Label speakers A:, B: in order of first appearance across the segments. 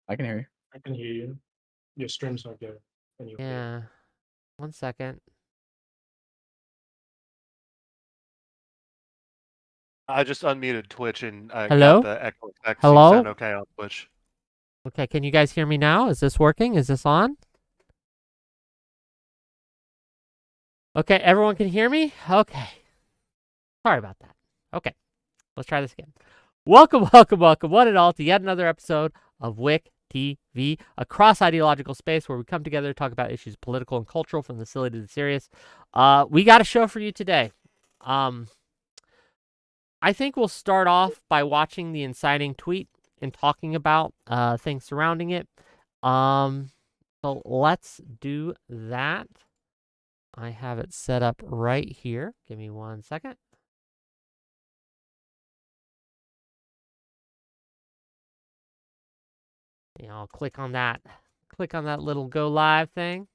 A: I can hear you.
B: I can hear you. Your stream's not good. Can you hear?
C: Yeah. 1 second.
D: I just unmuted Twitch and
C: Hello?
D: got the echo effect.
C: Hello?
D: Seems to sound okay on Twitch.
C: Okay, can you guys hear me now? Is this working? Is this on? Okay, everyone can hear me? Okay. Sorry about that. Okay, let's try this again. Welcome, welcome, welcome, one and all, to yet another episode of WIC TV, a cross-ideological space where we come together to talk about issues political and cultural, from the silly to the serious. We got a show for you today. I think we'll start off by watching the inciting tweet and talking about things surrounding it. So let's do that. I have it set up right here. Give me 1 second. Yeah, I'll click on that. Click on that little go live thing,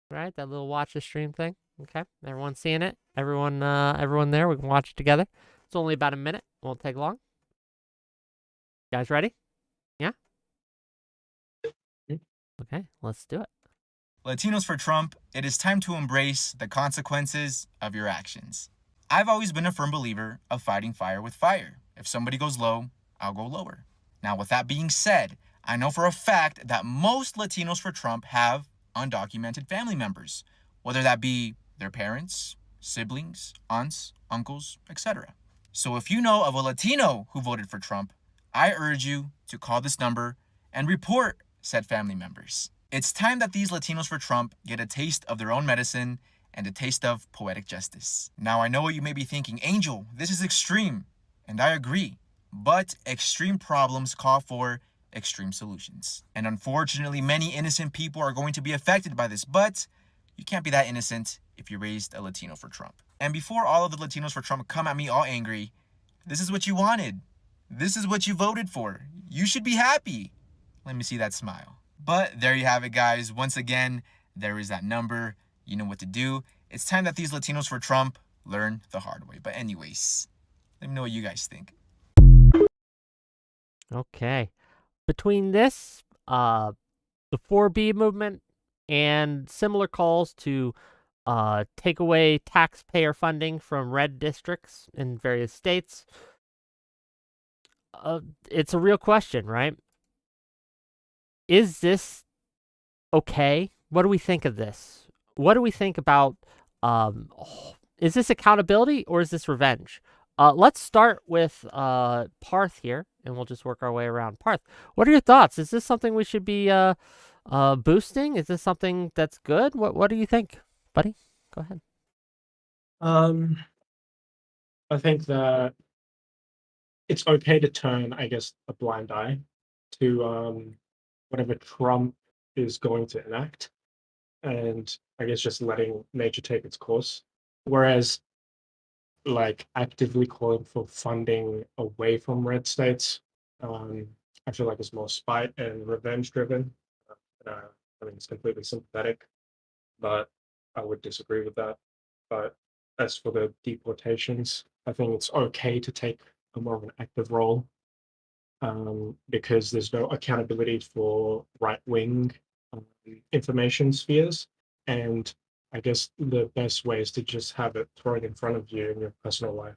C: right? That little watch the stream thing. Okay, everyone seeing it? Everyone there? We can watch it together. It's only about a minute. Won't take long. Guys ready? Yeah? Okay, let's do it.
E: Latinos for Trump, it is time to embrace the consequences of your actions. I've always been a firm believer of fighting fire with fire. If somebody goes low, I'll go lower. Now, with that being said, I know for a fact that most Latinos for Trump have undocumented family members, whether that be their parents, siblings, aunts, uncles, etc. So if you know of a Latino who voted for Trump, I urge you to call this number and report said family members. It's time that these Latinos for Trump get a taste of their own medicine and a taste of poetic justice. Now, I know what you may be thinking, Angel, this is extreme, and I agree. But extreme problems call for extreme solutions. And unfortunately, many innocent people are going to be affected by this, but you can't be that innocent if you raised a Latino for Trump. And before all of the Latinos for Trump come at me all angry, this is what you wanted. This is what you voted for. You should be happy. Let me see that smile. But there you have it, guys. Once again, there is that number. You know what to do. It's time that these Latinos for Trump learn the hard way. But anyways, let me know what you guys think.
C: Okay. between this, the 4B movement, and similar calls to take away taxpayer funding from red districts in various states, it's a real question, right? Is this okay? What do we think of this? What do we think about, is this accountability or is this revenge? Let's start with Parth here, and we'll just work our way around. Parth, what are your thoughts? Is this something we should be boosting? Is this something that's good? What do you think, buddy? Go ahead.
B: I think that it's okay to turn, I guess, a blind eye to whatever Trump is going to enact, and I guess just letting nature take its course. Whereas, like actively calling for funding away from red states, I feel like it's more spite and revenge driven. I mean, it's completely sympathetic, but I would disagree with that. But as for the deportations, I think it's okay to take a more of an active role, because there's no accountability for right wing information spheres. And I guess the best way is to just have it thrown in front of you in your personal life.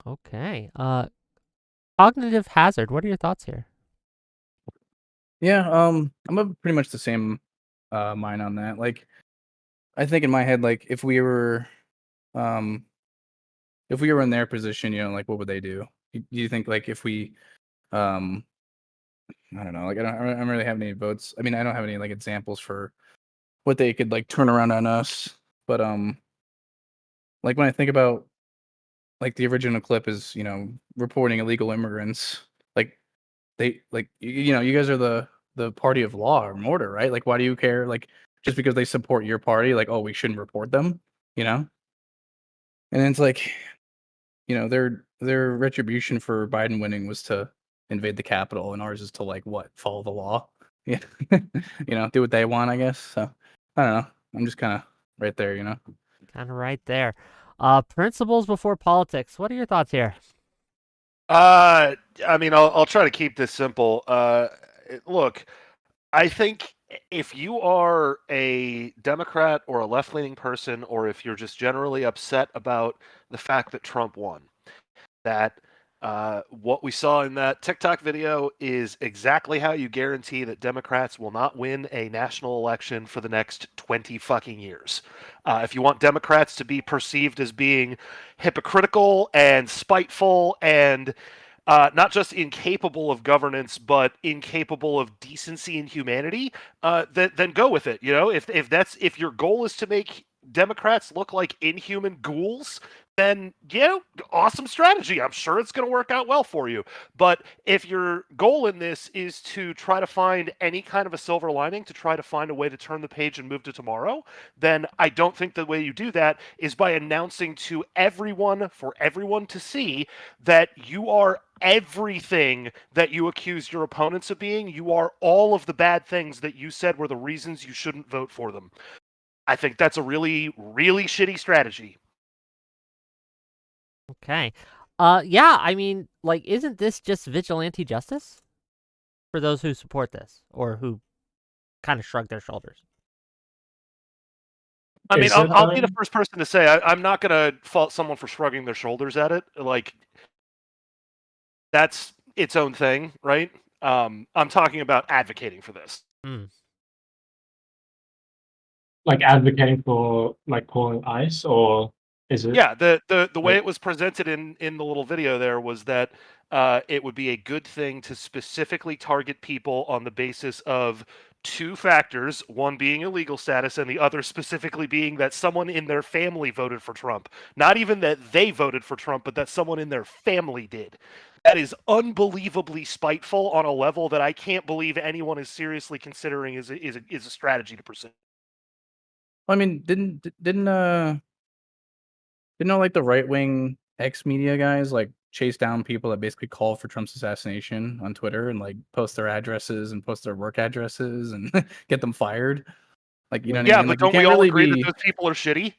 C: Okay. Cognitive hazard. What are your thoughts here?
A: Yeah, I'm of pretty much the same mind on that. Like, I think in my head, like if we were in their position, like what would they do? Do you think like if we I don't know, like I don't really have any votes. I mean, I don't have any like examples for what they could like turn around on us. But like when I think about like the original clip is, reporting illegal immigrants, like they like you guys are the party of law or order, right? Like why do you care? Like just because they support your party, like, oh, we shouldn't report them, you know? And it's like, their retribution for Biden winning was to invade the Capitol, and ours is to like what? Follow the law. Yeah. Do what they want, I guess. So I don't know. I'm just kind of right there,
C: Kind of right there. Principles before politics. What are your thoughts here?
D: I mean, I'll try to keep this simple. Look, I think if you are a Democrat or a left-leaning person, or if you're just generally upset about the fact that Trump won, that what we saw in that TikTok video is exactly how you guarantee that Democrats will not win a national election for the next 20 fucking years. If you want Democrats to be perceived as being hypocritical and spiteful and not just incapable of governance, but incapable of decency and humanity, then go with it. If your goal is to make Democrats look like inhuman ghouls, then awesome strategy. I'm sure it's going to work out well for you. But if your goal in this is to try to find any kind of a silver lining, to try to find a way to turn the page and move to tomorrow, then I don't think the way you do that is by announcing to everyone, for everyone to see, that you are everything that you accuse your opponents of being. You are all of the bad things that you said were the reasons you shouldn't vote for them. I think that's a really, really shitty strategy.
C: Okay. Yeah, I mean, like, isn't this just vigilante justice for those who support this or who kind of shrug their shoulders?
D: I mean, I'll be the first person to say I'm not going to fault someone for shrugging their shoulders at it. Like, that's its own thing, right? I'm talking about advocating for this.
B: Like advocating for like calling ICE, or is it?
D: Yeah, the way it was presented in the little video there was that it would be a good thing to specifically target people on the basis of two factors, one being illegal status and the other specifically being that someone in their family voted for Trump. Not even that they voted for Trump, but that someone in their family did. That is unbelievably spiteful on a level that I can't believe anyone is seriously considering is a strategy to pursue.
A: I mean, didn't like the right wing ex media guys like chase down people that basically call for Trump's assassination on Twitter and like post their addresses and post their work addresses and get them fired? Like, you know what I mean?
D: But
A: Like,
D: don't we all agree that those people are shitty?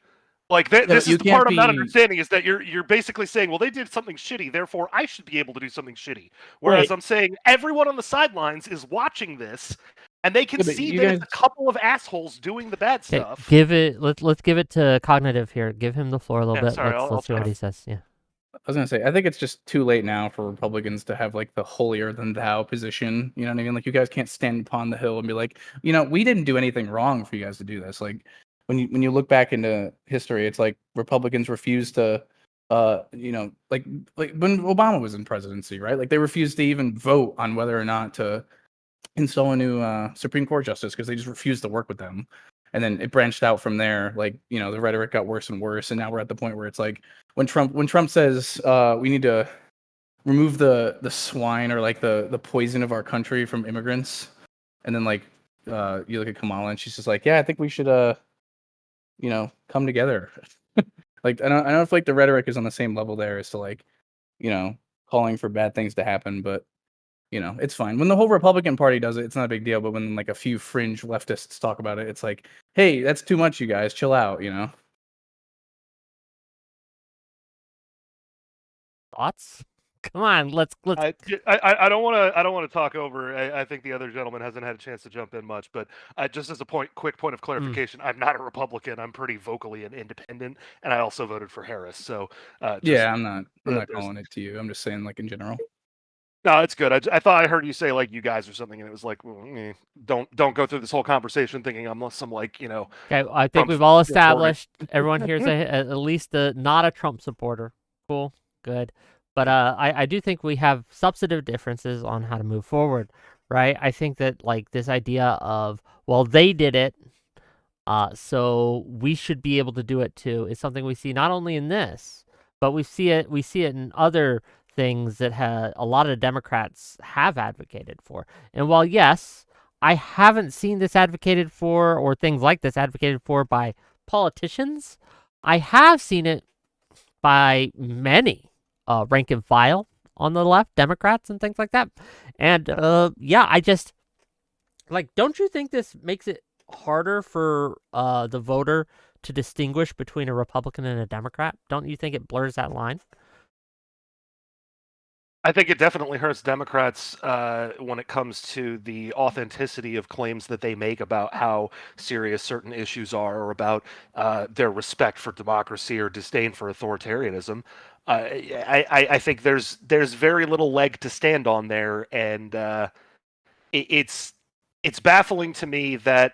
D: Like
A: Yeah,
D: this
A: you
D: is the
A: can't
D: part I'm not
A: be
D: understanding is that you're basically saying, well, they did something shitty, therefore I should be able to do something shitty.
A: right.
D: Whereas I'm saying everyone on the sidelines is watching this, and they can
A: Yeah, but
D: see
A: you
D: that
A: guys,
D: it's a couple of assholes doing the bad
C: Okay,
D: stuff.
C: give it. Let's give it to Cognitive here. Give him the floor a little
D: Yeah,
C: bit.
D: sorry,
C: Let's
D: I'll
C: see what
D: talk.
C: he says. Yeah.
A: I was gonna say, I think it's just too late now for Republicans to have like the holier than thou position. You know what I mean? Like you guys can't stand upon the hill and be like, we didn't do anything wrong for you guys to do this. Like when you look back into history, it's like Republicans refused to, like when Obama was in presidency, right? Like they refused to even vote on whether or not to install a new Supreme Court justice because they just refused to work with them. And then it branched out from there. Like, the rhetoric got worse and worse. And now we're at the point where it's like when Trump says we need to remove the swine or like the poison of our country from immigrants. And then like you look at Kamala and she's just like, yeah, I think we should come together. Like I don't feel like the rhetoric is on the same level there as to like, calling for bad things to happen, but it's fine. When the whole Republican Party does it, it's not a big deal. But when like a few fringe leftists talk about it, it's like, hey, that's too much, you guys. Chill out,
C: Thoughts? Come on, let's.
D: I don't want to talk over. I think the other gentleman hasn't had a chance to jump in much, but just as a quick point of clarification, I'm not a Republican. I'm pretty vocally an independent, and I also voted for Harris. So
A: Yeah, I'm not
D: there's-
A: calling it to you. I'm just saying like in general.
D: No, it's good. I thought I heard you say like you guys or something, and it was like, well, don't go through this whole conversation thinking I'm some like
C: Okay, I think
D: Trump
C: we've all
D: supporter.
C: established everyone here's at least not a Trump supporter. Cool, good. But I do think we have substantive differences on how to move forward, right? I think that like this idea of, well, they did it, so we should be able to do it too, is something we see not only in this, but we see it in other things that a lot of Democrats have advocated for. And while yes, I haven't seen this advocated for, or things like this advocated for by politicians, I have seen it by many rank and file on the left, Democrats and things like that. And yeah, I just like, don't you think this makes it harder for the voter to distinguish between a Republican and a Democrat? Don't you think it blurs that line?
D: I think it definitely hurts Democrats when it comes to the authenticity of claims that they make about how serious certain issues are, or about their respect for democracy or disdain for authoritarianism. I think there's very little leg to stand on there, and it's baffling to me that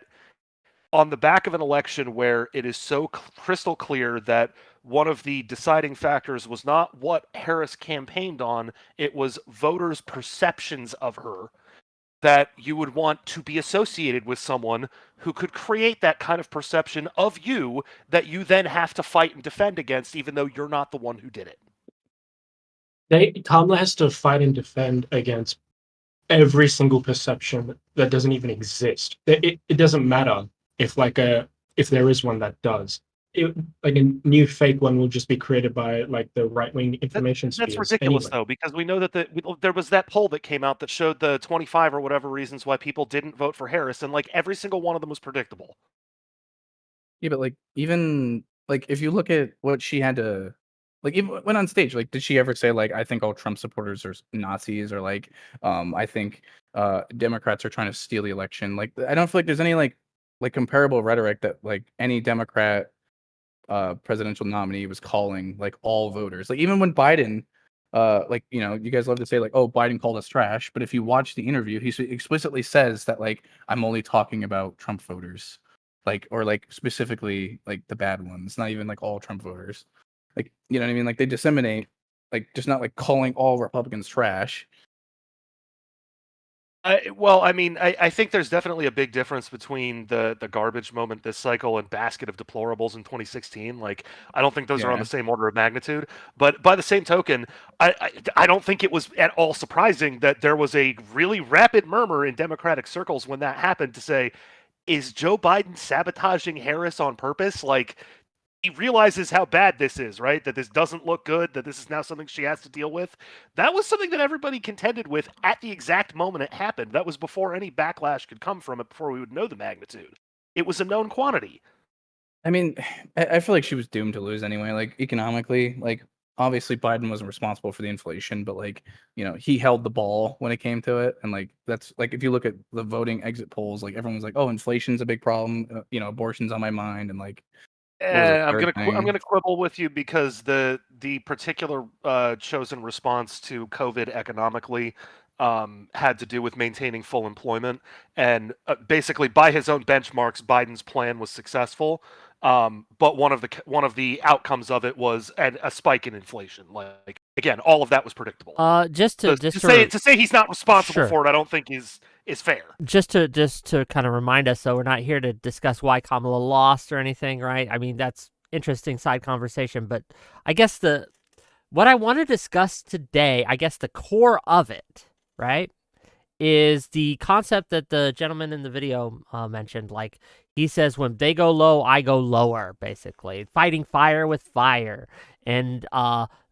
D: on the back of an election where it is so crystal clear that one of the deciding factors was not what Harris campaigned on, it was voters' perceptions of her, that you would want to be associated with someone who could create that kind of perception of you that you then have to fight and defend against, even though you're not the one who did it.
B: Kamala has to fight and defend against every single perception that doesn't even exist. It doesn't matter if if there is one that does. Like a new fake one will just be created by like the right-wing information spheres.
D: That's ridiculous,
B: anyway.
D: though, because we know that there was that poll that came out that showed the 25 or whatever reasons why people didn't vote for Harris, and like every single one of them was predictable.
A: Yeah, but like even like if you look at what she had to like even when on stage, like did she ever say like I think all Trump supporters are Nazis, or like I think Democrats are trying to steal the election? Like I don't feel like there's any like comparable rhetoric that like any Democrat presidential nominee was calling like all voters. Like even when Biden like you guys love to say like, oh, Biden called us trash, but if you watch the interview, he explicitly says that like I'm only talking about Trump voters, like, or like specifically like the bad ones, not even like all Trump voters. Like, you know what I mean? Like they disseminate, like just not like calling all Republicans trash.
D: Well, I mean, I think there's definitely a big difference between the garbage moment this cycle and basket of deplorables in 2016. Like, I don't think those are on
A: Yeah.
D: the same order of magnitude. But by the same token, I don't think it was at all surprising that there was a really rapid murmur in Democratic circles when that happened to say, is Joe Biden sabotaging Harris on purpose? Like, he realizes how bad this is, right? That this doesn't look good, that this is now something she has to deal with. That was something that everybody contended with at the exact moment it happened. That was before any backlash could come from it, before we would know the magnitude. It was a known quantity.
A: I mean, I feel like she was doomed to lose anyway. Like economically, like obviously Biden wasn't responsible for the inflation, but like he held the ball when it came to it, and like that's like if you look at the voting exit polls, like everyone's like, oh, inflation's a big problem. Abortion's on my mind, and like what was the
D: I'm
A: third
D: gonna
A: thing?
D: quibble with you because the particular chosen response to COVID economically had to do with maintaining full employment, and basically by his own benchmarks, Biden's plan was successful. But one of the outcomes of it was a spike in inflation. Like again, all of that was predictable.
C: Just
D: To
C: to
D: say he's not responsible
C: Sure.
D: for it, I don't think is fair.
C: just to kind of remind us, so we're not here to discuss why Kamala lost or anything, right? I mean, that's interesting side conversation, but I guess what I want to discuss today, I guess the core of it, right, is the concept that the gentleman in the video mentioned. Like, he says, when they go low, I go lower, basically. Fighting fire with fire, and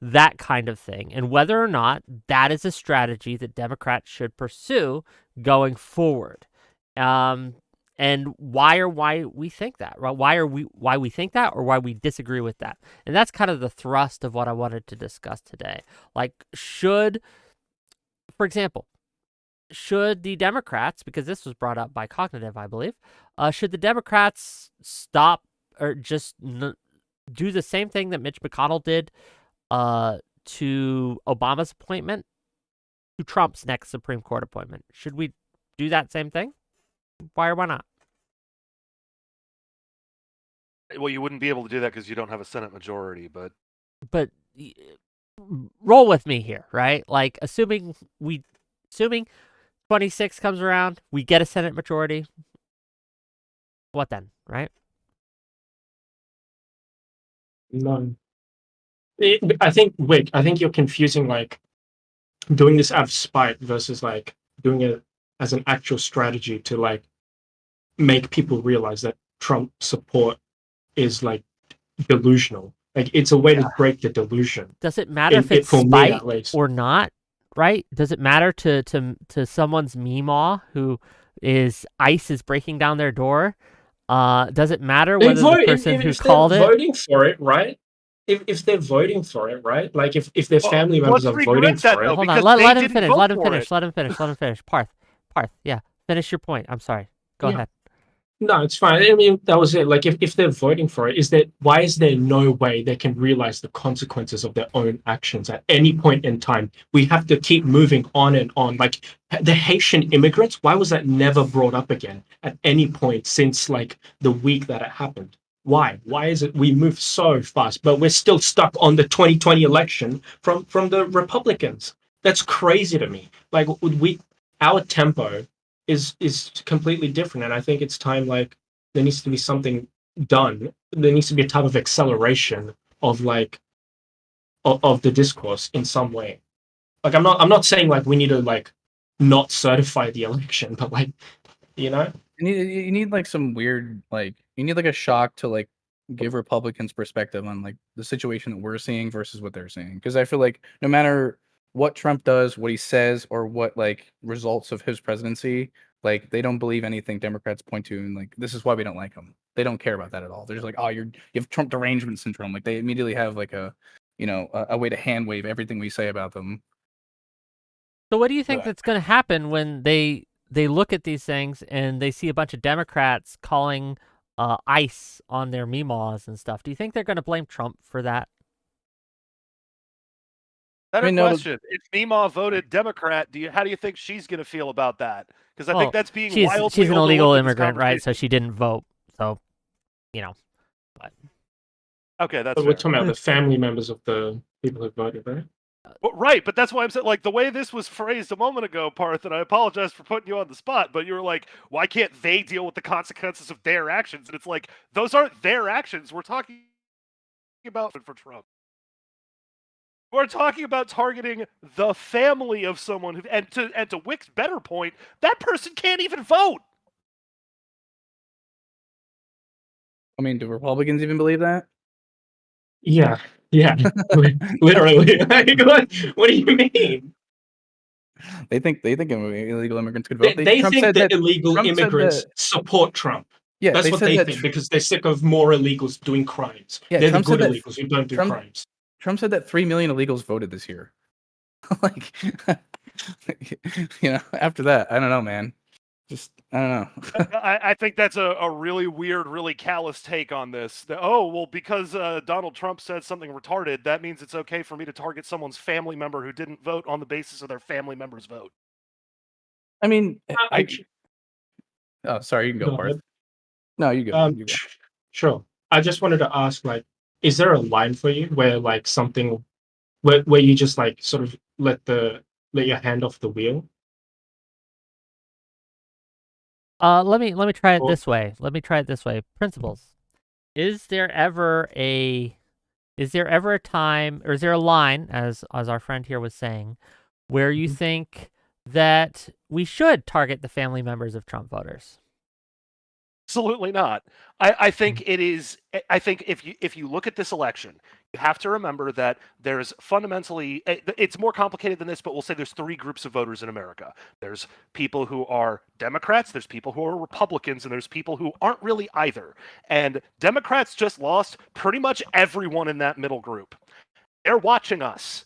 C: that kind of thing. And whether or not that is a strategy that Democrats should pursue going forward. And why we think that, right? Why we think that, or why we disagree with that. And that's kind of the thrust of what I wanted to discuss today. Like, for example, should the Democrats, because this was brought up by Cognitive, I believe, should the Democrats stop or just do the same thing that Mitch McConnell did to Obama's appointment to Trump's next Supreme Court appointment? Should we do that same thing? Why or why not?
D: Well, you wouldn't be able to do that because you don't have a Senate majority, but
C: roll with me here, right? Like, assuming 26 comes around, we get a Senate majority. What then, right?
B: No. I think you're confusing like doing this out of spite versus like doing it as an actual strategy to like make people realize that Trump support is like delusional. Like, it's a way to break the delusion.
C: Does it matter if it's
B: for me,
C: spite
B: at least.
C: or not, right? Does it matter to someone's meemaw who ICE is breaking down their door? Does it matter whether the person who called it
B: voting for it, right? If they're voting for it, right? Like if their family members are voting for it.
C: Hold on, let him finish. Let him finish. Parth, yeah, finish your point. I'm sorry. Go ahead.
B: No, it's fine. I mean, that was it. Like, if they're voting for it, why is there no way they can realize the consequences of their own actions at any point in time? We have to keep moving on and on. Like, the Haitian immigrants, why was that never brought up again at any point since, like, the week that it happened? Why? Why is it we move so fast, but we're still stuck on the 2020 election from the Republicans? That's crazy to me. Like, our tempo is completely different, and I think it's time, like, there needs to be something done. There needs to be a type of acceleration of like of the discourse in some way. Like, I'm not saying like we need to like not certify the election, but like, you
A: need like some weird, like, you need like a shock to like give Republicans perspective on like the situation that we're seeing versus what they're seeing, because I feel like no matter what Trump does, what he says, or what like results of his presidency, like they don't believe anything Democrats point to, and like this is why we don't like him. They don't care about that at all. They're just like, oh, you have Trump derangement syndrome. Like they immediately have like a way to hand wave everything we say about them.
C: So what do you think that's going to happen when they look at these things and they see a bunch of Democrats calling ICE on their meemaws and stuff? Do you think they're going to blame Trump for that?
D: Better question. If Meemaw voted Democrat, how do you think she's going to feel about that? Because I think that's being wildly
C: she's an illegal immigrant, right? So
D: conversation.
C: she didn't vote. So, but
D: Okay, that's
B: But
D: fair.
B: we're talking about the family members of the people who voted, right?
D: Well, right, but that's why I'm saying, like, the way this was phrased a moment ago, Parth, and I apologize for putting you on the spot, but you were like, why can't they deal with the consequences of their actions? And it's like, those aren't their actions. We're talking about for Trump. We're talking about targeting the family of someone who, and to Wick's better point, that person can't even vote.
A: I mean, do Republicans even believe that?
B: Yeah, literally. Like, what do you mean?
A: They think illegal immigrants could vote.
B: They
A: Trump
B: think
A: said
B: that illegal
A: Trump said
B: immigrants
A: that-
B: support Trump.
A: Yeah,
B: That's
A: they
B: what
A: said
B: they
A: that.
B: think because they're sick of more illegals doing crimes.
A: Yeah,
B: They're
A: Trump
B: the
A: said
B: good
A: that.
B: illegals who don't do
A: Trump
B: crimes.
A: Trump said that 3 million illegals voted this year. Like, after that, I don't know, man. Just I don't know.
D: I think that's a really weird, really callous take on this. Because Donald Trump said something retarded, that means it's okay for me to target someone's family member who didn't vote on the basis of their family member's vote.
A: I mean,
B: Actually,
A: oh, sorry, you can go,
B: go
A: Parth.
B: ahead.
A: No, you go. You go.
B: Sure. I just wanted to ask, like, is there a line for you where like something where you just like sort of let your hand off the wheel?
C: Let me try it
B: Or
C: this way. Principles. Is there ever a time, or is there a line, as our friend here was saying, where you think that we should target the family members of Trump voters?
D: Absolutely not. I think it is. I think if you look at this election, you have to remember that there's fundamentally. It's more complicated than this, but we'll say there's 3 groups of voters in America. There's people who are Democrats, there's people who are Republicans, and there's people who aren't really either. And Democrats just lost pretty much everyone in that middle group. They're watching us.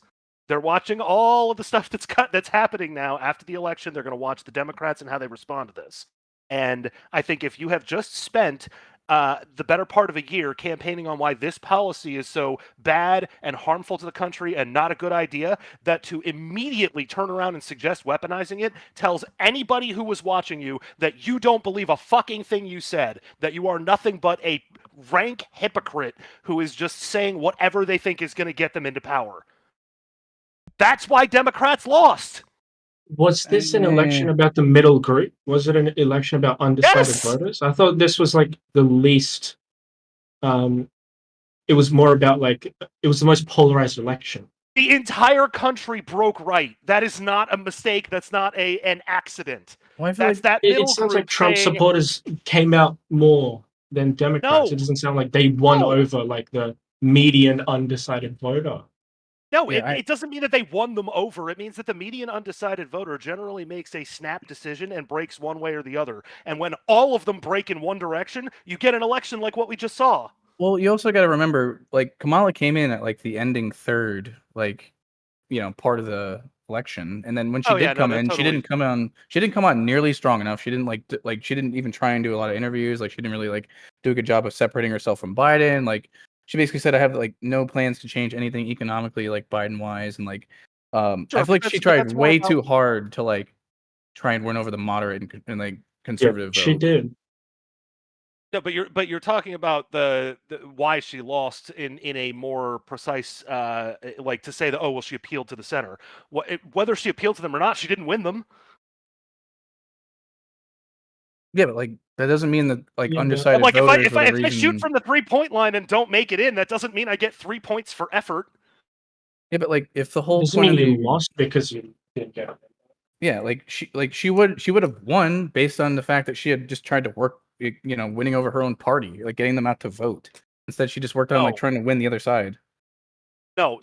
D: They're watching all of the stuff that's happening now after the election. They're going to watch the Democrats and how they respond to this. And I think if you have just spent the better part of a year campaigning on why this policy is so bad and harmful to the country and not a good idea, that to immediately turn around and suggest weaponizing it tells anybody who was watching you that you don't believe a fucking thing you said, that you are nothing but a rank hypocrite who is just saying whatever they think is going to get them into power. That's why Democrats lost.
B: was this an election about the middle group? Was it an election about undecided
D: Yes!
B: voters? I thought this was like the least. It was more about like it was the most polarized election.
D: The entire country broke right. That is not a mistake. That's not an accident.
A: Well, I feel
D: That's
A: like
D: that
B: It
D: middle
B: sounds
D: group
B: like Trump
D: saying,
B: supporters came out more than Democrats. It
D: No.
B: doesn't sound like they won
D: No.
B: over like the median undecided voter.
D: No,
A: Yeah,
D: it doesn't mean that they won them over. It means that the median undecided voter generally makes a snap decision and breaks one way or the other. And when all of them break in one direction, you get an election like what we just saw.
A: well, you also got to remember, like Kamala came in at like the ending third, like part of the election, and then when she did come in, she didn't come on nearly strong enough. She didn't she didn't even try and do a lot of interviews. Like she didn't really like do a good job of separating herself from Biden. Like she basically said, I have like no plans to change anything economically, like Biden wise, and like I
D: Sure,
A: feel like
D: but
A: she
D: that's
A: tried
D: more
A: way
D: about-
A: too hard to like try and win over the moderate and like
B: Yeah,
A: conservative
B: she
A: vote.
B: did.
D: No, but you're talking about the why she lost in a more precise like to say that she appealed to the center. Whether she appealed to them or not, she didn't win them.
A: Yeah, but like that doesn't mean that like
B: Yeah, but-
A: undecided
D: Like
A: voters
D: if
A: were the
D: I
A: reason.
D: shoot from the 3-point line and don't make it in, that doesn't mean I get 3 points for effort.
A: Yeah, but like if the whole
B: Doesn't
A: point
B: mean
A: of
B: you
A: the
B: lost because you didn't get it.
A: yeah, she would have won based on the fact that she had just tried to work, winning over her own party, like getting them out to vote. Instead, she just worked on like
D: No.
A: trying to win the other side.
D: No,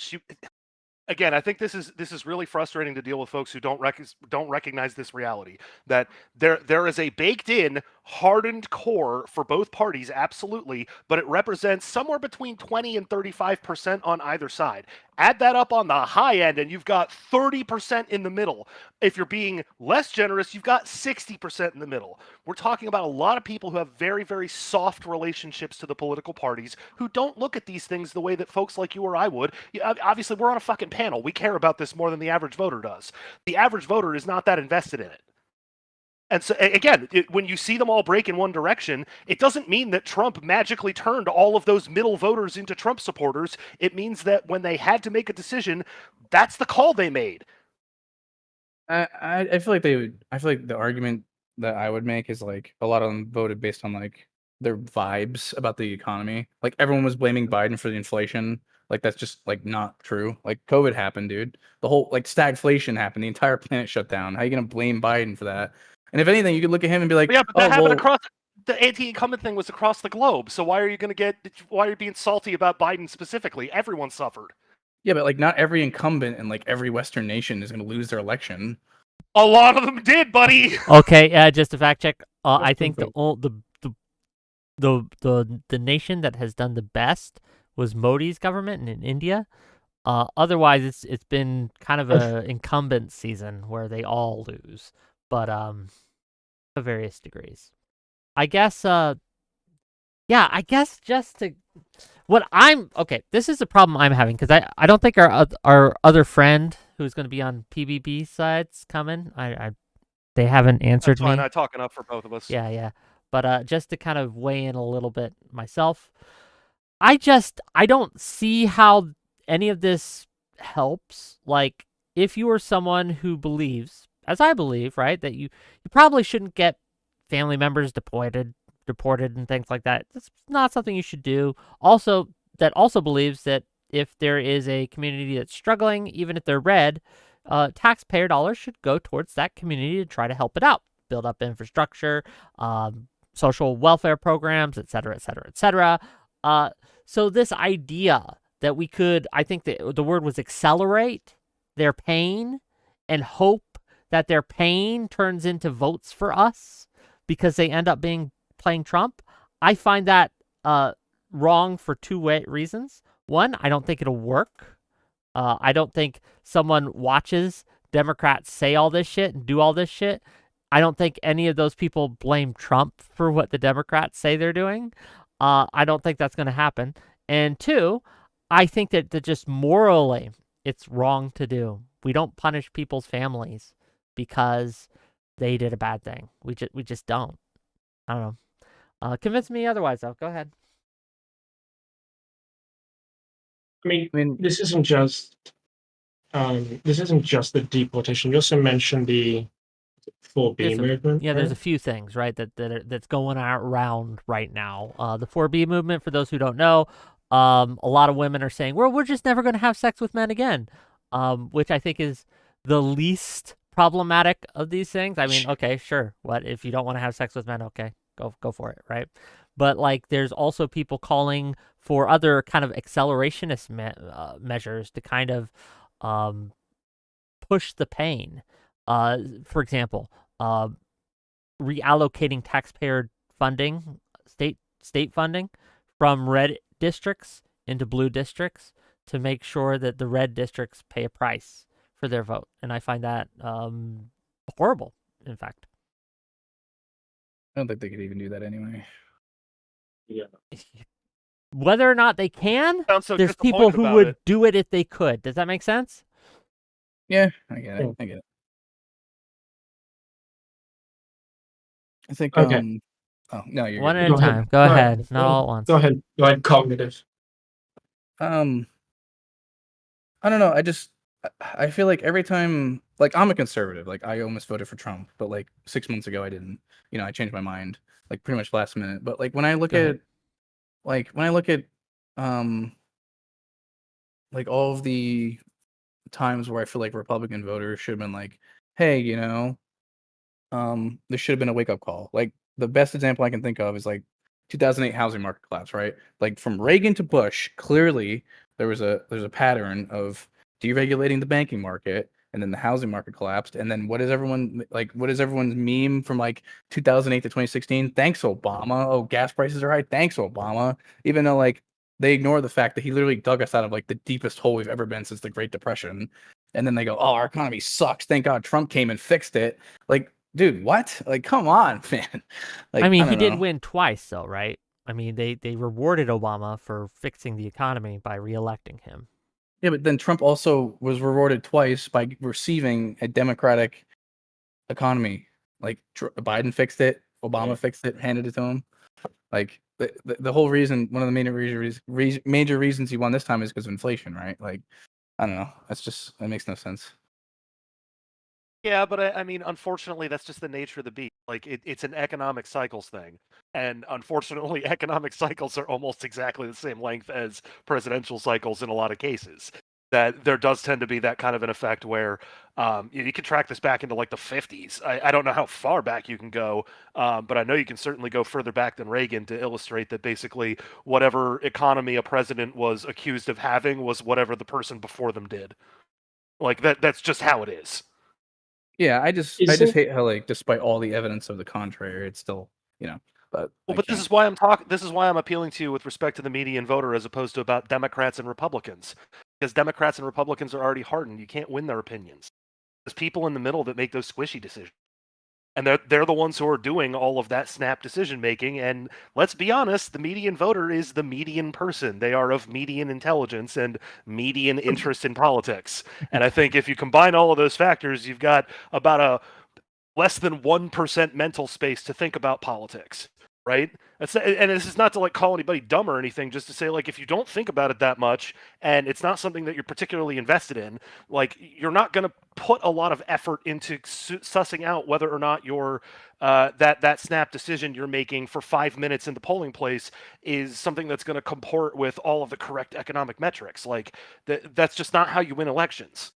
D: again, I think this is really frustrating to deal with folks who don't recognize this reality, that there is a baked in hardened core for both parties, absolutely, but it represents somewhere between 20 and 35% on either side. Add that up on the high end and you've got 30% in the middle. If you're being less generous, you've got 60% in the middle. We're talking about a lot of people who have very, very soft relationships to the political parties who don't look at these things the way that folks like you or I would. Obviously, we're on a fucking panel. We care about this more than the average voter does. The average voter is not that invested in it. And so, again, when you see them all break in one direction, it doesn't mean that Trump magically turned all of those middle voters into Trump supporters. It means that when they had to make a decision, that's the call they made.
A: I feel like they would. I feel like the argument that I would make is like a lot of them voted based on like their vibes about the economy. Like everyone was blaming Biden for the inflation. Like that's just like not true. Like COVID happened, dude. The whole like stagflation happened. The entire planet shut down. How are you gonna blame Biden for that? And if anything, you could look at him and be like,
D: Yeah, but that happened
A: well,
D: across the anti-incumbent thing was across the globe. So why are you being salty about Biden specifically? Everyone suffered.
A: yeah, but like not every incumbent in like every Western nation is gonna lose their election.
D: A lot of them did, buddy.
C: Okay, just to fact check, I think the the nation that has done the best was Modi's government in India. Otherwise, it's been kind of a incumbent season where they all lose, but to various degrees. I guess I guess just to this is the problem I'm having because I don't think our other friend who's going to be on PBB side's coming. They haven't answered
D: That's fine.
C: me.
D: I talk enough for both of us.
C: Yeah. But just to kind of weigh in a little bit myself, I don't see how any of this helps. Like, if you are someone who believes, as I believe, right, that you probably shouldn't get family members deported and things like that. That's not something you should do. Also believes that if there is a community that's struggling, even if they're red, taxpayer dollars should go towards that community to try to help it out, build up infrastructure, social welfare programs, et cetera, et cetera, et cetera. So this idea that we could, I think the word was accelerate their pain and hope that their pain turns into votes for us because they end up playing Trump. I find that wrong for two reasons. One, I don't think it'll work. I don't think someone watches Democrats say all this shit and do all this shit. I don't think any of those people blame Trump for what the Democrats say they're doing. I don't think that's going to happen. And two, I think that just morally, it's wrong to do. We don't punish people's families because they did a bad thing. We just don't. I don't know. Convince me otherwise, though. Go ahead.
B: I mean, this isn't just the deportation. You also mentioned the 4B movement.
C: Yeah,
B: right?
C: there's a few things, right, that's going around right now. The 4B movement, for those who don't know, a lot of women are saying, well, we're just never going to have sex with men again, which I think is the least problematic of these things. I mean, okay, sure. What if you don't want to have sex with men? Okay, go for it, right? But like, there's also people calling for other kind of accelerationist measures to kind of push the pain. For example, reallocating taxpayer funding, state funding, from red districts into blue districts to make sure that the red districts pay a price for their vote. And I find that horrible, in fact.
A: I don't think they could even do that anyway.
B: Yeah.
C: Whether or not they can,
D: Sounds so
C: there's people
D: disappointed
C: who
D: about
C: would
D: it.
C: do it if they could. Does that make sense?
A: Yeah, I get it.
B: Yeah.
A: I get it. I think.
B: Okay.
A: Oh no, you're
C: One
A: good.
C: at
B: Go
C: a
B: ahead.
C: time. Go ahead. Not all at once.
B: Go ahead. Go ahead. Cognitive.
A: I don't know. I feel like every time, like, I'm a conservative. Like, I almost voted for Trump, but like 6 months ago, I didn't. I changed my mind like pretty much last minute. But like when I look
B: Go ahead.
A: at like all of the times where I feel like Republican voters should have been like, hey, there should have been a wake up call. Like, the best example I can think of is like 2008 housing market collapse, right? Like, from Reagan to Bush, clearly there's a pattern of deregulating the banking market, and then the housing market collapsed, and then what is everyone's meme from like 2008 to 2016? Thanks, Obama. Oh, gas prices are high. Thanks, Obama. Even though like they ignore the fact that he literally dug us out of like the deepest hole we've ever been since the Great Depression. And then they go, "Oh, our economy sucks. Thank God Trump came and fixed it." Like, dude, what? Like, come on, man. Like,
C: I mean,
A: don't
C: he did
A: know.
C: win twice, though, right? I mean, they rewarded Obama for fixing the economy by reelecting him.
A: Yeah, but then Trump also was rewarded twice by receiving a democratic economy. Like, Biden fixed it, Obama fixed it, handed it to him. Like, the whole reason, one of the major reasons he won this time is because of inflation, right? Like, I don't know. That makes no sense.
D: Yeah, but I mean, unfortunately, that's just the nature of the beast. Like, it's an economic cycles thing. And unfortunately, economic cycles are almost exactly the same length as presidential cycles in a lot of cases. That there does tend to be that kind of an effect where you can track this back into like the 50s. I don't know how far back you can go, but I know you can certainly go further back than Reagan to illustrate that basically whatever economy a president was accused of having was whatever the person before them did. Like, that's just how it is.
A: Yeah, I just hate how, like, despite all the evidence of the contrary, it's still, But
D: Well, but this is why I'm talking. This is why I'm appealing to you with respect to the median voter, as opposed to about Democrats and Republicans, because Democrats and Republicans are already hardened. You can't win their opinions. There's people in the middle that make those squishy decisions, and they're the ones who are doing all of that snap decision making. And let's be honest, the median voter is the median person. They are of median intelligence and median interest in politics. And I think if you combine all of those factors, you've got about a less than 1% mental space to think about politics, right? And this is not to like call anybody dumb or anything, just to say like if you don't think about it that much and it's not something that you're particularly invested in, like you're not going to put a lot of effort into sussing out whether or not your that snap decision you're making for 5 minutes in the polling place is something that's going to comport with all of the correct economic metrics. Like that's just not how you win elections.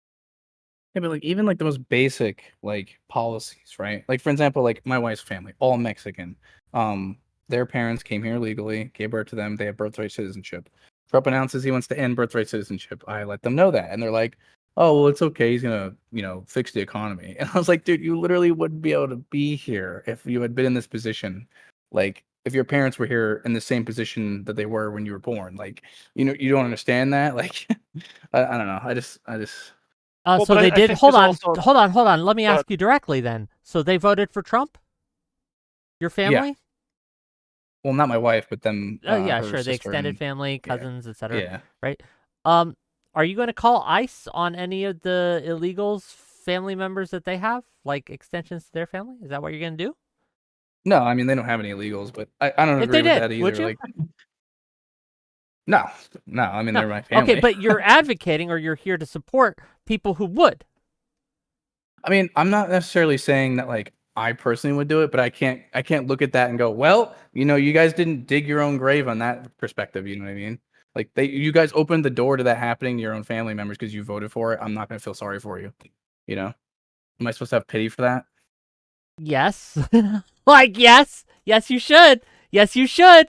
A: Yeah, but like even like the most basic like policies, right? Like for example, like my wife's family, all Mexican. Their parents came here legally, gave birth to them. They have birthright citizenship. Trump announces he wants to end birthright citizenship. I let them know that, and they're like, "Oh, well, it's okay. He's gonna, fix the economy." And I was like, "Dude, you literally wouldn't be able to be here if you had been in this position. Like, if your parents were here in the same position that they were when you were born. Like, you don't understand that. Like, I don't know. I just."
C: So
D: but
C: they
D: I
C: did.
D: think
C: Hold
D: there's
C: on,
D: also-
C: hold on, hold on. Let me
D: Go
C: ask you directly then. So they voted for Trump? Your family?
A: Well, not my wife, but them.
C: Oh yeah,
A: her
C: sure. The
A: sister
C: extended
A: and-
C: family, cousins, etc.
A: Yeah.
C: Right. Are you going to call ICE on any of the illegals' family members that they have, like extensions to their family? Is that what you're going to do?
A: No, I mean they don't have any illegals, but I don't
C: If
A: agree
C: they
A: with
C: did,
A: that either.
C: would you?
A: Like, no. I mean
C: No.
A: they're my family.
C: Okay, but you're advocating or you're here to support people who would.
A: I mean, I'm not necessarily saying that like I personally would do it, but I can't look at that and go, well, you guys didn't dig your own grave on that perspective. You know what I mean? Like you guys opened the door to that happening to your own family members because you voted for it. I'm not gonna feel sorry for you. Am I supposed to have pity for that?
C: Yes. Yes, you should. Yes, you should.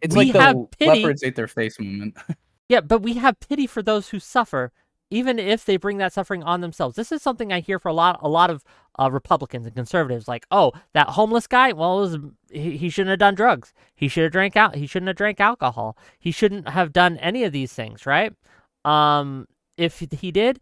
A: It's
C: We
A: like the
C: have pity.
A: leopards ate their face moment.
C: Yeah, but we have pity for those who suffer, even if they bring that suffering on themselves. This is something I hear for a lot of Republicans and conservatives. Like, oh, that homeless guy. Well, he shouldn't have done drugs. He should have drank out. He shouldn't have drank alcohol. He shouldn't have done any of these things, right? If he did,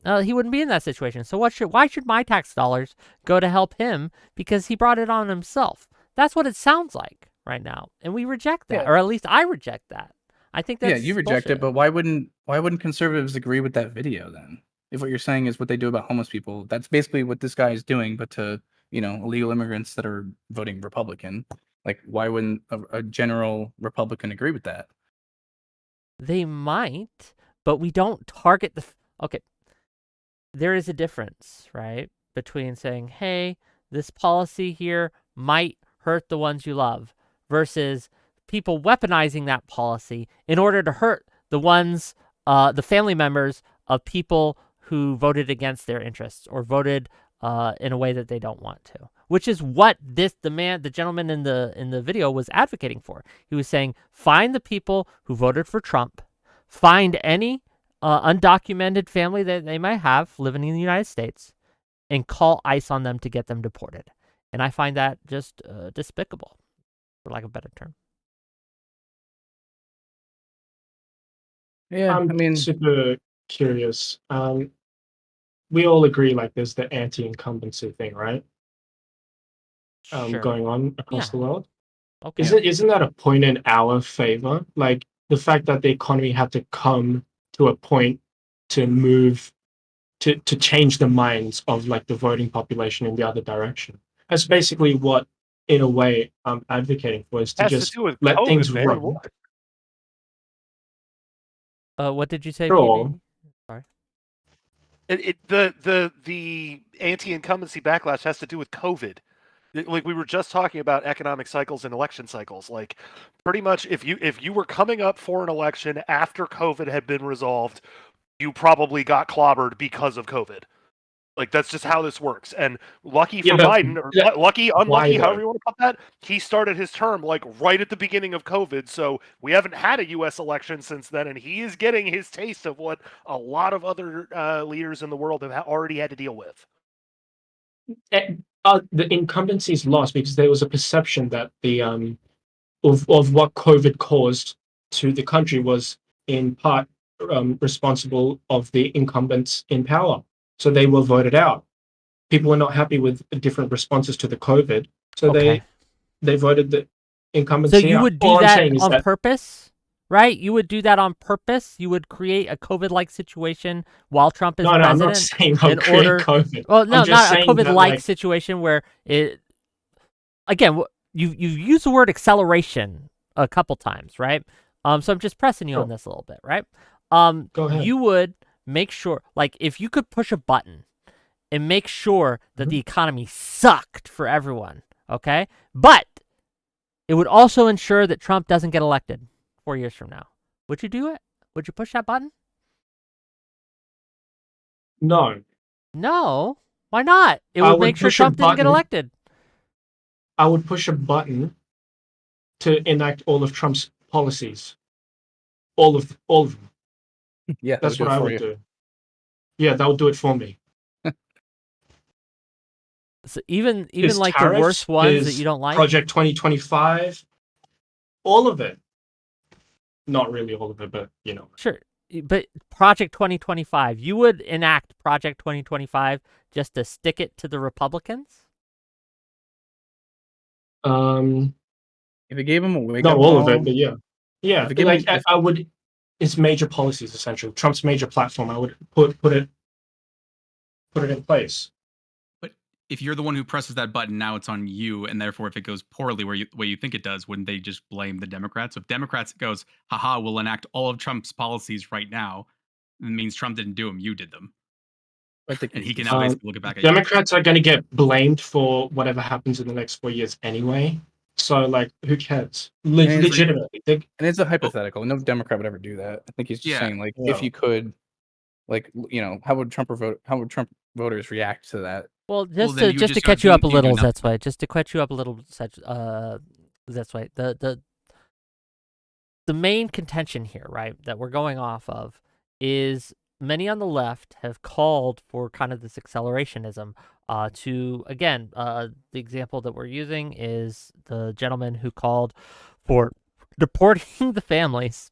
C: he wouldn't be in that situation. So why should my tax dollars go to help him because he brought it on himself? That's what it sounds like right now, and we reject that,
A: Yeah.
C: or at least I reject that. I think that's
A: you reject
C: bullshit.
A: it, but why wouldn't conservatives agree with that video then? If what you're saying is what they do about homeless people, that's basically what this guy is doing, but to illegal immigrants that are voting Republican. Like, why wouldn't a general Republican agree with that?
C: They might, but we don't target the. Okay, there is a difference, right, between saying, "Hey, this policy here might hurt the ones you love," versus people weaponizing that policy in order to hurt the ones, the family members of people who voted against their interests or voted in a way that they don't want to. Which is what the gentleman in the video was advocating for. He was saying, find the people who voted for Trump, find any undocumented family that they might have living in the United States, and call ICE on them to get them deported. And I find that just despicable, for lack of a better term.
A: Yeah,
B: I'm super curious. We all agree like there's the anti-incumbency thing, right?
C: Sure.
B: Going on across
C: Yeah.
B: the world.
C: Okay.
B: Isn't that a point in our favor? Like the fact that the economy had to come to a point to move to change the minds of like the voting population in the other direction. That's basically what, in a way, I'm advocating for, is to
D: Has
B: just
D: to do with
B: let
D: COVID,
B: things
D: man.
B: run.
D: What?
C: What did you say,
B: Sure.
C: PB? Sorry.
D: The anti-incumbency backlash has to do with COVID. Like we were just talking about economic cycles and election cycles. Like pretty much if you were coming up for an election after COVID had been resolved, you probably got clobbered because of COVID. Like that's just how this works. And lucky for Biden, or lucky, unlucky, however you want to put that, he started his term like right at the beginning of COVID. So we haven't had a U.S. election since then, and he is getting his taste of what a lot of other leaders in the world have already had to deal with.
B: The incumbency is lost because there was a perception that the of what COVID caused to the country was in part responsible of the incumbents in power. So they were voted out. People were not happy with different responses to the COVID, so
C: Okay.
B: they voted the
C: So
B: incumbency
C: you
B: out.
C: would do
B: All I'm
C: that
B: saying is
C: on
B: that
C: purpose, right? You would do that on purpose. You would create a COVID-like situation while Trump is
B: no, I'm not
C: president
B: saying I'll
C: in
B: create
C: order.
B: COVID.
C: Well,
B: I'm
C: no,
B: just
C: not a
B: saying that
C: COVID-like situation where it. Again, you've used the word acceleration a couple times, right? So I'm just pressing you on
B: Sure.
C: this a little bit, right?
B: Go ahead.
C: You would make sure, like, if you could push a button and make sure that the economy sucked for everyone, okay? But it would also ensure that Trump doesn't get elected 4 years from now. Would you do it? Would you push that button?
B: No,
C: No. Why not? It
B: I
C: would
B: would
C: make sure
B: push a
C: Trump didn't get
B: button.
C: elected.
B: I would push a button to enact all of Trump's policies. All of them.
A: Yeah, that
B: That's
A: would do
B: what
A: it
B: I
A: for
B: would
A: you.
B: do. Yeah, that would do it for me.
C: So even
B: His
C: like the
B: tariffs,
C: worst ones that
B: his
C: you don't like.
B: Project 2025, all of it. Not really all of it, but you know.
C: Sure. But Project 2025, you would enact Project 2025 just to stick it to the Republicans?
B: Um,
A: If it gave him a wake
B: not
A: up
B: all
A: call,
B: of it, but yeah,
A: if it gave him, if,
B: I would. It's major policies essentially. Trump's major platform. I would put it in place.
F: But if you're the one who presses that button, now it's on you, and therefore, if it goes poorly where you think it does, wouldn't they just blame the Democrats? So if Democrats goes, haha, we'll enact all of Trump's policies right now, it means Trump didn't do them, you did them,
A: I think
F: and he can
A: just-
F: now basically look it back at you.
B: Democrats are going to get blamed for whatever happens in the next 4 years anyway. So like, who cares? Legitimately,
A: and it's a hypothetical. No Democrat would ever do that. I think he's just
F: Yeah.
A: saying like,
B: Yeah.
A: if you could, like, you know, how would Trump voters react to that?
C: Well,
F: Well, then you
C: just to
F: just start
C: catch you up a
F: doing- you do
C: little,
F: nothing.
C: that's why. Just to catch you up a little, that's why. The main contention here, right, that we're going off of is many on the left have called for kind of this accelerationism. To again, the example that we're using is the gentleman who called for deporting the families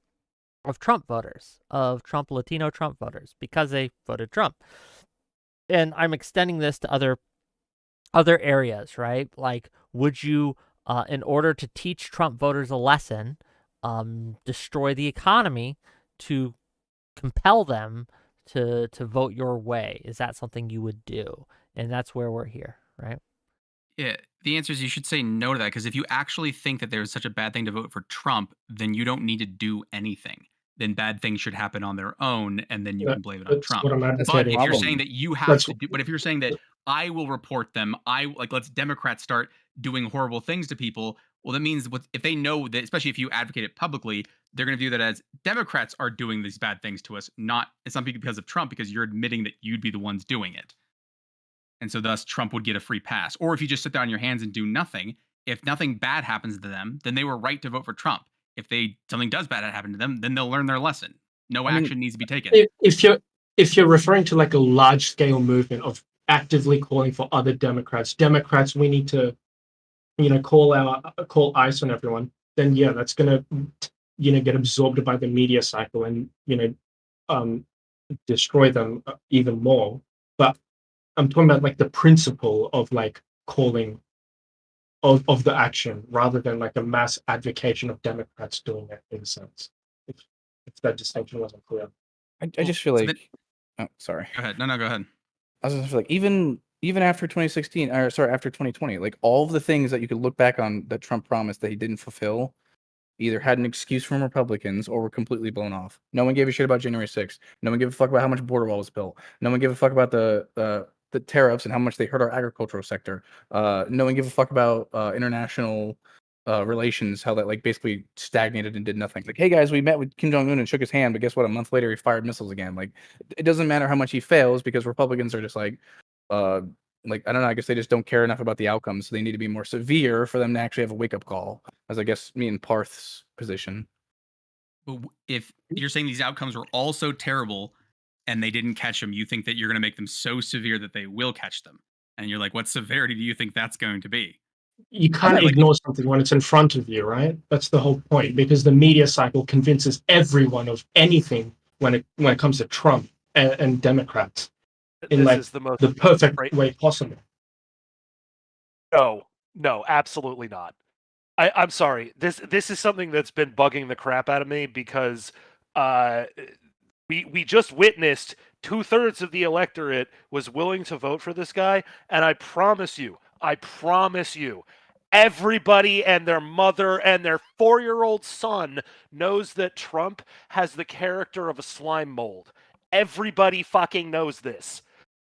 C: of Trump voters, of Latino Trump voters, because they voted Trump. And I'm extending this to other areas, right? Like, would you, in order to teach Trump voters a lesson, destroy the economy to compel them to vote your way? Is that something you would do? And that's where we're here, right?
F: Yeah, the answer is you should say no to that, because if you actually think that there's such a bad thing to vote for Trump, then you don't need to do anything. Then bad things should happen on their own, and then you can blame it on
B: That's
F: Trump.
B: what I'm
F: But
B: advocating.
F: if you're
A: problem.
F: saying that you have
B: That's-
F: to do, but if you're saying that I will report them, let's Democrats start doing horrible things to people. Well, that means if they know that, especially if you advocate it publicly, they're going to view that as Democrats are doing these bad things to us, not it's not because of Trump, because you're admitting that you'd be the ones doing it. And so thus Trump would get a free pass. Or if you just sit there on your hands and do nothing, if nothing bad happens to them, then they were right to vote for Trump. If something does bad happen to them, then they'll learn their lesson. No action needs to be taken.
B: If you're referring to like a large scale movement of actively calling for other Democrats, we need to, call ICE on everyone, then yeah, that's gonna, get absorbed by the media cycle and destroy them even more. But I'm talking about like the principle of like calling of the action rather than like a mass advocation of Democrats doing it in a sense. If that distinction wasn't clear.
A: I just feel
F: so
A: like, oh, sorry.
F: Go ahead. No, go ahead.
A: I was just feel like even after 2016, or sorry, after 2020, like all of the things that you could look back on that Trump promised that he didn't fulfill, either had an excuse from Republicans or were completely blown off. No one gave a shit about January 6th. No one gave a fuck about how much border wall was built. No one gave a fuck about the tariffs and how much they hurt our agricultural sector. No one gave a fuck about international relations, how that like basically stagnated and did nothing. Like, hey guys, we met with Kim Jong Un and shook his hand, but guess what? A month later, he fired missiles again. Like, it doesn't matter how much he fails because Republicans are just like I don't know. I guess they just don't care enough about the outcomes. So they need to be more severe for them to actually have a wake up call. As I guess me and Parth's position.
F: But if you're saying these outcomes were all so terrible and they didn't catch them, you think that you're going to make them so severe that they will catch them. And you're like, what severity do you think that's going to be?
B: You can't
F: like-
B: ignore something when it's in front of you, right? That's the whole point, because the media cycle convinces everyone of anything when it comes to Trump and Democrats in
D: This
B: like
D: is the most
B: the perfect
D: right-
B: way possible.
D: No, absolutely not. I'm sorry. This is something that's been bugging the crap out of me because we just witnessed 2/3 of the electorate was willing to vote for this guy, and I promise you, everybody and their mother and their 4-year-old son knows that Trump has the character of a slime mold. Everybody fucking knows this.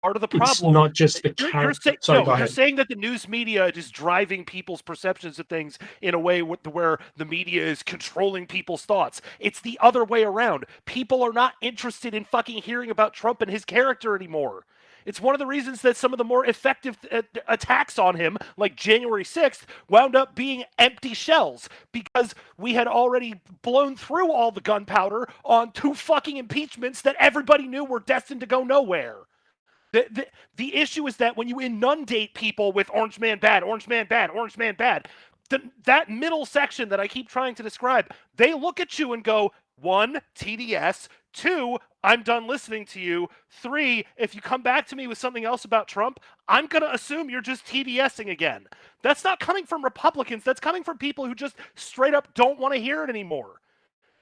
D: Part of the
B: It's
D: problem.
B: not just the character. Sorry, go
D: You're
B: ahead.
D: saying that the news media is driving people's perceptions of things in a way where the media is controlling people's thoughts. It's the other way around. People are not interested in fucking hearing about Trump and his character anymore. It's one of the reasons that some of the more effective attacks on him, like January 6th, wound up being empty shells because we had already blown through all the gunpowder on 2 fucking impeachments that everybody knew were destined to go nowhere. The issue is that when you inundate people with orange man bad, orange man bad, orange man bad, that middle section that I keep trying to describe, they look at you and go, 1, TDS, 2, I'm done listening to you, 3, if you come back to me with something else about Trump, I'm going to assume you're just TDSing again. That's not coming from Republicans. That's coming from people who just straight up don't want to hear it anymore.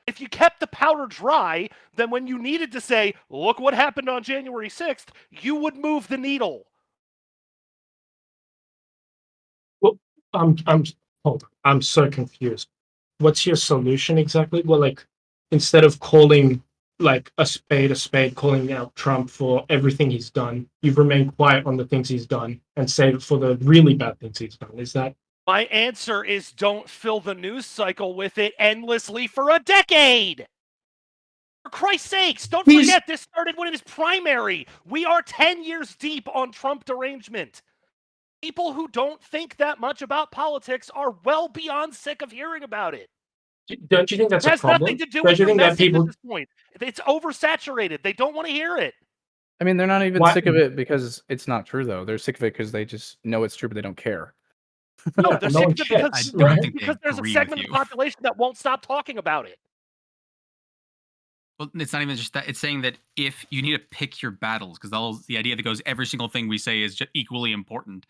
D: If you kept the powder dry, then when you needed to say, look what happened on January 6th, you would move the needle.
B: Well, hold on. I'm so confused. What's your solution exactly? Well, like, instead of calling like a spade, calling out Trump for everything he's done, you've remained quiet on the things he's done and saved it for the really bad things he's done. Is that?
D: My answer is don't fill the news cycle with it endlessly for a decade. For Christ's sakes, don't forget this started when it was primary. We are 10 years deep on Trump derangement. People who don't think that much about politics are well beyond sick of hearing about it.
B: Don't you think that's
D: It
B: a
D: has
B: problem?
D: nothing to do
B: Don't
D: with
B: you
D: your
B: think that
D: message
B: people?
D: at this point. It's oversaturated. They don't want to hear it.
A: I mean, they're not even
B: Why-
A: sick of it because it's not true, though. They're sick of it because they just know it's true, but they don't care.
D: No,
B: Yeah,
D: they're
B: no
D: sick
B: one
D: of it
B: cares,
D: because,
F: I don't
B: right?
F: think they
D: because there's a
F: agree
D: segment
F: with
D: of the
F: you.
D: population that won't stop talking about it.
F: Well, it's not even just that. It's saying that if you need to pick your battles, because the idea that goes every single thing we say is equally important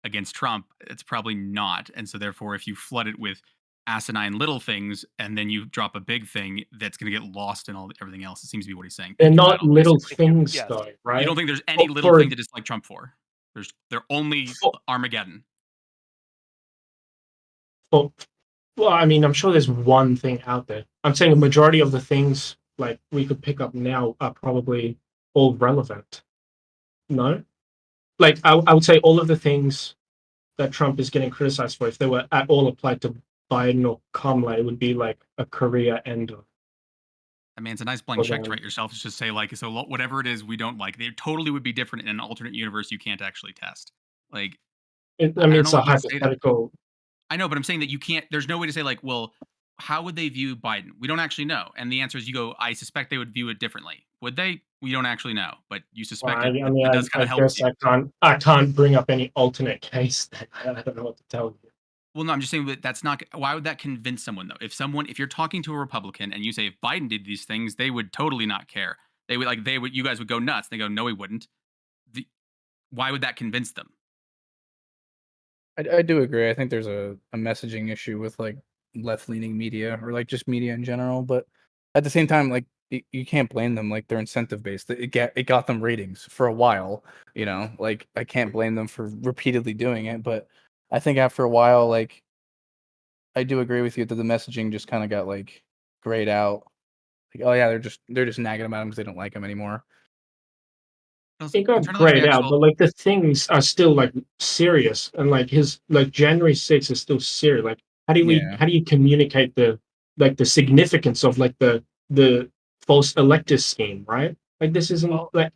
F: against Trump, it's probably not. And so therefore, if you flood it with asinine little things and then you drop a big thing, that's going to get lost in everything else. It seems to be what he's saying.
B: They're
F: Pick your
B: not
F: battles,
B: little
F: basically.
B: things,
D: Yes.
B: though, right?
F: You don't think there's any
B: Well,
F: little
B: for-
F: thing to dislike Trump for? They're only Armageddon.
B: Well, I mean, I'm sure there's one thing out there. I'm saying a majority of the things like we could pick up now are probably all relevant. No, like I would say all of the things that Trump is getting criticized for, if they were at all applied to Biden or Kamala, it would be like a career ender.
F: I mean, it's a nice blank check to
B: them.
F: write yourself. It's just say like, so whatever it is we don't like, they totally would be different in an alternate universe you can't actually test. Like,
B: I
F: don't
B: mean, it's
F: know
B: a
F: what you would say to-
B: hypothetical.
F: I know, but I'm saying that you can't. There's no way to say like, well, how would they view Biden? We don't actually know. And the answer is, you go, I suspect they would view it differently. Would they? We don't actually know, but you suspect it.
B: I mean,
F: It does kind
B: I
F: of help
B: guess
F: you.
B: I can't bring up any alternate case. Then. I don't know what to tell you.
F: Well, no, I'm just saying that that's not. Why would that convince someone though? If you're talking to a Republican and you say if Biden did these things, they would totally not care. You guys would go nuts. They go, no, he wouldn't. Why would that convince them?
A: I do agree. I think there's a messaging issue with like left-leaning media or like just media in general. But at the same time, like you can't blame them. Like they're incentive-based. It got them ratings for a while. You know, like I can't blame them for repeatedly doing it. But I think after a while, like I do agree with you that the messaging just kind of got like grayed out. Like, oh yeah, they're just nagging about him because they don't like him anymore.
B: It got grayed out, but like the things are still like serious, and like his like January 6th is still serious. Like how do you communicate the significance of like the false elector scheme, right? Like this isn't like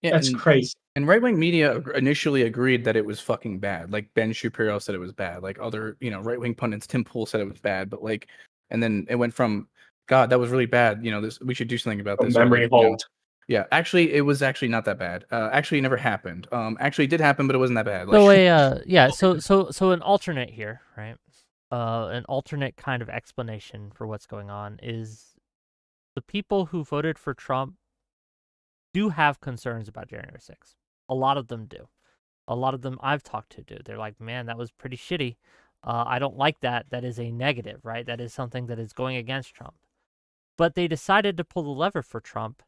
B: that's crazy.
A: And right-wing media initially agreed that it was fucking bad. Like Ben Shapiro said it was bad. Like other, right-wing pundits, Tim Pool said it was bad. But like, and then it went from, God, that was really bad. This we should do something about this.
B: Memory hold.
A: Yeah, actually, it was actually not that bad. Actually, it never happened. Actually, it did happen, but it wasn't that bad.
C: So
A: Like,
C: yeah, so an alternate here, right? An alternate kind of explanation for what's going on is the people who voted for Trump do have concerns about January 6th. A lot of them do. A lot of them I've talked to do. They're like, man, that was pretty shitty. I don't like that. That is a negative, right? That is something that is going against Trump. But they decided to pull the lever for Trump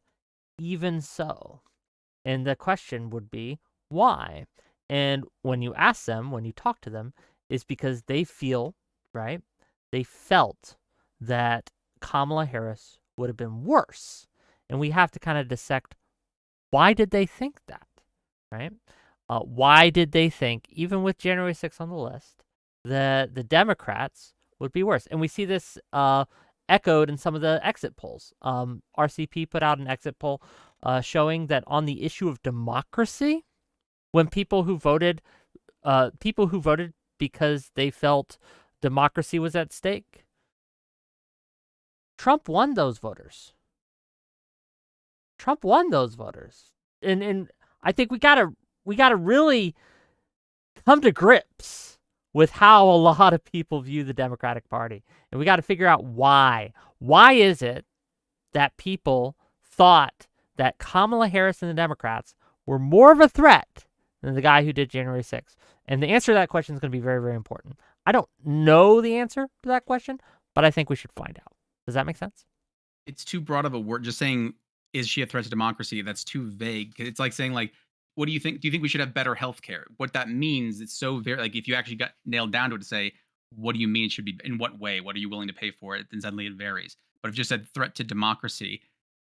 C: even so. And the question would be, why? And when you ask them, when you talk to them, is because they feel, right? They felt that Kamala Harris would have been worse. And we have to kind of dissect, why did they think that, right? Why did they think, even with January 6th on the list, that the Democrats would be worse? And we see this echoed in some of the exit polls. RCP put out an exit poll showing that on the issue of democracy, when people who voted because they felt democracy was at stake, Trump won those voters. And I think we gotta really come to grips with how a lot of people view the Democratic Party. And we got to figure out why. Why is it that people thought that Kamala Harris and the Democrats were more of a threat than the guy who did January 6th? And the answer to that question is going to be very, very important. I don't know the answer to that question, but I think we should find out. Does that make sense?
F: It's too broad of a word. Just saying, is she a threat to democracy? That's too vague. It's like saying, like, what do you think? Do you think we should have better healthcare? What that means, it's so very, like, if you actually got nailed down to it to say, what do you mean it should be, in what way? What are you willing to pay for it? Then suddenly it varies. But if you just said threat to democracy,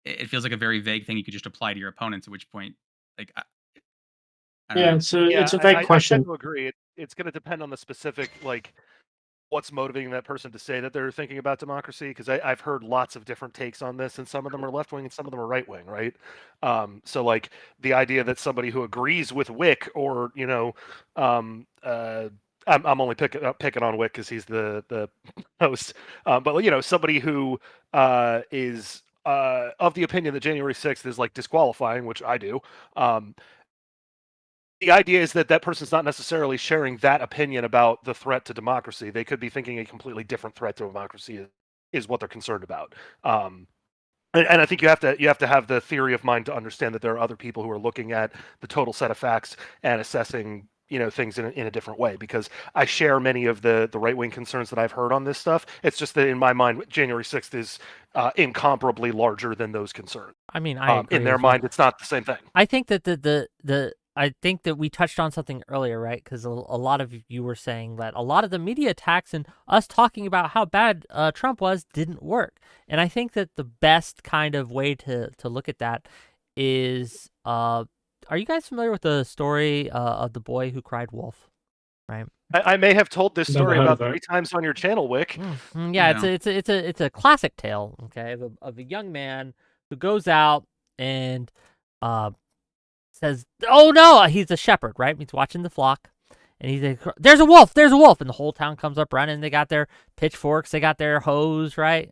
F: it feels like a very vague thing you could just apply to your opponents, at which point, like, I don't
B: Yeah,
F: know.
B: it's a vague
D: I
B: question.
D: tend to agree. It's going to depend on the specific, like, what's motivating that person to say that they're thinking about democracy, because I've heard lots of different takes on this, and some of them are left wing and some of them are right wing, right? So like the idea that somebody who agrees with Wick, or I'm only picking on Wick because he's the host, but somebody who is of the opinion that January 6th is like disqualifying, which I do. The idea is that that person's not necessarily sharing that opinion about the threat to democracy. They could be thinking a completely different threat to democracy is what they're concerned about. And I think you have to have the theory of mind to understand that there are other people who are looking at the total set of facts and assessing things in a different way, because I share many of the right-wing concerns that I've heard on this stuff. It's just that in my mind, January 6th is incomparably larger than those concerns.
C: I mean, I agree
D: in their
C: with you.
D: mind, it's not the same thing.
C: I think that I think that we touched on something earlier, right? Because a lot of you were saying that a lot of the media attacks and us talking about how bad Trump was didn't work. And I think that the best kind of way to look at that is, are you guys familiar with the story of the boy who cried wolf? Right.
D: I may have told this
B: Never
D: story
B: heard
D: about
B: of
D: 3 times on your channel, Wick.
C: Yeah,
F: No.
C: it's a classic tale, okay, of a young man who goes out and says, "Oh no!" He's a shepherd, right? He's watching the flock, and he's like, "There's a wolf! There's a wolf!" And the whole town comes up running. They got their pitchforks, they got their hose, right?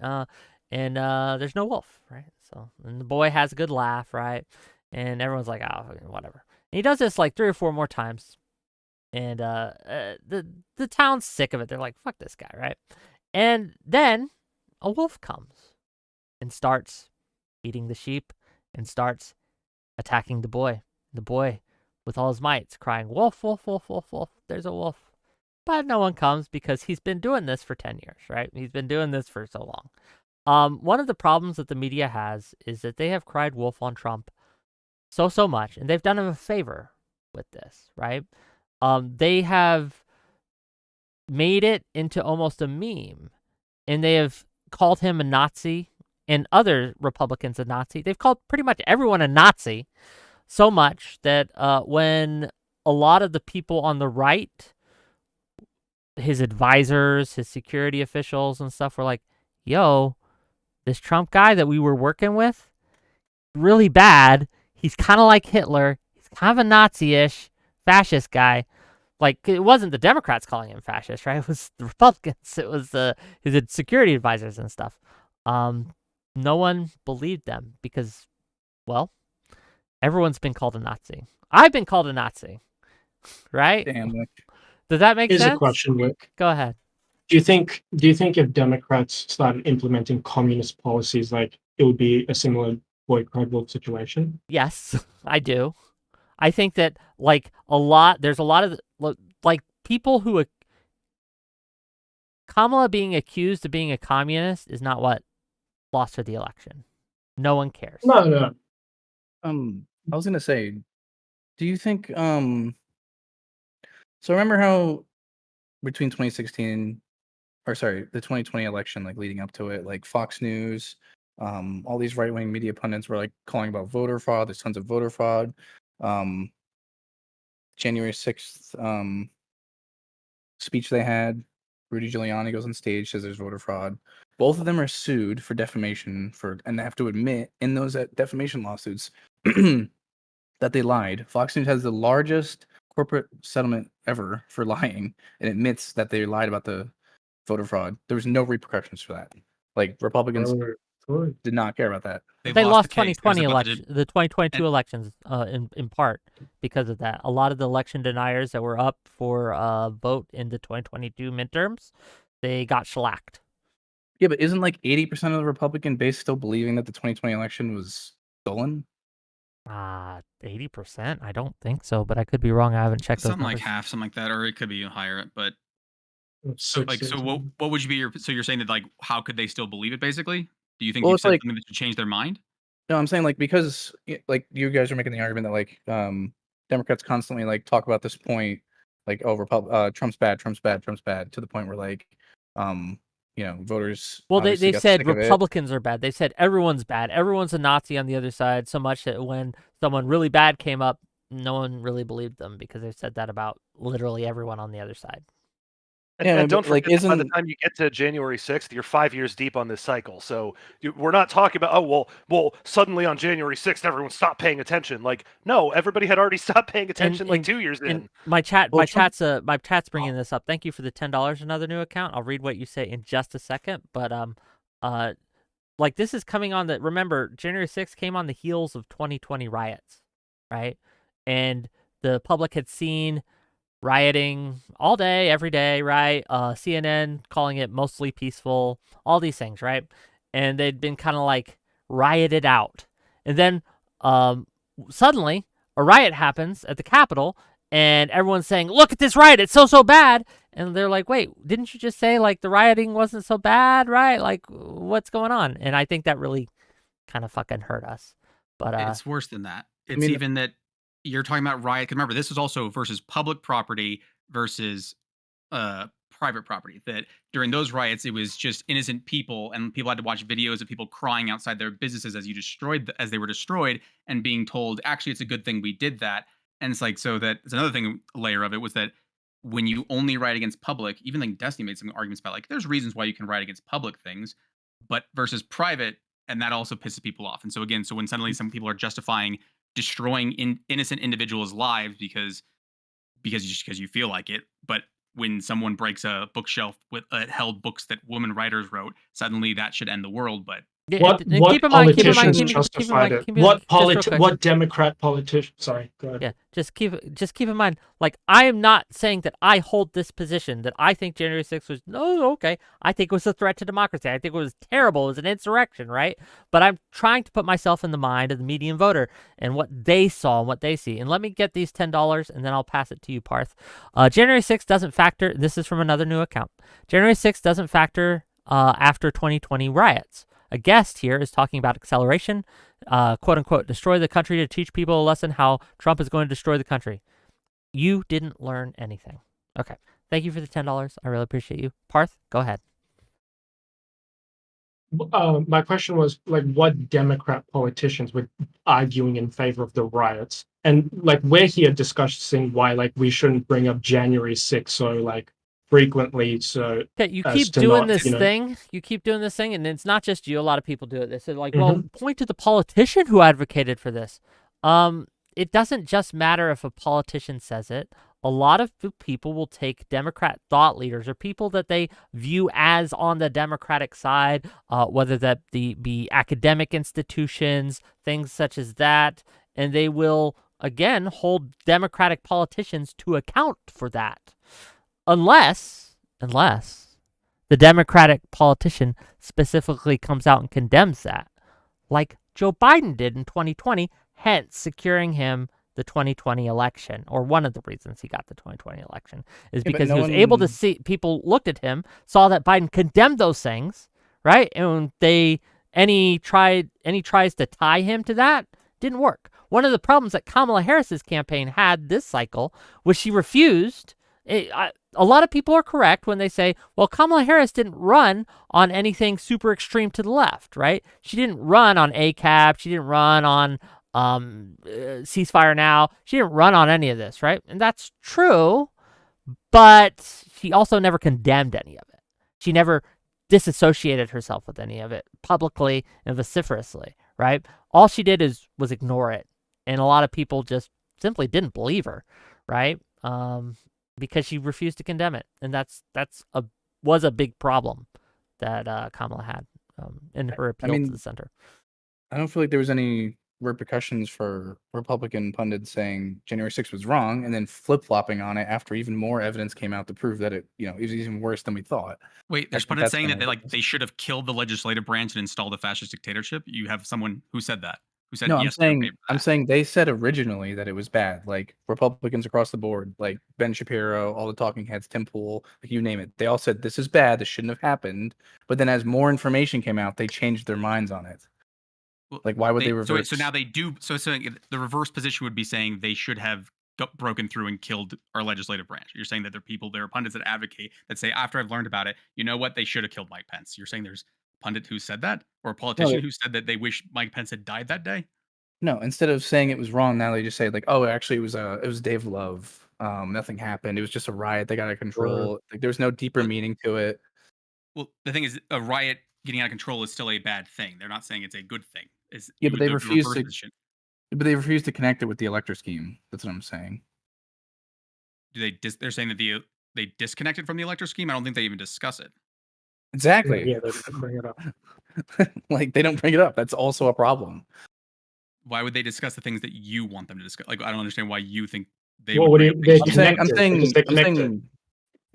C: And there's no wolf, right? So, and the boy has a good laugh, right? And everyone's like, "Oh, whatever." And he does this like 3 or 4 more times, and the town's sick of it. They're like, "Fuck this guy," right? And then a wolf comes and starts eating the sheep and starts attacking the boy. The boy, with all his might, is crying, "Wolf, wolf, wolf, wolf, wolf, there's a wolf." But no one comes because he's been doing this for 10 years, right? He's been doing this for so long. One of the problems that the media has is that they have cried wolf on Trump so much, and they've done him a favor with this, right? They have made it into almost a meme, and they have called him a Nazi and other Republicans a Nazi. They've called pretty much everyone a Nazi, so much that when a lot of the people on the right, his advisors, his security officials and stuff, were like, "Yo, this Trump guy that we were working with, really bad. He's kind of like Hitler. He's kind of a Nazi-ish, fascist guy." Like, it wasn't the Democrats calling him fascist, right? It was the Republicans. It was his security advisors and stuff. No one believed them because, well, Everyone's been called a Nazi. I've been called a Nazi, right?
A: Damn.
C: Does that make
B: Here's
C: sense?
B: a question, Wick.
C: Go ahead.
B: Do you think if Democrats started implementing communist policies, like it would be a similar Boyd Caldwell situation?
C: Yes, I do. I think that there's a lot of like people who Kamala being accused of being a communist is not what lost her the election. No one cares.
B: No.
A: I was gonna say, do you think so remember how between 2016 or sorry, the 2020 election, like leading up to it, like Fox News, all these right-wing media pundits were like calling about voter fraud. There's tons of voter fraud. January 6th speech they had, Rudy Giuliani goes on stage, says there's voter fraud. Both of them are sued for defamation and they have to admit in those defamation lawsuits that they lied. Fox News has the largest corporate settlement ever for lying and admits that they lied about the voter fraud. There was no repercussions for that. Like Republicans did not care about that.
C: They lost
F: the case.
C: 2020
F: There's a
C: election,
F: budgeted-
C: the 2022 elections, in part because of that. A lot of the election deniers that were up for vote in the 2022 midterms, they got shellacked.
A: Yeah, but isn't like 80% of the Republican base still believing that the 2020 election was stolen?
C: 80%? I don't think so, but I could be wrong. I haven't checked those
F: something like
C: numbers.
F: half, something like that, or it could be higher. But
B: So
F: what would you be your? So you're saying that like how could they still believe it? Basically, do you think
A: Well,
F: you
A: it's
F: said
A: like-
F: something that should change their mind?
A: No, I'm saying like because like you guys are making the argument that like Democrats constantly like talk about this point like Trump's bad to the point where like voters.
C: Well,
A: obviously
C: they've
A: got
C: said
A: sick of it.
C: Republicans are bad. They said everyone's bad. Everyone's a Nazi on the other side, so much that when someone really bad came up, no one really believed them because they've said that about literally everyone on the other side.
D: And don't
A: but, like,
D: forget, by the
A: isn't-
D: time you get to January 6th, you're 5 years deep on this cycle. So we're not talking about, well, suddenly on January 6th, everyone stopped paying attention. Like, no, everybody had already stopped paying attention like 2 years in.
C: And my chat's bringing
A: Oh.
C: this up. Thank you for the $10, another new account. I'll read what you say in just a second. But like this is coming on the. Remember, January 6th came on the heels of 2020 riots, right? And the public had seen rioting all day, every day, right? CNN calling it mostly peaceful, all these things, right? And they'd been kind of like rioted out. And then suddenly a riot happens at the Capitol and everyone's saying, look at this riot, it's so bad. And they're like, wait, didn't you just say like the rioting wasn't so bad, right? Like what's going on? And I think that really kind of fucking hurt us. But
F: It's worse than that. It's
A: mean-
F: even that you're talking about riot. 'Cause remember, this was also versus public property versus private property. That during those riots, it was just innocent people, and people had to watch videos of people crying outside their businesses as they were destroyed, and being told, actually, it's a good thing we did that. And it's like, so that's another thing. Layer of it was that when you only riot against public, even like Destiny made some arguments about like there's reasons why you can riot against public things, but versus private, and that also pisses people off. And so again, so when suddenly some people are justifying destroying innocent individuals' lives because you feel like it, but when someone breaks a bookshelf with held books that women writers wrote, suddenly that should end the world. But
B: What politicians justified it? What Democrat politician? Sorry, go ahead.
C: Yeah, just keep in mind, like I am not saying that I hold this position that I think January 6th was okay. I think it was a threat to democracy. I think it was terrible. It was an insurrection, right? But I'm trying to put myself in the mind of the median voter and what they saw and what they see. And let me get these $10 and then I'll pass it to you, Parth. January 6th doesn't factor. This is from another new account. January 6th doesn't factor after 2020 riots. A guest here is talking about acceleration, quote unquote, destroy the country to teach people a lesson how Trump is going to destroy the country. You didn't learn anything. Okay. Thank you for the $10. I really appreciate you. Parth, go ahead.
B: My question was like, what Democrat politicians were arguing in favor of the riots, and like we're here discussing why like we shouldn't bring up January 6th so like frequently. So
C: okay, you
B: as
C: keep
B: to
C: doing
B: not,
C: this
B: you know-
C: thing. You keep doing this thing, and it's not just you. A lot of people do it. They said like, well, point to the politician who advocated for this. It doesn't just matter if a politician says it. A lot of people will take Democrat thought leaders or people that they view as on the Democratic side, whether that be academic institutions, things such as that, and they will, again, hold Democratic politicians to account for that. Unless the Democratic politician specifically comes out and condemns that, like Joe Biden did in 2020, hence securing him the 2020 election, or one of the reasons he got the 2020 election is because he was able to see, people looked at him, saw that Biden condemned those things, right? And he tries to tie him to that, didn't work. One of the problems that Kamala Harris's campaign had this cycle was she refused. A lot of people are correct when they say, well, Kamala Harris didn't run on anything super extreme to the left, right? She didn't run on ACAP. She didn't run on ceasefire now. She didn't run on any of this, right? And that's true, but she also never condemned any of it. She never disassociated herself with any of it publicly and vociferously, right? All she did was ignore it. And a lot of people just simply didn't believe her, right? Because she refused to condemn it. And was a big problem that Kamala had in her appeal to the center.
A: I don't feel like there was any repercussions for Republican pundits saying January 6th was wrong and then flip-flopping on it after even more evidence came out to prove that it was even worse than we thought.
F: Wait, there's pundits saying that they should have killed the legislative branch and installed a fascist dictatorship? You have someone who said that? Who said
A: no,
F: yes?
A: I'm saying they said originally that it was bad. Like Republicans across the board, like Ben Shapiro, all the talking heads, Tim Pool, like you name it. They all said this is bad. This shouldn't have happened. But then as more information came out, they changed their minds on it. Like why would they reverse?
F: So now they do. So the reverse position would be saying they should have broken through and killed our legislative branch. You're saying that there are pundits that advocate that say after I've learned about it, you know what? They should have killed Mike Pence. You're saying there's pundit who said that, or a politician who said that they wish Mike Pence had died that day?
A: No, instead of saying it was wrong, now they just say like, oh, actually it was Dave Love. Nothing happened. It was just a riot. They got out of control. Like there was no deeper meaning to it.
F: Well, the thing is, a riot getting out of control is still a bad thing. They're not saying it's a good thing.
A: But they refuse to. But they refuse to connect it with the elector scheme. That's what I'm saying.
F: They're saying that they disconnected from the elector scheme? I don't think they even discuss it.
A: Exactly.
B: Yeah, they don't bring it up.
A: Like they don't bring it up. That's also a problem.
F: Why would they discuss the things that you want them to discuss? Like I don't understand why you think they
B: Well,
F: would.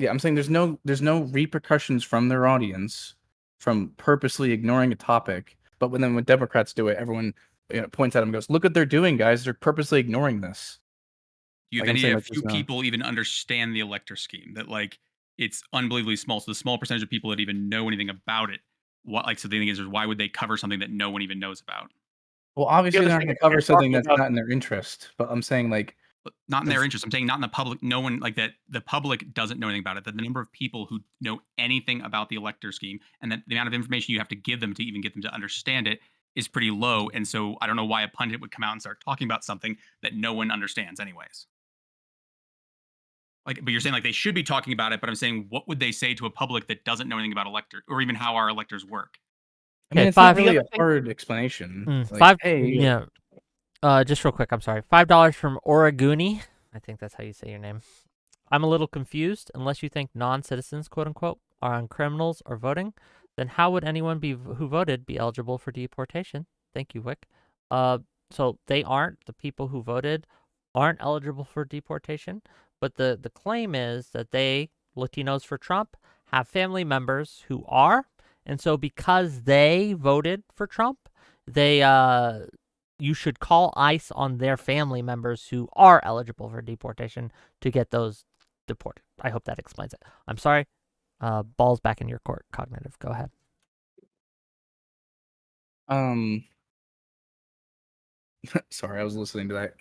A: I'm saying there's no repercussions from their audience from purposely ignoring a topic. But when Democrats do it, everyone points at them and goes, "Look what they're doing, guys! They're purposely ignoring this."
F: Do you have any few people even understand the elector scheme? That like it's unbelievably small. So the small percentage of people that even know anything about it, so the thing is, why would they cover something that no one even knows about?
A: Well, obviously they're not going to cover something that's not in their interest. But I'm saying like.
F: Not in their interest. I'm saying not in the public. No one like that. The public doesn't know anything about it. That the number of people who know anything about the elector scheme and that the amount of information you have to give them to even get them to understand it is pretty low. And so I don't know why a pundit would come out and start talking about something that no one understands anyways. Like, but you're saying like they should be talking about it. But I'm saying, what would they say to a public that doesn't know anything about elector or even how our electors work?
A: I mean, it's not really a hard explanation.
C: Yeah. Just real quick, I'm sorry. $5 from Oreguni. I think that's how you say your name. I'm a little confused. Unless you think non-citizens, quote unquote, are on criminals or voting, then how would anyone who voted be eligible for deportation? Thank you, Wick. So they aren't. The people who voted aren't eligible for deportation. But the claim is that they, Latinos for Trump, have family members who are. And so because they voted for Trump, you should call ICE on their family members who are eligible for deportation to get those deported. I hope that explains it. I'm sorry. Ball's back in your court, Cognitive. Go ahead.
A: Sorry, I was listening to that.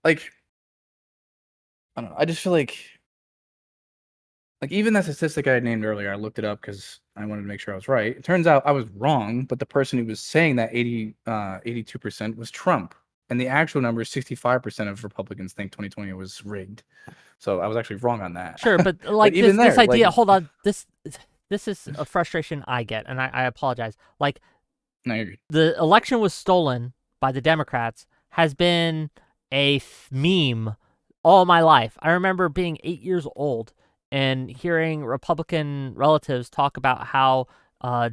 A: Like, I don't know. I just feel like even that statistic I had named earlier, I looked it up because I wanted to make sure I was right. It turns out I was wrong, but the person who was saying that 82% was Trump. And the actual number is 65% of Republicans think 2020 was rigged. So I was actually wrong on that.
C: Sure, but like this idea, hold on. This is a frustration I get, and I apologize. Like,
A: no, you're good.
C: The election was stolen by the Democrats has been a meme all my life. I remember being 8 years old and hearing Republican relatives talk about how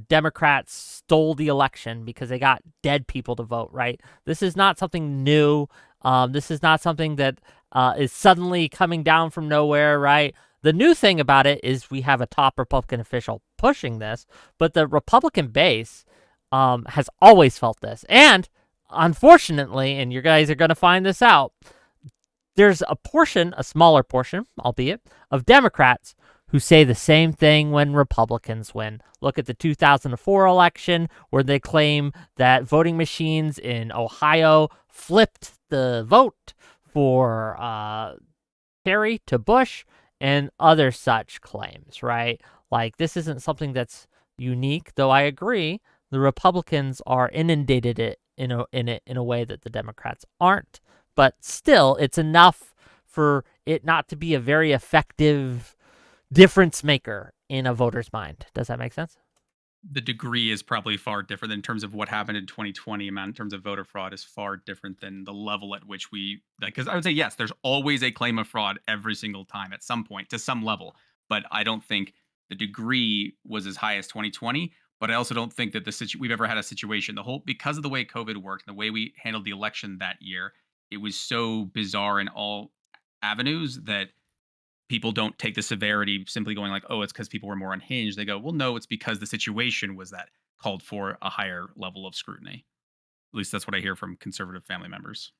C: Democrats stole the election because they got dead people to vote, right? This is not something new. This is not something that is suddenly coming down from nowhere, right? The new thing about it is we have a top Republican official pushing this, but the Republican base has always felt this. And unfortunately, and you guys are going to find this out, there's a portion, a smaller portion, albeit, of Democrats who say the same thing when Republicans win. Look at the 2004 election where they claim that voting machines in Ohio flipped the vote for Kerry to Bush and other such claims, right? Like, this isn't something that's unique, though I agree the Republicans are inundated in a way that the Democrats aren't. But still, it's enough for it not to be a very effective difference maker in a voter's mind. Does that make sense?
F: The degree is probably far different in terms of what happened in 2020. In terms of voter fraud is far different than the level at which we, because I would say, yes, there's always a claim of fraud every single time at some point to some level. But I don't think the degree was as high as 2020. But I also don't think that we've ever had a situation, because of the way COVID worked and the way we handled the election that year, it was so bizarre in all avenues that people don't take the severity simply going like, oh, it's because people were more unhinged. They go, well, no, it's because the situation was that called for a higher level of scrutiny. At least that's what I hear from conservative family members.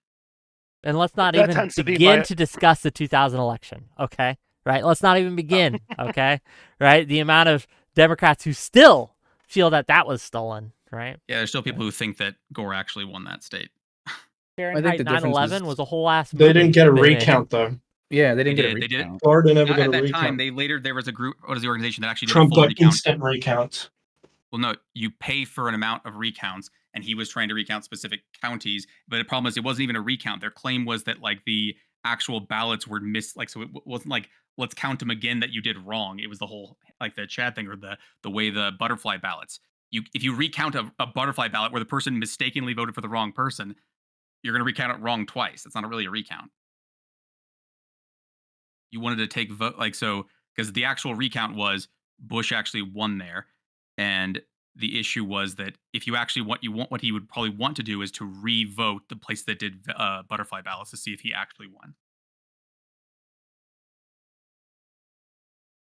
C: And let's not even begin to discuss the 2000 election, okay? Right? Let's not even begin, okay? Right? The amount of Democrats who still feel that was stolen, right?
F: Yeah, there's still people who think that Gore actually won that state.
C: Fahrenheit 9/11 was a whole ass movie.
B: They didn't get a recount, though.
A: Yeah, they didn't get a recount.
B: Florida never got
F: at
B: a
F: that
B: recount.
F: time, there was a group, what is the organization that actually did
B: Trump
F: a full
B: got
F: recount?
B: instant recount.
F: Well, no, you pay for an amount of recounts, and he was trying to recount specific counties. But the problem is, it wasn't even a recount. Their claim was that like the actual ballots were missed. Like, so it wasn't like, let's count them again that you did wrong. It was the whole, like the Chad thing or the way the butterfly ballots. If you recount a butterfly ballot where the person mistakenly voted for the wrong person, you're going to recount it wrong twice. It's not really a recount. You wanted to take vote because the actual recount was Bush actually won there, and the issue was that if you actually what he would probably want to do is to re-vote the place that did butterfly ballots to see if he actually won.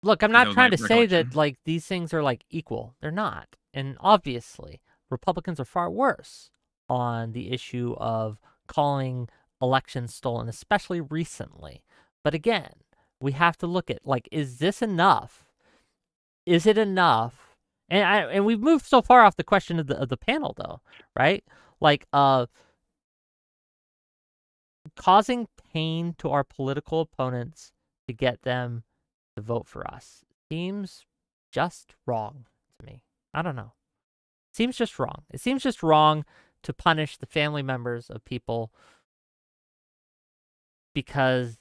C: Look, I'm not trying to say that like these things are like equal. They're not. And obviously, Republicans are far worse on the issue of calling elections stolen, especially recently. But again, we have to look at like, is this enough? Is it enough? And we've moved so far off the question of the panel though, right? Like causing pain to our political opponents to get them to vote for us seems just wrong to me. I don't know. Seems just wrong. It seems just wrong to punish the family members of people because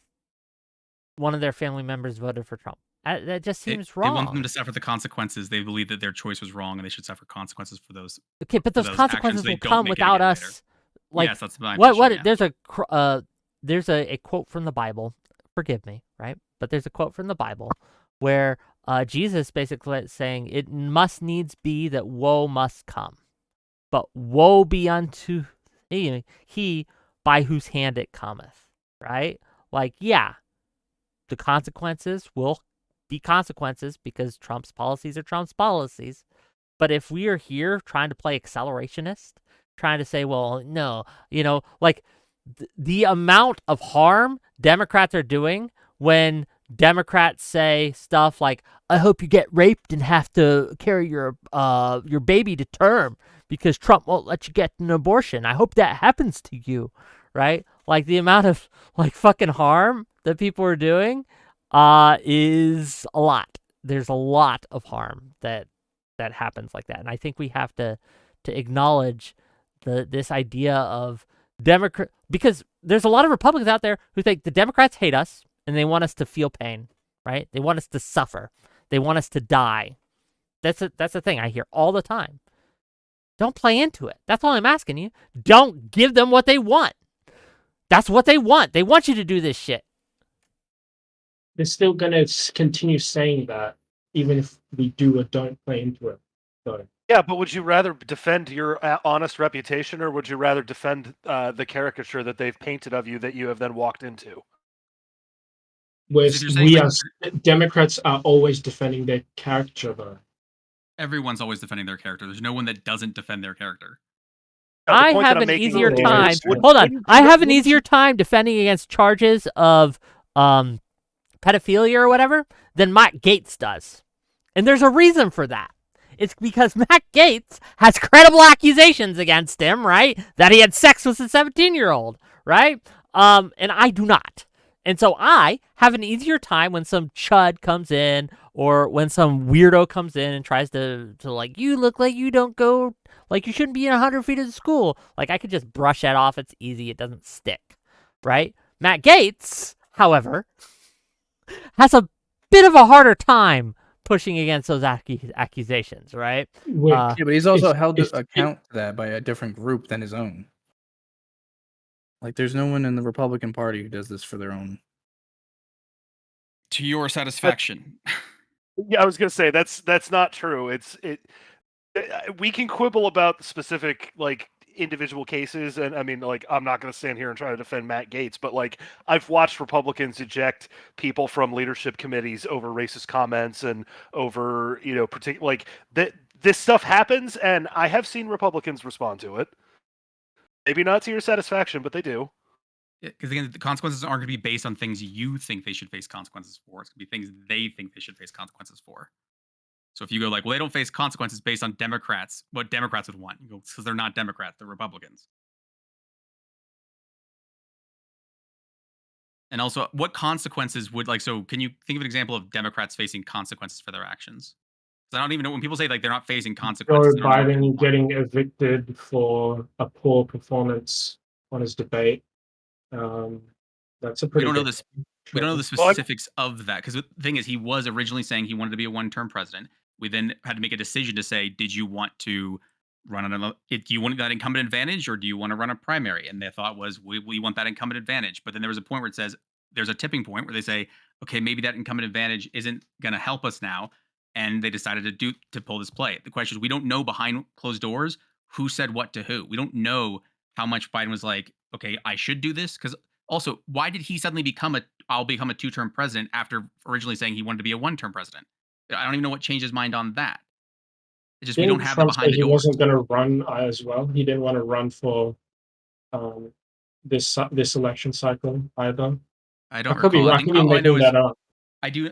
C: one of their family members voted for Trump. That just seems wrong.
F: They want them to suffer the consequences. They believe that their choice was wrong and they should suffer consequences for those.
C: Okay, but those consequences will come without us. Like,
F: yes, that's my position,
C: yeah. There's a quote from the Bible. Forgive me, right? But there's a quote from the Bible where Jesus basically is saying it must needs be that woe must come, but woe be unto he by whose hand it cometh. Right? Like, yeah, the consequences will be consequences because Trump's policies are Trump's policies. But if we are here trying to play accelerationist, trying to say, well, no, like the amount of harm Democrats are doing when Democrats say stuff like, I hope you get raped and have to carry your baby to term because Trump won't let you get an abortion. I hope that happens to you, right? Like the amount of like fucking harm that people are doing is a lot. There's a lot of harm that happens like that. And I think we have to acknowledge this idea of Democrat, because there's a lot of Republicans out there who think the Democrats hate us and they want us to feel pain, right? They want us to suffer. They want us to die. That's the thing I hear all the time. Don't play into it. That's all I'm asking you. Don't give them what they want. That's what they want. They want you to do this shit.
B: They're still going to continue saying that even if we do or don't play into it. So
D: Yeah, but would you rather defend your honest reputation, or would you rather defend the caricature that they've painted of you that you have then walked into?
F: If you're saying, like,
B: as Democrats are always defending their character, though.
F: everyone's always defending their character. There's no one that doesn't defend their character.
D: No, the
C: I
D: point that
C: have
D: I'm
C: an
D: making
C: easier
D: is,
C: time.
B: Wouldn't-
C: Hold on.
D: wouldn't-
C: I have an
D: wouldn't
C: easier time defending against charges of pedophilia or whatever than Matt Gaetz does. And there's a reason for that. It's because Matt Gaetz has credible accusations against him, right? That he had sex with a 17-year-old, right? And I do not. And so I have an easier time when some chud comes in or when some weirdo comes in and tries to like, you look like you don't go, like you shouldn't be in 100 feet of the school. Like I could just brush that off. It's easy. It doesn't stick, right? Matt Gaetz, however, has a bit of a harder time pushing against those accusations, right?
A: Yeah, but he's also held
B: if-
A: to account to that by a different group than his own. Like, there's no one in the Republican Party who does this for their own.
F: To your satisfaction.
D: Yeah, I was gonna say that's not true. We can quibble about specific like individual cases, and I mean, like, I'm not gonna stand here and try to defend Matt Gaetz, but like I've watched Republicans eject people from leadership committees over racist comments and over like that. This stuff happens, and I have seen Republicans respond to it. Maybe not to your satisfaction, but they do.
F: Because again, the consequences aren't going to be based on things you think they should face consequences for. It's going to be things they think they should face consequences for. So if you go like, well, they don't face consequences based on Democrats, what Democrats would want, you go, because they're not Democrats, they're Republicans. And also, what consequences would so? Can you think of an example of Democrats facing consequences for their actions? Because I don't even know when people say like they're not facing consequences.
B: Joe Biden getting evicted for a poor performance on his debate. That's a pretty.
F: We don't know this. We don't know the specifics of that, because the thing is, he was originally saying he wanted to be a one-term president. We then had to make a decision to say, did you want to run do you want that incumbent advantage, or do you want to run a primary? And their thought was, we want that incumbent advantage. But then there was a point where it says there's a tipping point where they say, okay, maybe that incumbent advantage isn't going to help us now, and they decided to pull this play. The question is, we don't know behind closed doors who said what to who. We don't know how much Biden was like, okay, I should do this, because also, why did he suddenly I'll become a two-term president after originally saying he wanted to be a one-term president? I don't even know what changed his mind on that. It's just we don't have it behind the
B: He
F: doors.
B: wasn't going to run as well. He didn't want to run for this election cycle either.
F: I don't
B: could be
F: recall. I
B: right.
F: think
B: Could be
F: all I know
B: making
F: is
B: that up.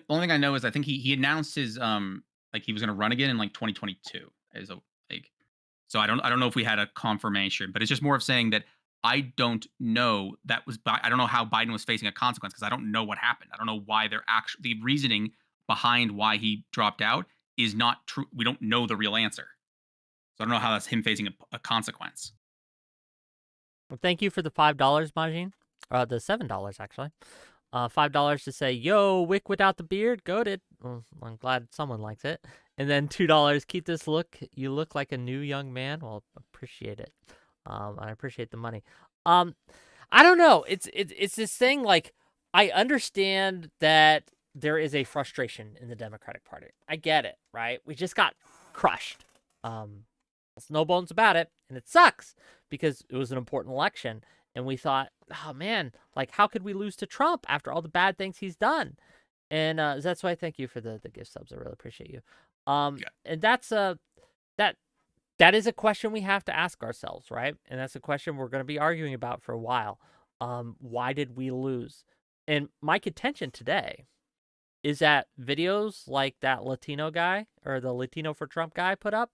F: only thing I know is I think he announced his like he was going to run again in like 2022 as a like. So I don't know if we had a confirmation, but it's just more of saying that I don't know I don't know how Biden was facing a consequence, because I don't know what happened. I don't know why the reasoning behind why he dropped out is not true. We don't know the real answer. So I don't know how that's him facing a consequence.
C: Well, thank you for the $5, Majin. The $7 actually. $5 to say, yo, Wick without the beard, goated. Well, I'm glad someone likes it. And then $2, keep this look. You look like a new young man. Well, appreciate it. I appreciate the money. I don't know. It's this thing, like, I understand that there is a frustration in the Democratic Party. I get it, right? We just got crushed. There's no bones about it, and it sucks because it was an important election, and we thought, oh man, like, how could we lose to Trump after all the bad things he's done? And that's why I thank you for the gift subs. I really appreciate you. And that's that is a question we have to ask ourselves, right? And that's a question we're going to be arguing about for a while. Why did we lose? And my contention today is that videos like that Latino guy, or the Latino for Trump guy put up,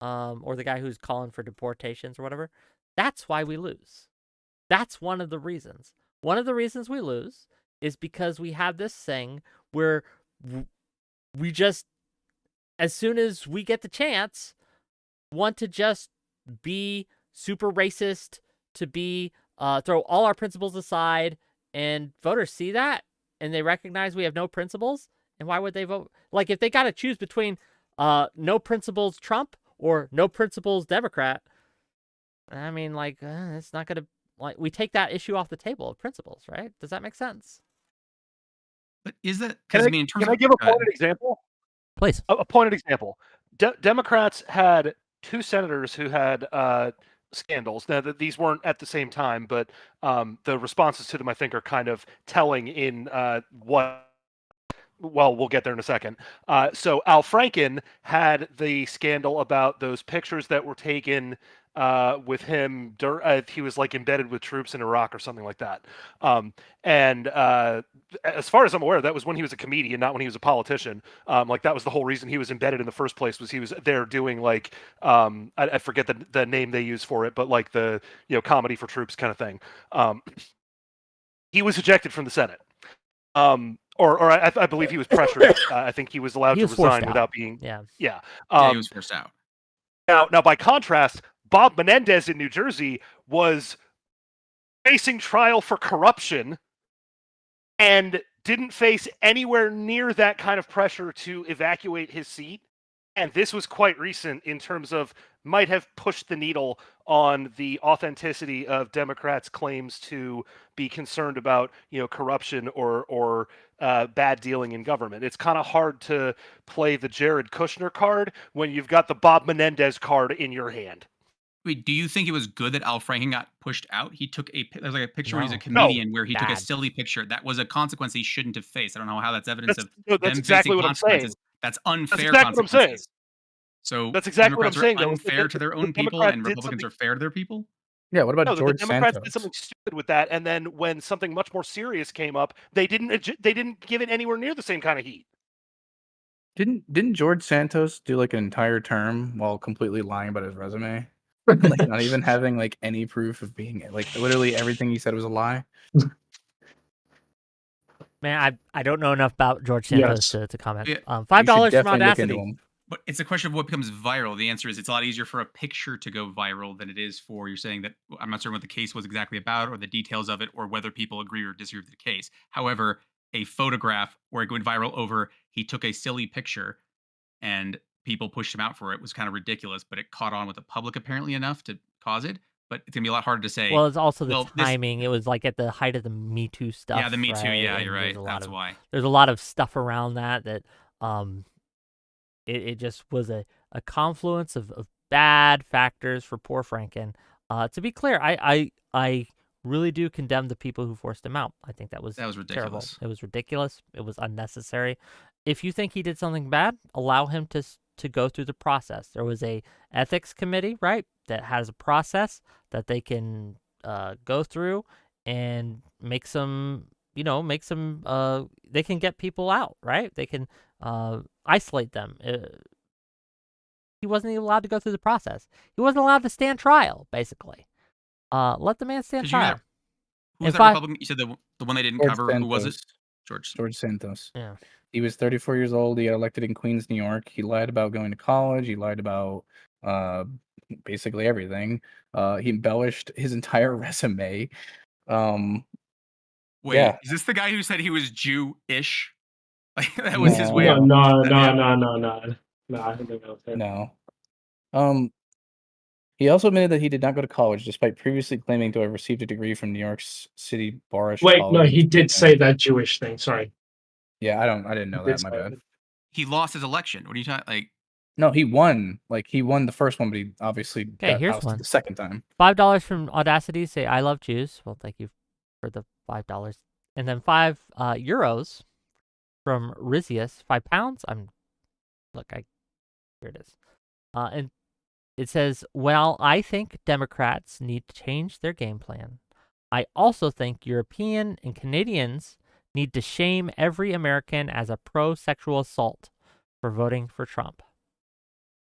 C: or the guy who's calling for deportations or whatever, that's why we lose. That's one of the reasons. One of the reasons we lose is because we have this thing where we just, as soon as we get the chance, want to just be super racist, to be throw all our principles aside, and voters see that and they recognize we have no principles. And why would they vote? Like, if they got to choose between no principles Trump or no principles Democrat, I mean, like, it's not gonna, like, we take that issue off the table of principles, right? Does that make sense?
F: But is that
D: Can I give a pointed example?
C: Please.
D: A pointed example. Democrats had 2 senators who had scandals. Now, these weren't at the same time, but the responses to them, I think, are kind of telling in what. Well, we'll get there in a second. So Al Franken had the scandal about those pictures that were taken with him. He was like embedded with troops in Iraq or something like that. And as far as I'm aware, that was when he was a comedian, not when he was a politician. Like that was the whole reason he was embedded in the first place, was he was there doing like I forget the name they use for it, but like the comedy for troops kind of thing. He was ejected from the Senate. Or I believe he was pressured. I think he was allowed to resign without being.
C: Yeah.
D: He
F: was forced out.
D: Now, by contrast, Bob Menendez in New Jersey was facing trial for corruption and didn't face anywhere near that kind of pressure to evacuate his seat. And this was quite recent in terms of might have pushed the needle on the authenticity of Democrats' claims to be concerned about, corruption or bad dealing in government. It's kind of hard to play the Jared Kushner card when you've got the Bob Menendez card in your hand.
F: Wait, do you think it was good that Al Franken got pushed out? He took there's like a picture where he's a comedian where he took a silly picture. That was a consequence he shouldn't have faced. I don't know how that's evidence of them
D: exactly
F: facing
D: what
F: consequences. That's unfair consequences.
D: What I'm saying.
F: So
D: that's exactly
F: Democrats
D: what I'm saying.
F: Are unfair to their own people, and Republicans are fair to their people.
A: Yeah, what about George
D: the Democrats
A: Santos?
D: did something stupid with that, and then when something much more serious came up, they didn't give it anywhere near the same kind of heat.
A: Didn't George Santos do like an entire term while completely lying about his resume? Like not even having like any proof of being like literally everything he said was a lie.
C: Man, I don't know enough about George Santos to comment.
F: Yeah.
C: $5 from Audacity.
F: But it's a question of what becomes viral. The answer is it's a lot easier for a picture to go viral than it is for you're saying that I'm not certain what the case was exactly about or the details of it or whether people agree or disagree with the case. However, a photograph where it went viral over he took a silly picture and people pushed him out for it was kind of ridiculous, but it caught on with the public apparently enough to cause it. But it's gonna be a lot harder to say.
C: Well, it's also the timing. It was like at the height of the Me Too stuff.
F: Yeah, the Me Too.
C: Right?
F: Yeah,
C: and
F: you're right. That's why.
C: There's a lot of stuff around that it just was a confluence of bad factors for poor Franken. To be clear, I really do condemn the people who forced him out. I think that was
F: ridiculous.
C: Terrible. It was ridiculous. It was unnecessary. If you think he did something bad, allow him to go through the process. There was a ethics committee, right, that has a process that they can go through and make some, they can get people out, right? They can isolate them. He wasn't even allowed to go through the process. He wasn't allowed to stand trial, basically. Let the man stand trial.
F: Who was that Republican? You said the one they didn't cover.
A: Santos.
F: Who was it? George
A: Santos.
C: Yeah.
A: He was 34 years old. He got elected in Queens, New York. He lied about going to college. He lied about basically everything. He embellished his entire resume.
F: Wait, is this the guy who said he was Jew-ish? Like that was his way.
B: No. I don't think that was
A: No. He also admitted that he did not go to college, despite previously claiming to have received a degree from New York City Barish
B: Wait,
A: College.
B: no, he did say that Jewish thing. Sorry.
A: Yeah, I didn't know that. My bad.
F: He lost his election. What are you talking? Like,
A: no, he won. Like he won the first one, but he obviously got
C: here's
A: ousted
C: one.
A: the second time.
C: $5 from Audacity. Say I love Jews. Well, thank you for the $5, and then €5 from Rizius. £5. Here it is. And it says, well, I think Democrats need to change their game plan. I also think European and Canadians need to shame every American as a pro-sexual assault for voting for Trump.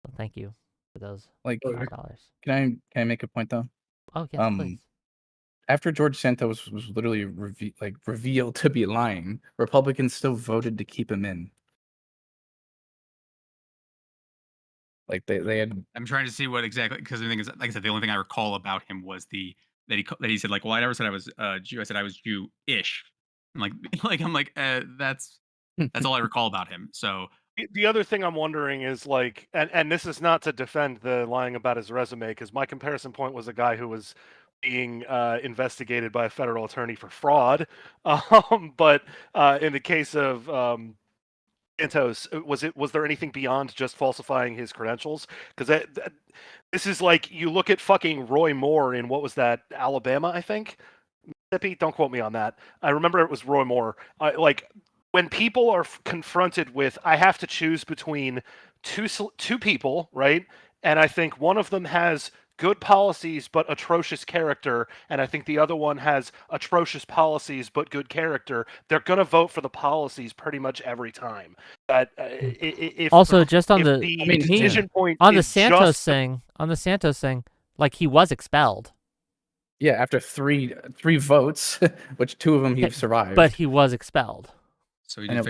C: So thank you for those $5.
A: Can I make a point though?
C: Oh yes, please.
A: After George Santos was literally revealed to be lying, Republicans still voted to keep him in. Like they had.
F: I'm trying to see what exactly, because the thing is, like I said, the only thing I recall about him was that he said like, well, I never said I was Jew. I said I was Jew-ish. That's all I recall about him. So
D: the other thing I'm wondering is like, and this is not to defend the lying about his resume, because my comparison point was a guy who was being investigated by a federal attorney for fraud. But in the case of Santos, was there anything beyond just falsifying his credentials? Because this is like, you look at fucking Roy Moore in, what was that, Alabama, I think? Mississippi? Don't quote me on that. I remember it was Roy Moore. Like, when people are confronted with, I have to choose between two people, right? And I think one of them has good policies but atrocious character, and I think the other one has atrocious policies but good character, they're going to vote for the policies pretty much every time.
C: Also, just on
D: if
C: the
D: decision point
C: on the
D: is
C: Santos
D: just
C: thing, like he was expelled.
A: Yeah, after three votes, which 2 of them he survived.
C: But he was expelled.
F: So he did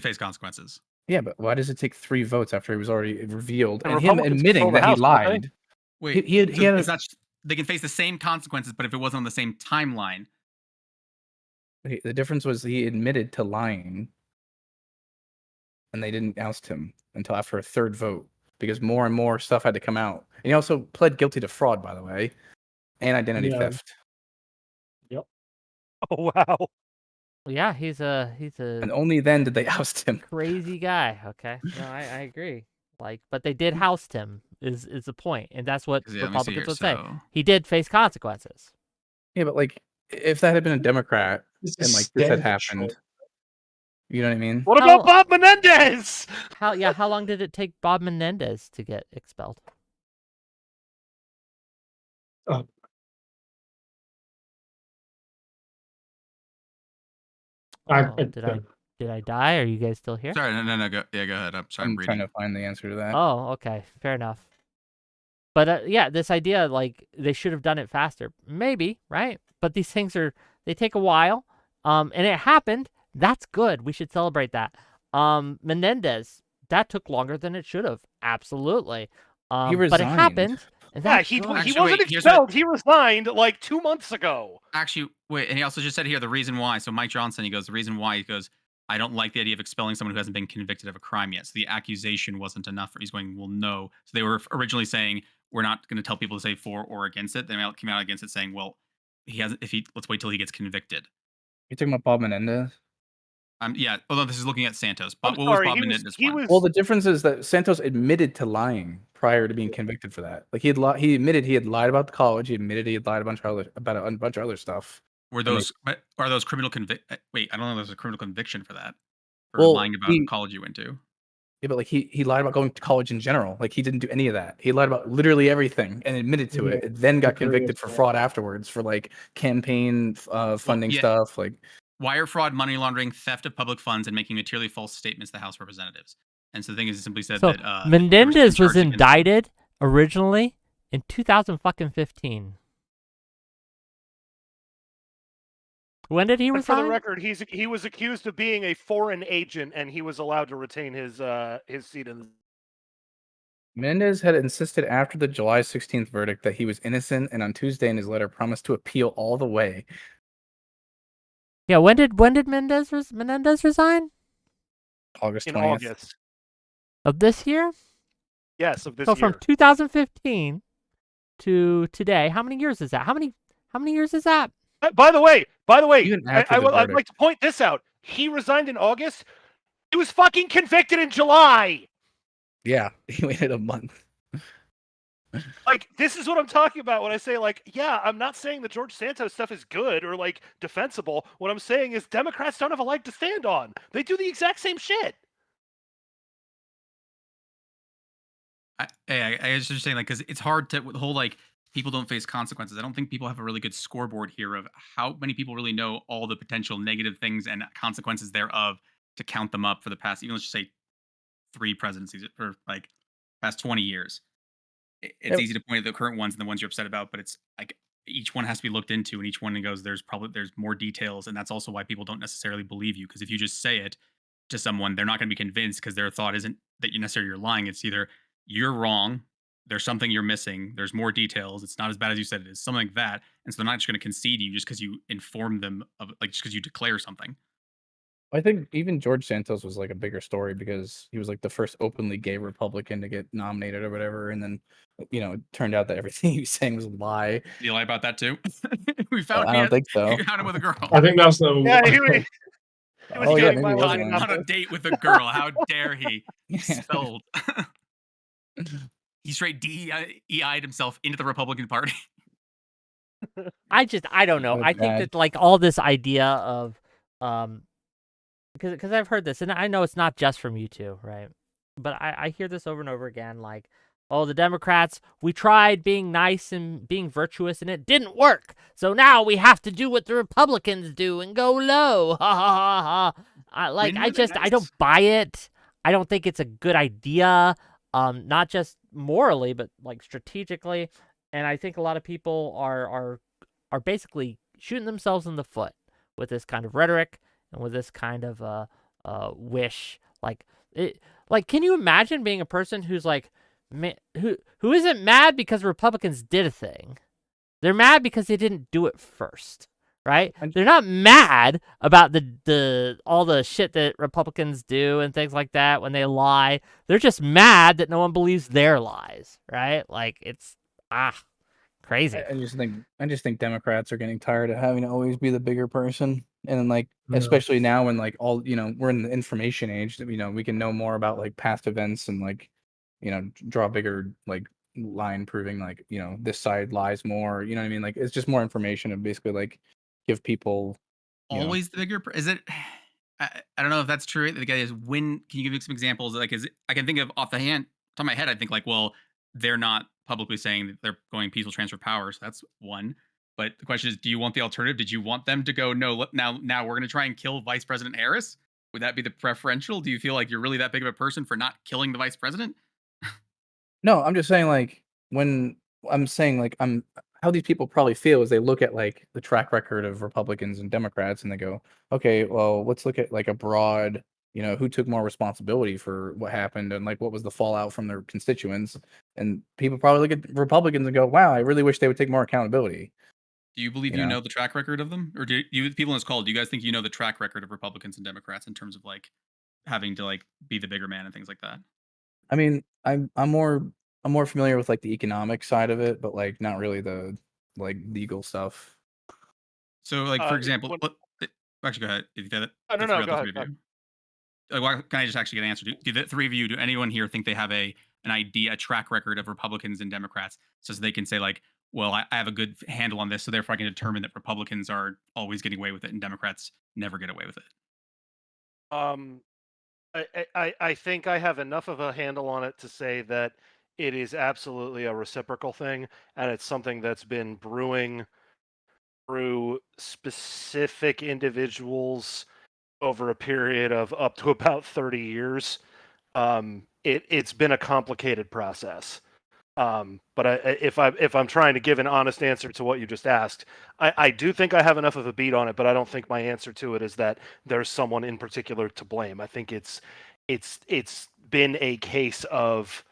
F: face consequences.
A: Yeah, but why does it take 3 votes after he was already revealed?
D: The
A: And him
D: Republicans
A: admitting
D: control the
A: that he
D: House, don't they?
A: lied.
F: Wait,
A: He had
F: it's not. They can face the same consequences, but if it wasn't on the same timeline.
A: the difference was he admitted to lying, and they didn't oust him until after a 3rd vote because more and more stuff had to come out. And he also pled guilty to fraud, by the way, and identity theft.
B: Yep.
D: Oh wow.
C: Yeah, he's a
A: And only then did they oust him.
C: crazy guy. Okay, no, I agree. Like, but they did oust him. Is the point, and that's what
F: Yeah, let me see
C: Republicans
F: here,
C: would say.
F: so-
C: He did face consequences.
A: Yeah, but like, if that had been a Democrat
B: It's a
A: and like this had
B: standard
A: happened,
B: choice.
A: you know what I mean?
D: What
C: How-
D: about Bob Menendez?
C: How long did it take Bob Menendez to get expelled? Oh, did I die? Are you guys still here?
F: Sorry, no, go ahead. I'm sorry,
A: I'm
F: I'm
A: trying
F: reading.
A: to find the answer to that.
C: Oh, okay, fair enough. But yeah, this idea, like, they should have done it faster. Maybe, right? But these things they take a while. And it happened. That's good. We should celebrate that. Menendez, that took longer than it should have. Absolutely.
A: He
C: But it
A: resigned.
C: happened. And
D: Yeah,
C: that's
D: he
C: good.
F: Actually,
D: wasn't
F: wait, here's
D: expelled. He resigned like 2 months ago.
F: Actually, wait, and he also just said here the reason why. So Mike Johnson, he goes, the reason why, he goes, I don't like the idea of expelling someone who hasn't been convicted of a crime yet. So the accusation wasn't enough. He's going, well, no. So they were originally saying, we're not going to tell people to say for or against it. They came out against it saying, well, let's wait till he gets convicted.
A: You're talking about Bob Menendez?
F: Yeah, although this is looking at Santos.
D: I'm
F: But what
D: sorry,
F: was Bob
D: he was-
F: Menendez
D: he
F: one?
D: was-
A: Well, the difference is that Santos admitted to lying prior to being convicted for that. Like he admitted he had lied about the college. He admitted he had lied about a bunch of other stuff.
F: Are those criminal Wait, I don't know if there's a criminal conviction for that. For
A: Well,
F: lying about the college you went to.
A: Yeah, but like he lied about going to college in general. Like he didn't do any of that. He lied about literally everything and admitted to it. And then got convicted for fraud afterwards for like campaign funding stuff. Like
F: wire fraud, money laundering, theft of public funds, and making materially false statements to the House of Representatives. And so the thing is, it simply said
C: So
F: that
C: Menendez was indicted originally in 2015. When did he
D: And for the
C: resign?
D: record, he was accused of being a foreign agent, and he was allowed to retain his seat in.
A: Menendez had insisted after the July 16th verdict that he was innocent, and on Tuesday in his letter promised to appeal all the way.
C: Yeah, when did Menendez resign?
A: August 20th.
D: In August.
C: Of this year?
D: Yes, of this
C: So
D: year.
C: from 2015 to today, how many years is that? How many years is that?
D: By the way,
A: Even after the
D: I'd
A: verdict.
D: like to point this out. He resigned in August. He was fucking convicted in July.
A: Yeah, he waited a month.
D: Like, this is what I'm talking about when I say, like, yeah, I'm not saying the George Santos stuff is good or, like, defensible. What I'm saying is Democrats don't have a leg to stand on. They do the exact same shit.
F: I was just saying, like, because it's hard to the whole, like, people don't face consequences. I don't think people have a really good scoreboard here of how many people really know all the potential negative things and consequences thereof to count them up for the past, even let's just say 3 presidencies or like past 20 years. It's easy to point at the current ones and the ones you're upset about, but it's like each one has to be looked into, and each one goes, there's more details, and that's also why people don't necessarily believe you. Because if you just say it to someone, they're not going to be convinced because their thought isn't that you're lying. It's either you're wrong, there's something you're missing, there's more details, it's not as bad as you said it is, something like that. And so they're not just going to concede you just because you inform them of, like, just because you declare something.
A: I think even George Santos was like a bigger story because he was like the first openly gay Republican to get nominated or whatever, and then it turned out that everything he was saying was a lie.
F: Did you lie about that too? We found
A: I don't think so.
F: We found him with a girl.
B: I think that's the
D: Yeah, He was
A: Oh yeah,
D: getting
A: he
D: my
A: was
D: line
A: one.
F: On a date with a girl. How dare he? He
A: Yeah.
F: spelled. He straight DEI'd himself into the Republican Party.
C: I don't know.
A: That's
C: I think
A: bad.
C: that like all this idea of because I've heard this, and I know it's not just from you two, right? But I hear this over and over again, like, oh, the Democrats, we tried being nice and being virtuous, and it didn't work. So now we have to do what the Republicans do and go low. Ha ha ha ha.
F: When were they
C: I don't
F: nice?
C: buy it. I don't think it's a good idea. Not just morally, but like strategically. And I think a lot of people are basically shooting themselves in the foot with this kind of rhetoric and with this kind of wish. Like, can you imagine being a person who's like, who isn't mad because Republicans did a thing? They're mad because they didn't do it first, right? They're not mad about the all the shit that Republicans do and things like that when they lie. They're just mad that no one believes their lies, right? Like it's crazy.
A: I just think Democrats are getting tired of having to always be the bigger person, and like
B: Yeah.
A: especially now when like all we're in the information age. We can know more about like past events and like draw a bigger like line proving like this side lies more. You know what I mean? Like it's just more information and basically like give people
F: Always the bigger. Is it? I don't know if that's true. The guy is when. Can you give me some examples? Like, I can think of off the top of my head. I think like, well, they're not publicly saying that they're going peaceful transfer of power. So that's one. But the question is, do you want the alternative? Did you want them to go, no, now we're going to try and kill Vice President Harris? Would that be the preferential? Do you feel like you're really that big of a person for not killing the vice president?
A: No, I'm just saying like when I'm saying like how these people probably feel is they look at like the track record of Republicans and Democrats and they go, okay, well, let's look at like a broad, who took more responsibility for what happened and like what was the fallout from their constituents. And people probably look at Republicans and go, wow, I really wish they would take more accountability.
F: Do you believe you know the track record of them? Or do you people in this call, do you guys think you know the track record of Republicans and Democrats in terms of like having to like be the bigger man and things like that?
A: I mean, I'm more familiar with like the economic side of it, but like not really the like legal stuff.
F: So like for example, actually go ahead. If you got it.
D: No, go ahead.
F: Like, can I just actually get an answer? Do the three of you, do anyone here think they have an idea, a track record of Republicans and Democrats, so they can say like, well, I have a good handle on this, so therefore I can determine that Republicans are always getting away with it and Democrats never get away with it?
D: I think I have enough of a handle on it to say that it is absolutely a reciprocal thing, and it's something that's been brewing through specific individuals over a period of up to about 30 years. It's been a complicated process. But if I'm trying to give an honest answer to what you just asked, I do think I have enough of a beat on it, but I don't think my answer to it is that there's someone in particular to blame. I think it's been a case of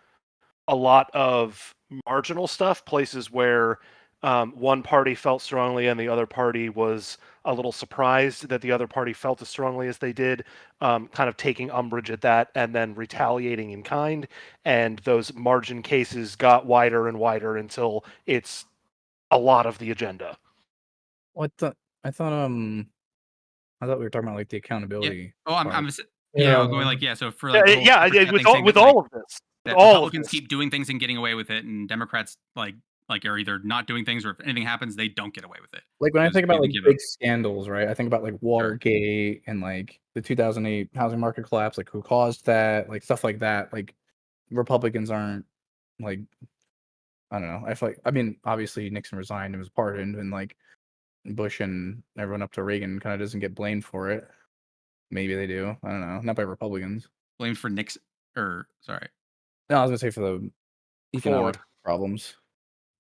D: a lot of marginal stuff, places where one party felt strongly and the other party was a little surprised that the other party felt as strongly as they did, kind of taking umbrage at that and then retaliating in kind. And those margin cases got wider and wider until it's a lot of the agenda.
A: What I thought we were talking about like the accountability.
F: Oh, I'm
B: Yeah.
F: going like So for like
D: with all of this,
F: that
D: all
F: Republicans
D: of this.
F: keep doing things and getting away with it, and Democrats like are either not doing things, or if anything happens, they don't get away with it.
A: Like when I
F: Because
A: think about
F: they
A: like
F: give
A: big scandals, right? I think about like Watergate and like the 2008 housing market collapse, like who caused that, like stuff like that. Like Republicans aren't like, I don't know. I feel like, I mean, obviously Nixon resigned and was pardoned, and like Bush and everyone up to Reagan kind of doesn't get blamed for it. Maybe they do. I don't know. Not by Republicans.
F: blamed for Nixon, or sorry.
A: No, I was gonna say for the economic problems.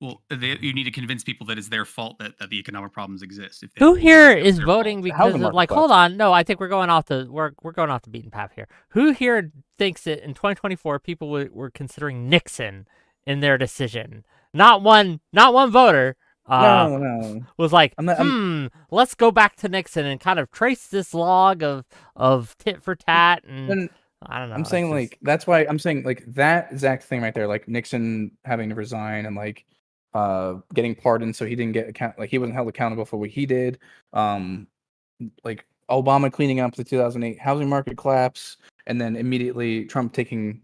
F: Well, you need to convince people that it's their fault that the economic problems exist. If
C: Who here
F: it's
C: is
F: their
C: voting
F: fault.
C: because of like? Hold on, no, I think we're going off the beaten path here. Who here thinks that in 2024 people were considering Nixon in their decision? Not one voter.
A: No.
C: Was like, let's go back to Nixon and kind of trace this log of tit for tat, and I don't know.
A: I'm saying like that's why I'm saying like that exact thing right there, like Nixon having to resign and like getting pardoned so he didn't get he wasn't held accountable for what he did. Like Obama cleaning up the 2008 housing market collapse, and then immediately Trump taking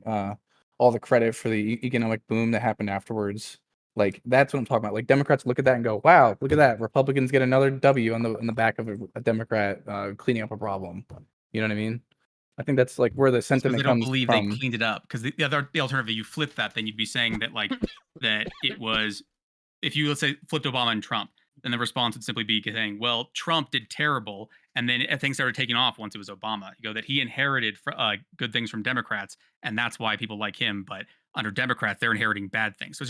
A: all the credit for the economic boom that happened afterwards. Like that's what I'm talking about. Like Democrats look at that and go, "Wow, look at that! Republicans get another W on the back of a Democrat cleaning up a problem." You know what I mean? I think that's like where the
F: Because
A: sentiment
F: they don't
A: comes
F: believe
A: from.
F: they cleaned it up. Because the alternative, you flip that, then you'd be saying that like that it was, if you let's say flipped Obama and Trump, then the response would simply be saying, well, Trump did terrible, and then things started taking off once it was Obama. You go that he inherited good things from Democrats, and that's why people like him. But under Democrats, they're inheriting bad things. So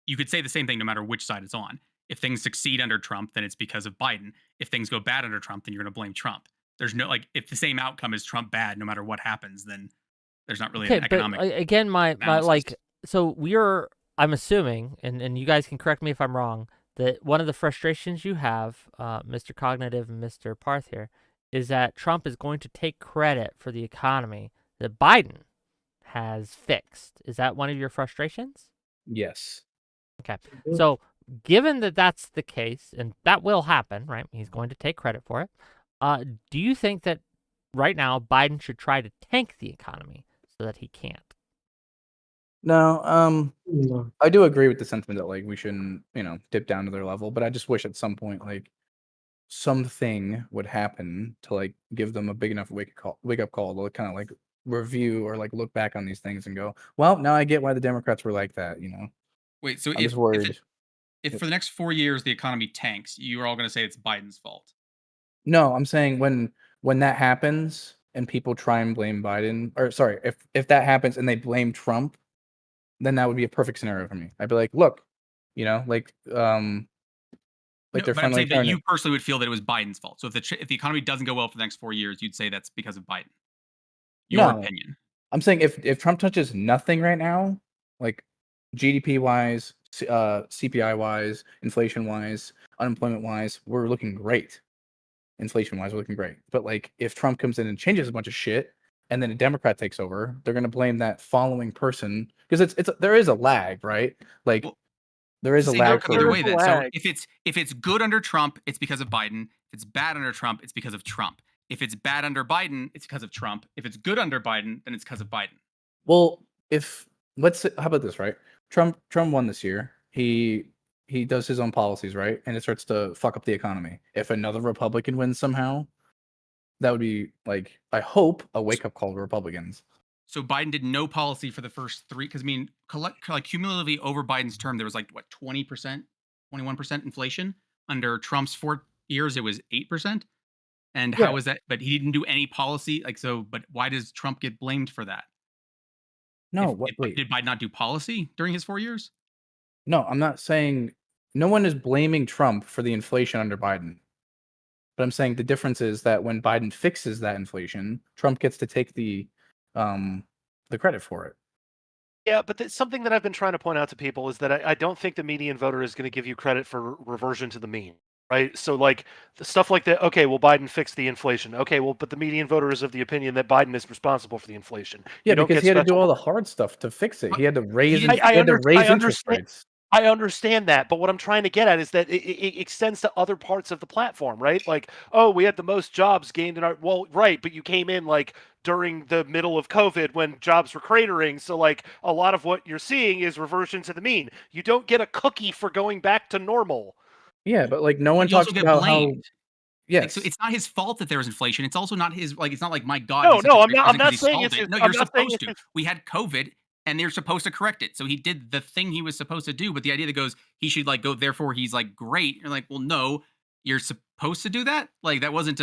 F: you could say the same thing no matter which side it's on. If things succeed under Trump, then it's because of Biden. If things go bad under Trump, then you're going to blame Trump. There's no like if the same outcome is Trump bad, no matter what happens, then there's not really an economic.
C: But again, my
F: analysis.
C: like, so I'm assuming, and you guys can correct me if I'm wrong, that one of the frustrations you have, Mr. Cognitive and Mr. Parth here, is that Trump is going to take credit for the economy that Biden has fixed. Is that one of your frustrations?
A: Yes.
C: Okay. So given that that's the case, and that will happen, right? He's going to take credit for it. Do you think that right now Biden should try to tank the economy so that he can't?
A: No,
B: No.
A: I do agree with the sentiment that like we shouldn't, dip down to their level, but I just wish at some point like something would happen to like give them a big enough wake up call to kind of like review or like look back on these things and go, well, now I get why the Democrats were like that,
F: Wait, so
A: I'm just worried.
F: if for the next 4 years the economy tanks, you are all going to say it's Biden's fault.
A: No, I'm saying when that happens and people try and blame Biden, or sorry, if that happens and they blame Trump, then that would be a perfect scenario for me. I'd be like, look, like
F: No,
A: they're
F: but I'm
A: finally
F: saying that
A: trying
F: you
A: to.
F: personally would feel that it was Biden's fault. So if the economy doesn't go well for the next 4 years, you'd say that's because of Biden. Your
A: No,
F: opinion.
A: I'm saying if Trump touches nothing right now, like GDP wise, CPI wise, inflation wise, unemployment wise, we're looking great. Inflation wise, we're looking great. But like if Trump comes in and changes a bunch of shit, and then a Democrat takes over, they're gonna blame that following person because there is a lag, right? Like
F: Well,
A: there is
F: to
A: a
F: say
A: lag
F: there either
A: for
F: way then. So if it's good under Trump, it's because of Biden. If it's bad under Trump, it's because of Trump. If it's bad under Biden, it's because of Trump. If it's good under Biden, then it's because of Biden.
A: Well, how about this, right? Trump won this year. He does his own policies, right? And it starts to fuck up the economy. If another Republican wins somehow, that would be like, I hope, a wake up call to Republicans.
F: So Biden did no policy for the first 3, because I mean, cumulatively over Biden's term, there was like what 20%, 21% inflation. Under Trump's 4 years, it was 8%. And
A: Yeah.
F: how is that? But he didn't do any policy, like so. But why does Trump get blamed for that?
A: No,
F: Wait, did Biden not do policy during his 4 years?
A: No, I'm not saying no one is blaming Trump for the inflation under Biden. But I'm saying the difference is that when Biden fixes that inflation, Trump gets to take the credit for it.
D: Yeah, but something that I've been trying to point out to people is that I don't think the median voter is going to give you credit for reversion to the mean, right? So like the stuff like that. Okay, well, Biden fixed the inflation. Okay, well, but the median voter is of the opinion that Biden is responsible for the inflation.
A: Yeah, because he had to do all the hard stuff to fix it. He had to raise interest rates.
D: I understand that, but what I'm trying to get at is that it extends to other parts of the platform, right? Like, oh, we had the most jobs gained in our right, but you came in like during the middle of COVID when jobs were cratering, so like a lot of what you're seeing is reversion to the mean. You don't get a cookie for going back to normal.
A: Yeah, but like no one
F: You also
A: talks
F: get
A: about
F: blamed.
A: how. Yes,
F: Like, so it's not his fault that there was inflation. It's also not his it's not like my God.
D: No,
F: he's such a
D: I'm
F: great
D: not. I'm
F: president 'cause
D: not
F: he
D: saying
F: solved
D: it's.
F: it. No,
D: I'm
F: you're
D: not saying
F: supposed to. We had COVID, and they're supposed to correct it. So he did the thing he was supposed to do. But the idea that goes, he should like go. Therefore, he's like great. You're like, well, no, you're supposed to do that. Like that wasn't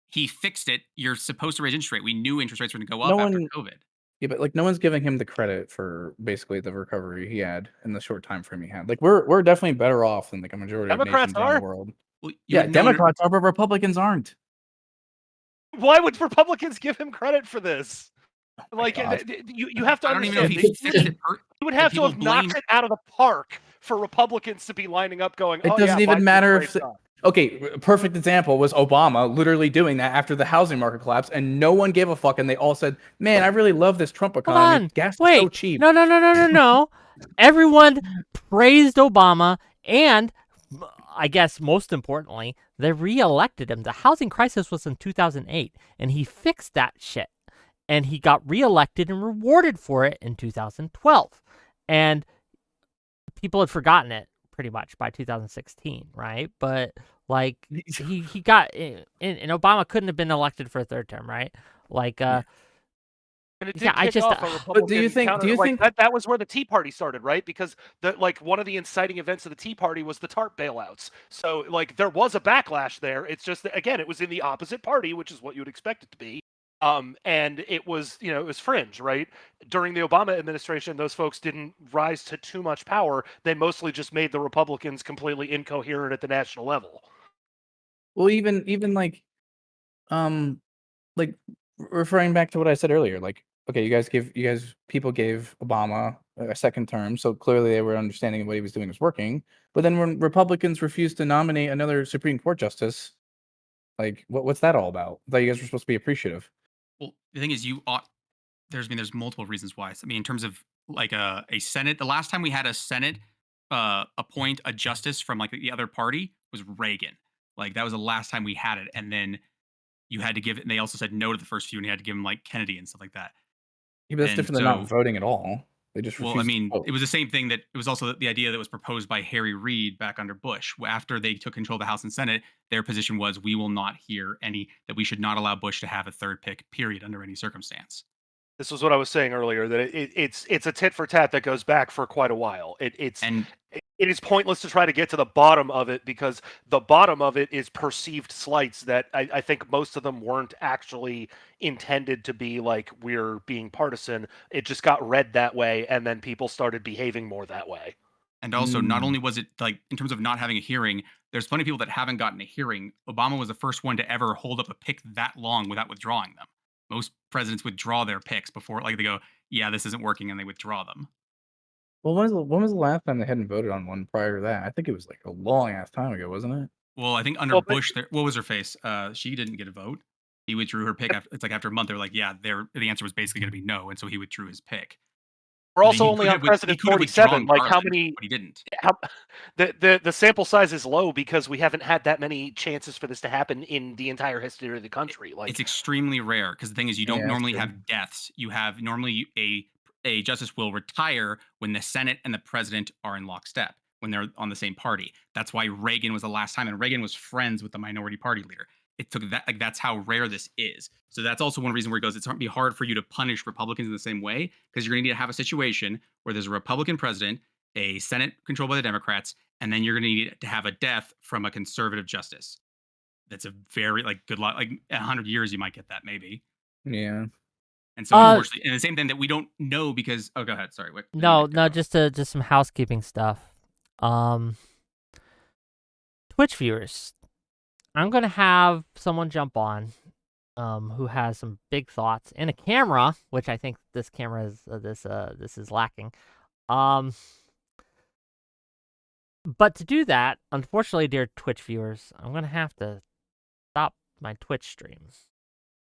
F: he fixed it. You're supposed to raise interest rate. We knew interest rates were going to go up after COVID.
A: Yeah, but like no one's giving him the credit for basically the recovery he had in the short time frame he had. Like we're definitely better off than like a majority
D: Democrats
A: of nations around
D: are.
A: the world.
F: Well,
A: Yeah, Democrats are, but Republicans aren't.
D: Why would Republicans give him credit for this? Like you have to.
F: I don't even know if he fixed it.
D: You would have to have knocked it out of the park for Republicans to be lining up going,
A: It doesn't even matter if. Okay, perfect example was Obama literally doing that after the housing market collapse, and no one gave a fuck, and they all said, "Man, I really love this Trump economy. Gas is so cheap."
C: No. Everyone praised Obama, and I guess most importantly, they reelected him. The housing crisis was in 2008, and he fixed that shit. And he got reelected and rewarded for it in 2012. And people had forgotten it pretty much by 2016, right? But like he got and Obama couldn't have been elected for a third term, right? Like
D: And it did
C: yeah, I
D: kick
C: just
D: off a Republican
A: do you think-
D: counter,
A: do you
D: like,
A: think-
D: that was where the Tea Party started, right? Because one of the inciting events of the Tea Party was the TARP bailouts. So like there was a backlash there. It's just that, again, it was in the opposite party, which is what you would expect it to be. And it was, it was fringe, right? During the Obama administration, those folks didn't rise to too much power. They mostly just made the Republicans completely incoherent at the national level.
A: Well, even like referring back to what I said earlier, like, okay, people gave Obama a second term, so clearly they were understanding what he was doing was working. But then when Republicans refused to nominate another Supreme Court justice, like, what's that all about? I thought you guys were supposed to be appreciative.
F: Well, the thing is, there's multiple reasons why. I mean, in terms of like a Senate, the last time we had a Senate appoint a justice from like the other party was Reagan. Like that was the last time we had it, and then you had to give it. And they also said no to the first few, and you had to give them like Kennedy and stuff like that.
A: Yeah, but that's
F: And
A: different than not voting at all. They just
F: well, I
A: refused
F: mean,
A: to vote.
F: it was the same thing that it was also the idea that was proposed by Harry Reid back under Bush. After they took control of the House and Senate, their position was we will not hear that we should not allow Bush to have a third pick, period, under any circumstance.
D: This was what I was saying earlier, that it's a tit for tat that goes back for quite a while. It is pointless to try to get to the bottom of it, because the bottom of it is perceived slights that I think most of them weren't actually intended to be like we're being partisan. It just got read that way, and then people started behaving more that way.
F: And also, not only was it like in terms of not having a hearing, there's plenty of people that haven't gotten a hearing. Obama was the first one to ever hold up a pick that long without withdrawing them. Most presidents withdraw their picks before, like they go, yeah, this isn't working, and they withdraw them.
A: Well, when was the last time they hadn't voted on one prior to that? I think it was like a long ass time ago, wasn't it?
F: Well, I think under Bush, what was her face? She didn't get a vote. He withdrew her pick. It's like after a month, they're like, yeah, the answer was basically going to be no, and so he withdrew his pick.
D: We're also only on President 47. Like how many?
F: But he didn't.
D: The sample size is low because we haven't had that many chances for this to happen in the entire history of the country. Like
F: it's extremely rare, because the thing is, you don't normally have deaths. You have normally a justice will retire when the Senate and the president are in lockstep, when they're on the same party. That's why Reagan was the last time, and Reagan was friends with the minority party leader. It took that, like, that's how rare this is. So that's also one reason where it goes, it's going to be hard for you to punish Republicans in the same way, because you're going to need to have a situation where there's a Republican president, a Senate controlled by the Democrats, and then you're going to need to have a death from a conservative justice. That's a very good luck. Like 100 years, you might get that maybe.
A: Yeah.
F: And so unfortunately, and the same thing that we don't know because go ahead. Sorry.
C: No, just some housekeeping stuff. Twitch viewers, I'm gonna have someone jump on, who has some big thoughts and a camera, which I think this camera is this is lacking. But to do that, unfortunately, dear Twitch viewers, I'm gonna have to stop my Twitch streams.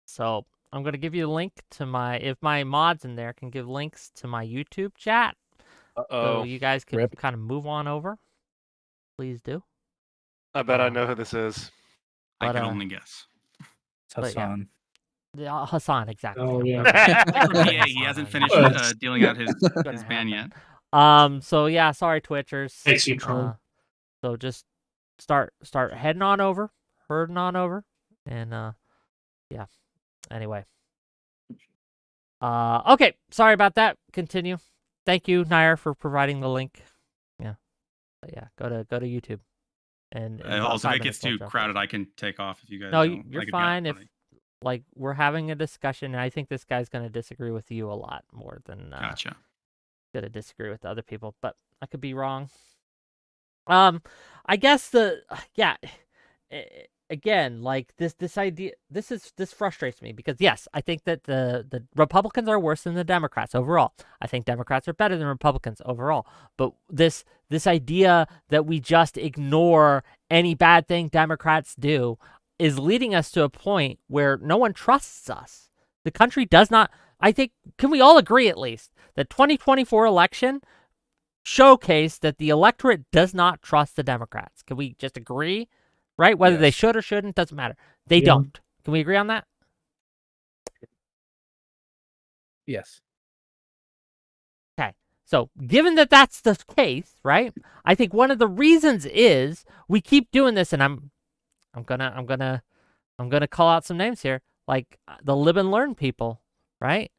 C: So I'm gonna give you a link to if my mods in there can give links to my YouTube chat. So you guys can kind of move on over. Please do.
D: I bet I know who this is.
F: I can only guess.
A: It's Hassan.
C: Yeah, Hassan, exactly.
B: Oh yeah.
F: He hasn't finished dealing out his ban yet.
C: So yeah, sorry Twitchers.
B: Thanks, you troll.
C: So just start herding on over, and yeah. Anyway. Okay, sorry about that. Continue. Thank you, Nair, for providing the link. Yeah. But yeah, go to YouTube. And
F: also, if it gets too crowded, I can take off if you guys.
C: No, you're fine. If we're having a discussion, and I think this guy's going to disagree with you a lot more than
F: gotcha.
C: Going to disagree with other people, but I could be wrong. I guess again, like this idea, this frustrates me because yes, I think that the Republicans are worse than the Democrats overall. I think Democrats are better than Republicans overall. But this idea that we just ignore any bad thing Democrats do is leading us to a point where no one trusts us. The country does not. I think, can we all agree at least that 2024 election, showcase that the electorate does not trust the Democrats. Can we just agree? Right? Whether they
A: Yes.
C: should or shouldn't doesn't matter. They
B: Yeah.
C: don't. Can we agree on that?
A: Yes.
C: Okay. So, given that that's the case, right? I think one of the reasons is we keep doing this, and I'm gonna call out some names here, like the live and learn people, right?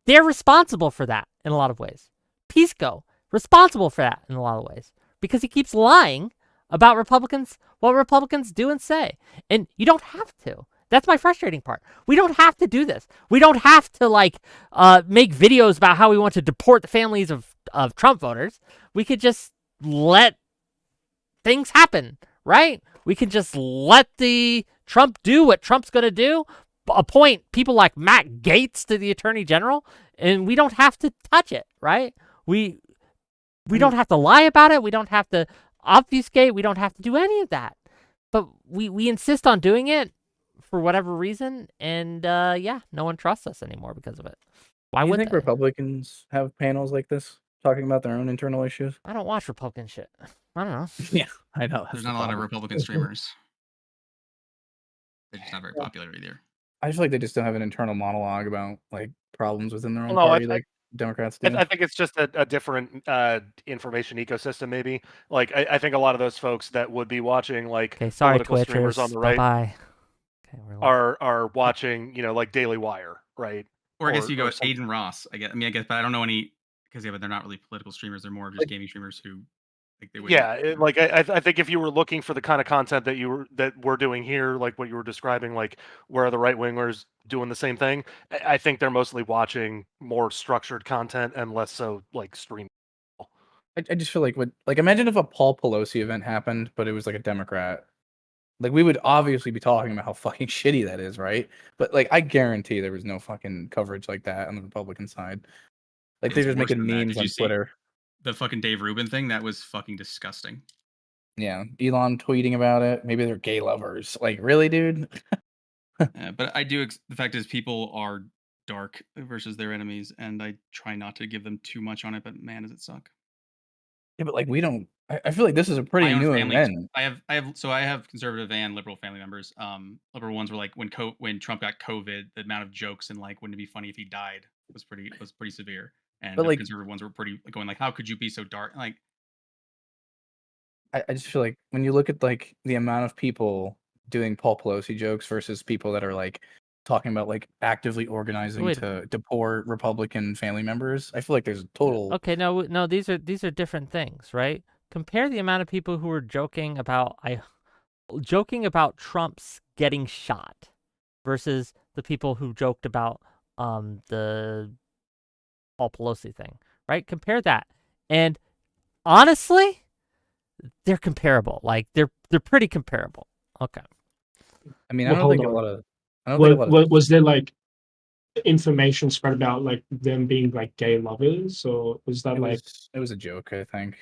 C: They're responsible for that in a lot of ways. Pisco, responsible for that in a lot of ways, because he keeps lying about Republicans, what Republicans do and say. And you don't have to. That's my frustrating part. We don't have to do this. We don't have to make videos about how we want to deport the families of Trump voters. We could just let things happen, right? We can just let the Trump do what Trump's going to do, appoint people like Matt Gaetz to the Attorney General, and we don't have to touch it, right? We don't have to lie about it. We don't have to obfuscate. We don't have to do any of that. But we insist on doing it for whatever reason, and no one trusts us anymore because of it. Why
A: Do you
C: would
A: think
C: they?
A: Republicans have panels like this talking about their own internal issues?
C: I don't watch Republican shit. I don't know.
A: Yeah, I know.
F: There's not a lot of Republican streamers. They're just not very popular either.
A: I feel like they just don't have an internal monologue about like problems within their own
D: Well, no,
A: party, like Democrats do.
D: I think it's just a different information ecosystem, maybe. Like, I think a lot of those folks that would be watching, like,
C: Okay, sorry,
D: political streamers
C: Twitchers.
D: on the right
C: Bye-bye. Okay, we're
D: are watching, like Daily Wire, right?
F: Or I guess you go
D: or
F: with
D: something.
F: Aiden Ross. I guess, but I don't know any because but they're not really political streamers. They're more of just gaming streamers who like they would.
D: Yeah, like I think if you were looking for the kind of content that we're doing here, like what you were describing, like where are the right wingers doing the same thing, I think they're mostly watching more structured content and less so like stream.
A: I just feel like imagine if a Paul Pelosi event happened, but it was like a Democrat. Like we would obviously be talking about how fucking shitty that is, right? But like I guarantee there was no fucking coverage like that on the Republican side. Like they're
F: It's
A: just
F: worse
A: making
F: than that.
A: memes
F: Did
A: on
F: you see
A: Twitter.
F: the fucking Dave Rubin thing? That was fucking disgusting.
A: Yeah, Elon tweeting about it. Maybe they're gay lovers. Like really, dude?
F: But I do. The fact is, people are dark versus their enemies, and I try not to give them too much on it. But man, does it suck.
A: Yeah, but like we don't. I feel like this is a pretty
F: My own
A: new
F: family.
A: event.
F: I have conservative and liberal family members. Liberal ones were like when Trump got COVID, the amount of jokes and like wouldn't it be funny if he died was pretty severe. And
A: But,
F: the
A: like-
F: conservative ones were pretty going like, how could you be so dark? Like,
A: I just feel like when you look at like the amount of people doing Paul Pelosi jokes versus people that are like talking about like actively organizing
C: Wait.
A: to deport Republican family members, I feel like there's a total.
C: Okay, no, these are different things, right? Compare the amount of people who are joking about Trump's getting shot versus the people who joked about the Paul Pelosi thing, right? Compare that. And honestly, they're comparable. Like they're pretty comparable. Okay.
A: I mean,
B: Well,
A: I don't think a
B: hold
A: lot of. I don't think a lot of.
B: Was there like information spread about like them being like gay lovers, or was that
A: It was a joke, I think.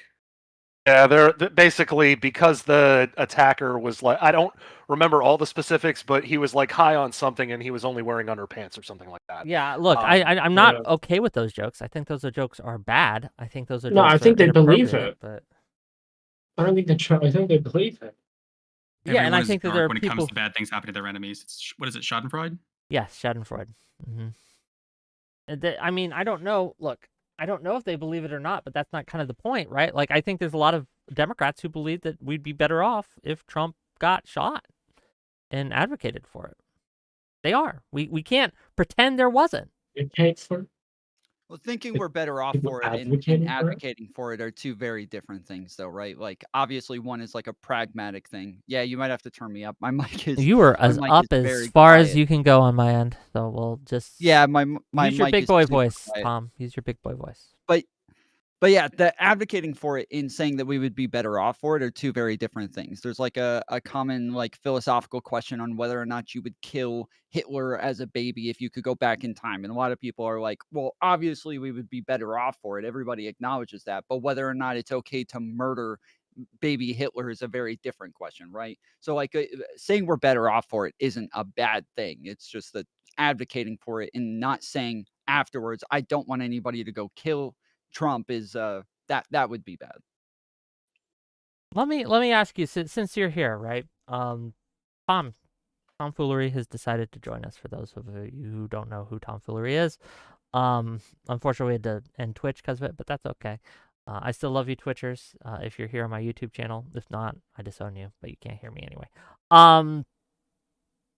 D: Yeah, they're basically because the attacker was like, I don't remember all the specifics, but he was like high on something and he was only wearing underpants or something like that.
C: Yeah, look, I'm not okay with those jokes. I think those jokes are bad. I think those are
B: No,
C: jokes
B: I think
C: that are
B: they believe
C: inappropriate,
B: it.
C: But
B: I don't think I think they believe it.
C: yeah, and
F: everyone
C: I
F: is
C: think that
F: dark
C: there are
F: when it
C: people.
F: comes to bad things happening to their enemies. It's, what is it, Schadenfreude?
C: Yes, Schadenfreude. I mean, I don't know. Look, I don't know if they believe it or not, but that's not kind of the point, right? Like, I think there's a lot of Democrats who believe that we'd be better off if Trump got shot and advocated for it. They are. We can't pretend there wasn't.
B: Advocate for
E: Well, thinking we're better off
B: people
E: for it and
B: advocating for it?
E: advocating for it are two very different things, though, right? Like, obviously, one is like a pragmatic thing. Yeah, you might have to turn me up. My mic is.
C: You are as
E: mic
C: up
E: is
C: as
E: very
C: far as
E: quiet.
C: you can go on my end, so we'll just
E: Yeah, my
C: use your
E: mic
C: big
E: is
C: boy
E: super
C: voice,
E: quiet.
C: Tom. Use your big boy voice.
E: But yeah, the advocating for it in saying that we would be better off for it are two very different things. There's like a common like philosophical question on whether or not you would kill Hitler as a baby if you could go back in time. And a lot of people are like, well, obviously we would be better off for it. Everybody acknowledges that. But whether or not it's okay to murder baby Hitler is a very different question, right? So like saying we're better off for it isn't a bad thing. It's just that advocating for it and not saying afterwards, I don't want anybody to go kill Trump is
G: that would be bad.
C: Let me ask you, since you're here, right? Tomfoolery has decided to join us. For those of you who don't know who Tomfoolery is, unfortunately we had to end Twitch because of it, but that's okay. I still love you, Twitchers. If you're here on my YouTube channel, if not, I disown you. But you can't hear me anyway.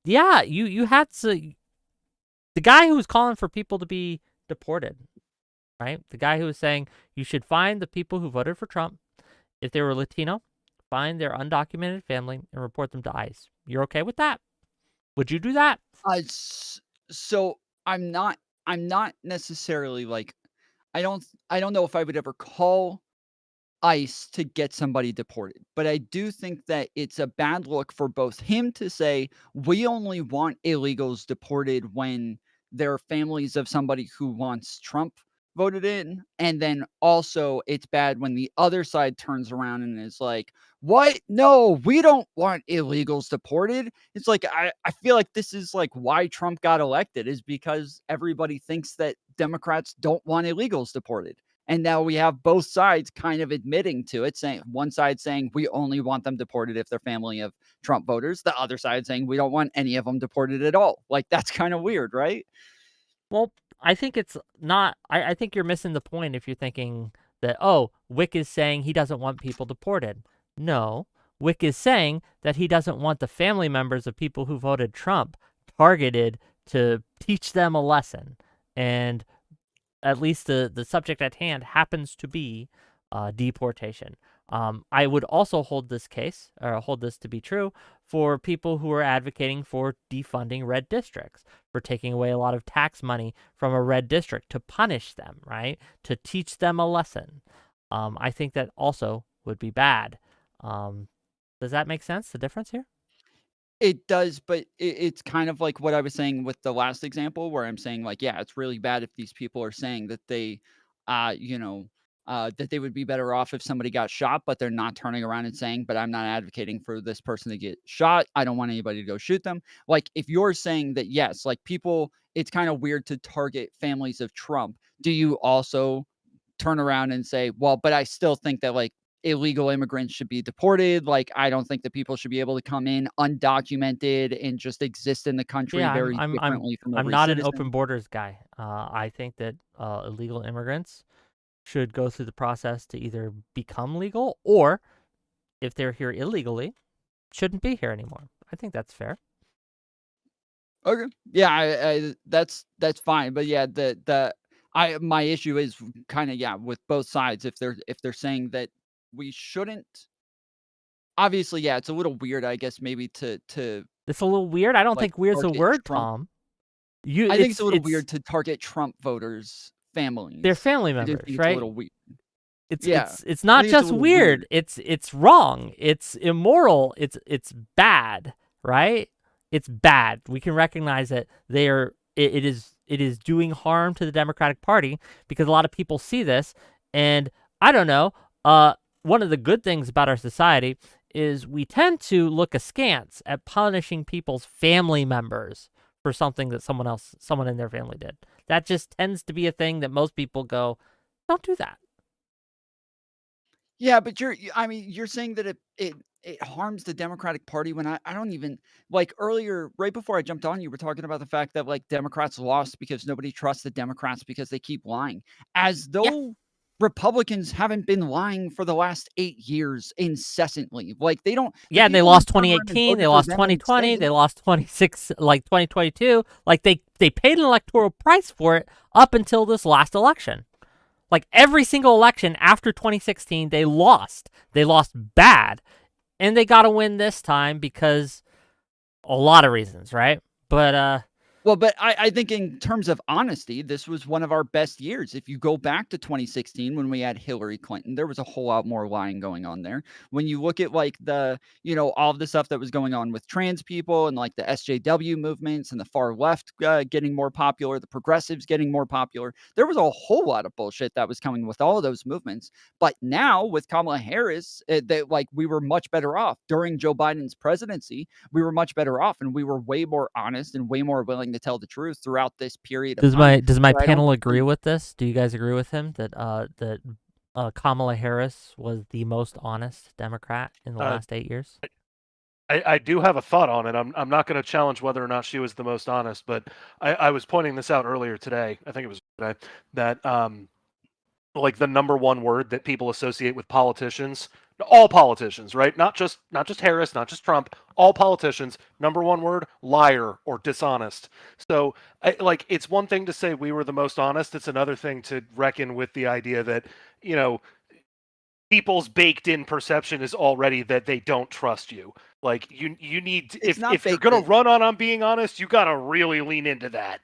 C: Yeah, you had to. The guy who was calling for people to be deported, right? The guy who was saying you should find the people who voted for Trump. If they were Latino, find their undocumented family and report them to ICE. You're okay with that? Would you do that?
G: So I'm not necessarily like, I don't know if I would ever call ICE to get somebody deported, but I do think that it's a bad look for both him to say we only want illegals deported when they're families of somebody who wants Trump voted in, and then also it's bad when the other side turns around and is like, what? No, we don't want illegals deported. It's like, I feel like this is like why Trump got elected, is because everybody thinks that Democrats don't want illegals deported. And now we have both sides kind of admitting to it, saying one side saying we only want them deported if they're family of Trump voters. The other side saying we don't want any of them deported at all. Like, that's kind of weird, right?
C: Well, I think it's not. I think you're missing the point if you're thinking that, oh, Wick is saying he doesn't want people deported. No, Wick is saying that he doesn't want the family members of people who voted Trump targeted to teach them a lesson. And at least the subject at hand happens to be deportation. I would also hold this to be true for people who are advocating for defunding red districts, for taking away a lot of tax money from a red district to punish them, right? To teach them a lesson. I think that also would be bad. Does that make sense, the difference here?
G: It does, but it's kind of like what I was saying with the last example, where I'm saying like, yeah, it's really bad if these people are saying that they, that they would be better off if somebody got shot, but they're not turning around and saying, but I'm not advocating for this person to get shot. I don't want anybody to go shoot them. Like, if you're saying that, yes, like people, it's kind of weird to target families of Trump. Do you also turn around and say, well, but I still think that like illegal immigrants should be deported. Like, I don't think that people should be able to come in undocumented and just exist in the country very differently from
C: I'm
G: every
C: not
G: citizen.
C: an open borders guy. I think that illegal immigrants should go through the process to either become legal, or if they're here illegally, shouldn't be here anymore. I think that's fair.
G: Okay. Yeah, I that's fine. But yeah, my issue is kind of, yeah, with both sides. If they're saying that we shouldn't, obviously, yeah, it's a little weird, I guess, maybe to
C: It's a little weird. I don't
G: like,
C: think weird's a
G: target
C: word,
G: Trump.
C: Tom.
G: I think it's a little weird to target Trump voters' families.
C: They're family
G: I do
C: members,
G: think
C: right?
G: it's a little weird.
C: It's not
G: think it's a
C: just
G: little
C: weird. It's wrong. It's immoral. It's bad, right? It's bad. We can recognize that it is doing harm to the Democratic Party, because a lot of people see this, and I don't know. One of the good things about our society is we tend to look askance at punishing people's family members for something that someone in their family did. That just tends to be a thing that most people go, don't do that.
G: Yeah, but you're saying that it harms the Democratic Party, when I don't even, like, earlier, right before I jumped on, you were talking about the fact that like Democrats lost because nobody trusts the Democrats because they keep lying, as though Republicans haven't been lying for the last 8 years incessantly. Like, they don't.
C: Yeah, and they lost 2018, they lost 2020, they lost 2022. Like, they paid an electoral price for it up until this last election. Like, every single election after 2016, they lost. They lost bad. And they got to win this time because a lot of reasons, right? But
G: well, but I think in terms of honesty, this was one of our best years. If you go back to 2016, when we had Hillary Clinton, there was a whole lot more lying going on there. When you look at like all of the stuff that was going on with trans people and like the SJW movements and the far left getting more popular, the progressives getting more popular, there was a whole lot of bullshit that was coming with all of those movements. But now with Kamala Harris, we were much better off during Joe Biden's presidency. We were much better off, and we were way more honest and way more willing to tell the truth throughout this period of time.
C: Does my panel agree with this? Do you guys agree with him that Kamala Harris was the most honest Democrat in the last 8 years?
D: I do have a thought on it. I'm not going to challenge whether or not she was the most honest, but I was pointing this out earlier today. I think it was today that like the number one word that people associate with politicians, all politicians, right? Not just Harris, not just Trump, all politicians, number one word, liar or dishonest. So like it's one thing to say we were the most honest, it's another thing to reckon with the idea that, you know, people's baked in perception is already that they don't trust you. Like you need to,
G: It's not
D: if you're
G: baked
D: going to
G: in.
D: run on being honest, you got to really lean into that.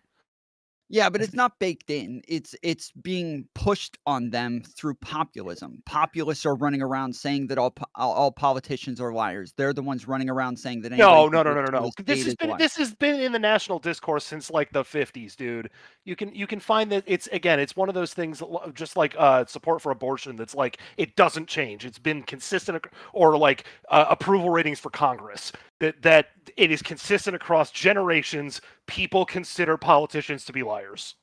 G: Yeah, but it's not baked in. It's being pushed on them through populism. Populists are running around saying that all politicians are liars. They're the ones running around saying that anybody
D: No.
G: who votes for the state is a liar.
D: This has been in the national discourse since like the 50s, dude. You can find that it's one of those things just like support for abortion that's like it doesn't change. It's been consistent, or like approval ratings for Congress, that it is consistent across generations. People consider politicians to be liars.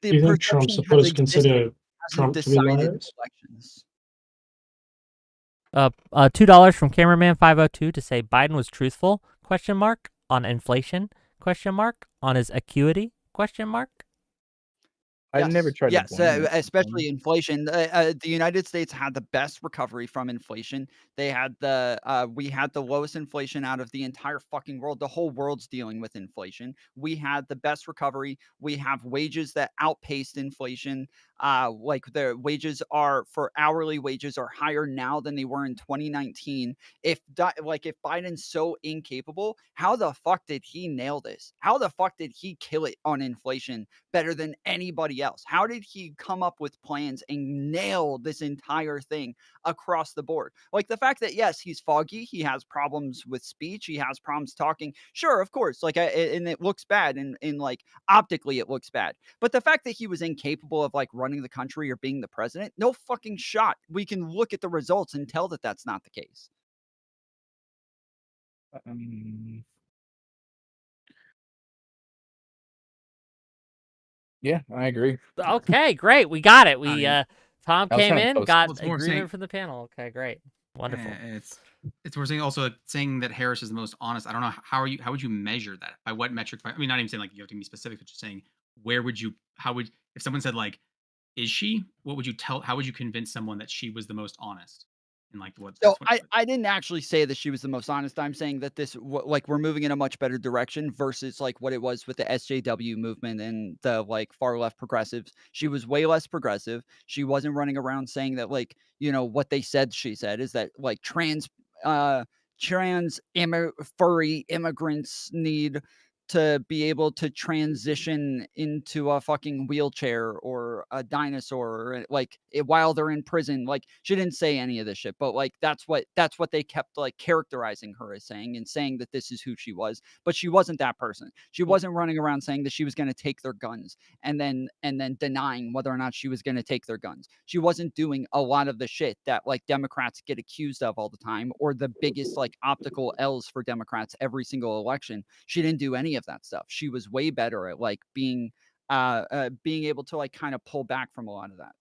G: The
B: Do you think Trump
G: perception has
B: supporters
G: existed,
B: consider
G: hasn't
B: Trump to be
G: decided
B: liars?
G: elections.
C: $2 from cameraman 502 to say Biden was truthful, ? On inflation, ? On his acuity, ?
A: I've never tried to
G: Yes,
A: blame this
G: especially
A: on
G: inflation. The United States had the best recovery from inflation. They had we had the lowest inflation out of the entire fucking world. The whole world's dealing with inflation. We had the best recovery. We have wages that outpaced inflation. Like the wages for hourly wages are higher now than they were in 2019. If Biden's so incapable, how the fuck did he nail this? How the fuck did he kill it on inflation better than anybody else? How did he come up with plans and nail this entire thing across the board? Like the fact that, yes, he's foggy, he has problems with speech, he has problems talking. Sure, of course, like, and it looks bad, and like optically it looks bad. But the fact that he was incapable of like running the country or being the president, no fucking shot. We can look at the results and tell that that's not the case.
A: Yeah, I agree.
C: Okay, great. We got it. We Tom
A: I was
C: came
A: kinda
C: in,
A: close.
C: got
F: Well, it's more
C: agreement
F: saying-
C: from the panel. Okay, great. Wonderful.
F: It's we're saying also saying that Harris is the most honest. I don't know how would you measure that? By what metric? I mean, not even saying like you have to be specific, but just saying if someone said like, is she? What would you tell? How would you convince someone that she was the most honest? And like what?
G: So I didn't actually say that she was the most honest. I'm saying that like we're moving in a much better direction versus like what it was with the SJW movement and the like far left progressives. She was way less progressive. She wasn't running around saying that like, you know, what they said she said is that like furry immigrants need to be able to transition into a fucking wheelchair or a dinosaur, or like while they're in prison. Like she didn't say any of this shit, but like that's what they kept like characterizing her as saying, and saying that this is who she was. But she wasn't that person. She wasn't running around saying that she was going to take their guns and then denying whether or not she was going to take their guns. She wasn't doing a lot of the shit that like Democrats get accused of all the time, or the biggest like optical L's for Democrats every single election. She didn't do any of that stuff. She was way better at like being able to like kind of pull back from a lot of that.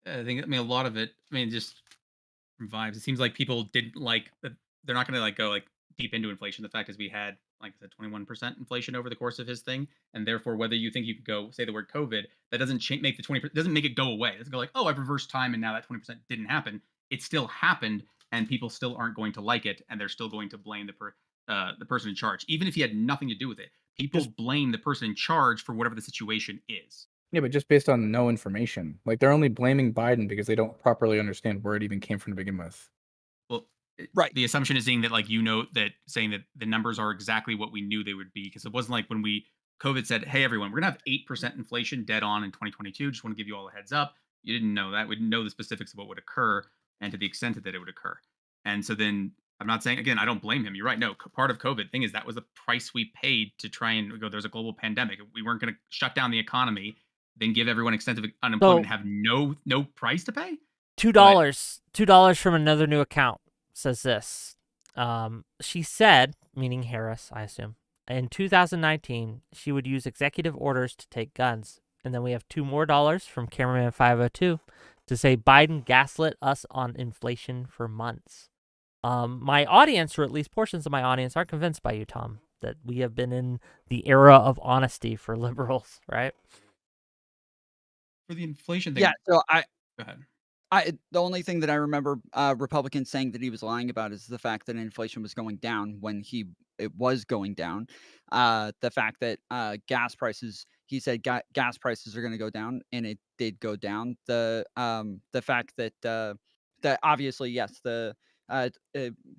F: I mean, a lot of it. I mean, just from vibes, it seems like people didn't like that. They're not going to like go like deep into inflation. The fact is, we had like I said, 21% inflation over the course of his thing, and therefore, whether you think you could go say the word COVID, that doesn't make the 20%, doesn't make it go away. It doesn't go like, oh, I've reversed time, and now that 20% didn't happen. It still happened, and people still aren't going to like it, and they're still going to blame the person in charge, even if he had nothing to do with it. People blame the person in charge for whatever the situation is.
A: Yeah, but just based on no information. Like they're only blaming Biden because they don't properly understand where it even came from to begin with.
F: Well,
G: right.
F: The assumption is saying that like saying that the numbers are exactly what we knew they would be, because it wasn't like when COVID said, hey everyone, we're gonna have 8% inflation dead on in 2022. Just want to give you all a heads up. You didn't know that. We didn't know the specifics of what would occur and to the extent that it would occur. And so then I'm not saying, again, I don't blame him. You're right. No, part of COVID thing is that was the price we paid to try and go, there's a global pandemic. We weren't going to shut down the economy, then give everyone extensive unemployment and have no price to pay.
C: $2 from another new account says this. She said, meaning Harris, I assume, in 2019, she would use executive orders to take guns. And then we have $2 more from cameraman 502 to say Biden gaslit us on inflation for months. My audience, or at least portions of my audience, are convinced by you, Tom, that we have been in the era of honesty for liberals, right?
F: For the inflation thing.
G: Yeah, so
F: Go ahead.
G: the only thing that I remember Republicans saying that he was lying about is the fact that inflation was going down when it was going down. The fact that gas prices, he said gas prices are going to go down, and it did go down. The fact that that obviously, yes,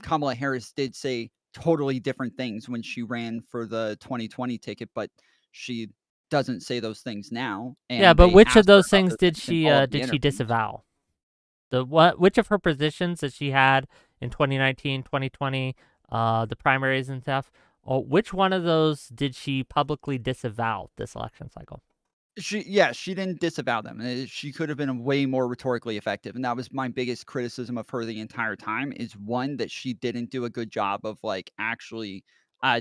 G: Kamala Harris did say totally different things when she ran for the 2020 ticket, but she doesn't say those things now.
C: Yeah,
G: And
C: but
G: they
C: which of
G: asked her
C: those
G: about
C: things
G: those
C: did
G: things in
C: she
G: all of the interviews.
C: disavow? Which of her positions that she had in 2019, 2020, the primaries and stuff? Which one of those did she publicly disavow this election cycle?
G: She didn't disavow them. She could have been way more rhetorically effective, and that was my biggest criticism of her the entire time. Is one, that she didn't do a good job of like actually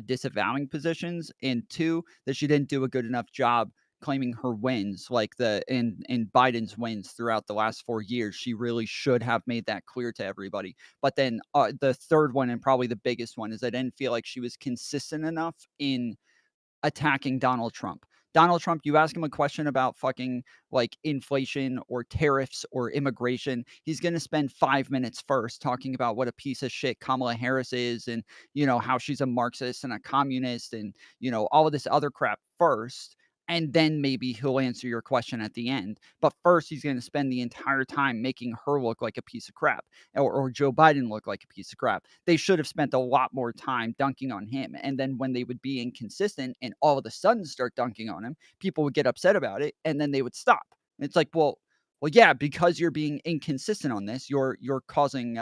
G: disavowing positions, and two, that she didn't do a good enough job claiming her wins, like in Biden's wins throughout the last 4 years. She really should have made that clear to everybody. But then the third one, and probably the biggest one, is I didn't feel like she was consistent enough in attacking Donald Trump. Donald Trump, you ask him a question about fucking like inflation or tariffs or immigration, he's going to spend 5 minutes first talking about what a piece of shit Kamala Harris is, and, how she's a Marxist and a communist, and, all of this other crap first. And then maybe he'll answer your question at the end. But first, he's going to spend the entire time making her look like a piece of crap, or Joe Biden look like a piece of crap. They should have spent a lot more time dunking on him. And then when they would be inconsistent and all of a sudden start dunking on him, people would get upset about it, and then they would stop. And it's like, well, yeah, because you're being inconsistent on this, you're causing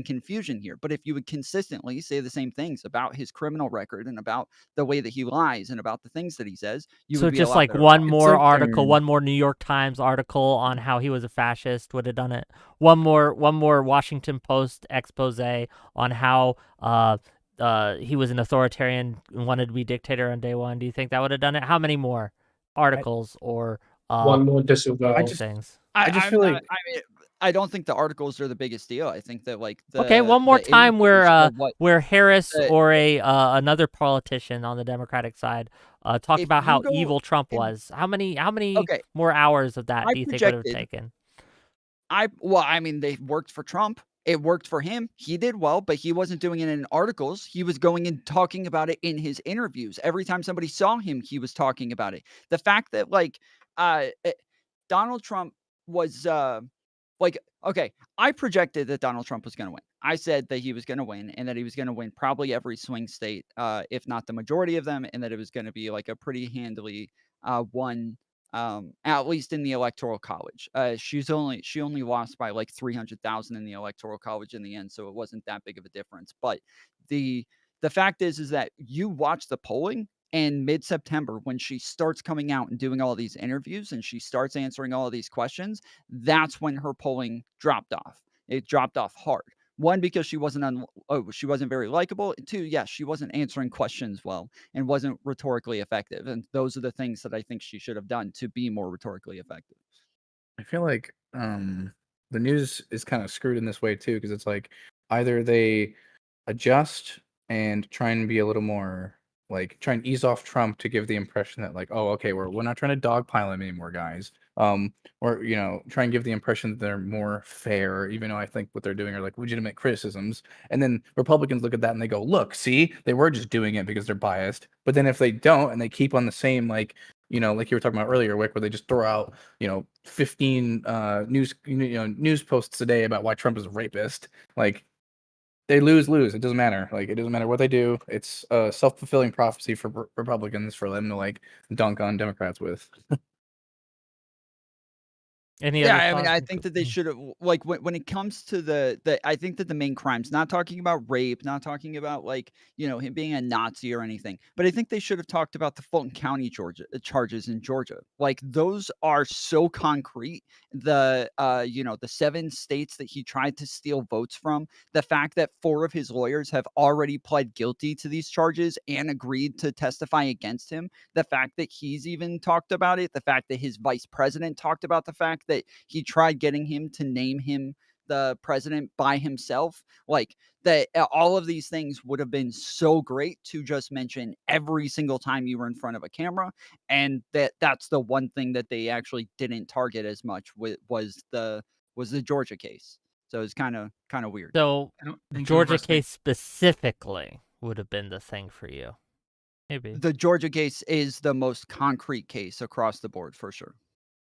G: confusion here. But if you would consistently say the same things about his criminal record and about the way that he lies and about the things that he says, you
C: So
G: would be a
C: just
G: lot
C: like
G: better
C: one
G: off.
C: more
A: like
C: article,
A: they're-
C: one more New York Times article on how he was a fascist would have done it. One more Washington Post expose on how he was an authoritarian and wanted to be dictator on day one. Do you think that would have done it? How many more articles or
B: One more disavow.
C: things?
A: I just
G: I'm
A: feel
G: not,
A: like
G: I don't think the articles are the biggest deal. I think that like
C: Okay, one more
G: the
C: time
G: interviews are what
C: where Harris
G: the-
C: or another politician on the Democratic side talked
G: If
C: about how
G: you go
C: evil Trump
G: in-
C: was. How many
G: Okay,
C: more hours of that
G: I
C: do you think would have
G: projected-
C: taken?
G: they worked for Trump. It worked for him. He did well, but he wasn't doing it in articles. He was going and talking about it in his interviews. Every time somebody saw him, he was talking about it. The fact that Donald Trump was okay, I projected that Donald Trump was going to win. I said that he was going to win, and that he was going to win probably every swing state, if not the majority of them, and that it was going to be like a pretty handily won, at least in the electoral college. She only lost by like 300,000 in the electoral college in the end, so it wasn't that big of a difference. But the fact is that you watch the polling, and mid-September, when she starts coming out and doing all these interviews and she starts answering all of these questions, that's when her polling dropped off. It dropped off hard. One, because she wasn't very likable. Two, yes, she wasn't answering questions well and wasn't rhetorically effective. And those are the things that I think she should have done to be more rhetorically effective.
A: I feel like the news is kind of screwed in this way too, because it's like either they adjust and try and be a little more like try and ease off Trump to give the impression that like, oh, okay, we're not trying to dogpile him anymore, guys. Or try and give the impression that they're more fair, even though I think what they're doing are like legitimate criticisms. And then Republicans look at that and they go, look, see, they were just doing it because they're biased. But then if they don't and they keep on the same like like you were talking about earlier, Wick, where they just throw out 15 news posts a day about why Trump is a rapist, like they lose. It doesn't matter. Like it doesn't matter what they do. It's a self-fulfilling prophecy for Republicans for them to like dunk on Democrats with.
C: Any
G: Yeah,
C: other
G: I mean, I
C: thoughts?
G: think that they should have like when it comes to the I think that the main crimes, not talking about rape, not talking about like, him being a Nazi or anything, but I think they should have talked about the Fulton County, Georgia charges in Georgia. Like those are so concrete. The the 7 states that he tried to steal votes from, the fact that 4 of his lawyers have already pled guilty to these charges and agreed to testify against him, the fact that he's even talked about it, the fact that his vice president talked about the fact that he tried getting him to name him the president by himself, like that all of these things would have been so great to just mention every single time you were in front of a camera. And that's the one thing that they actually didn't target as much was the Georgia case. So it's kind of weird.
C: So
F: I don't think you
C: Georgia
F: overestimate-
C: case specifically would have been the thing for you. Maybe.
G: The Georgia case is the most concrete case across the board for sure.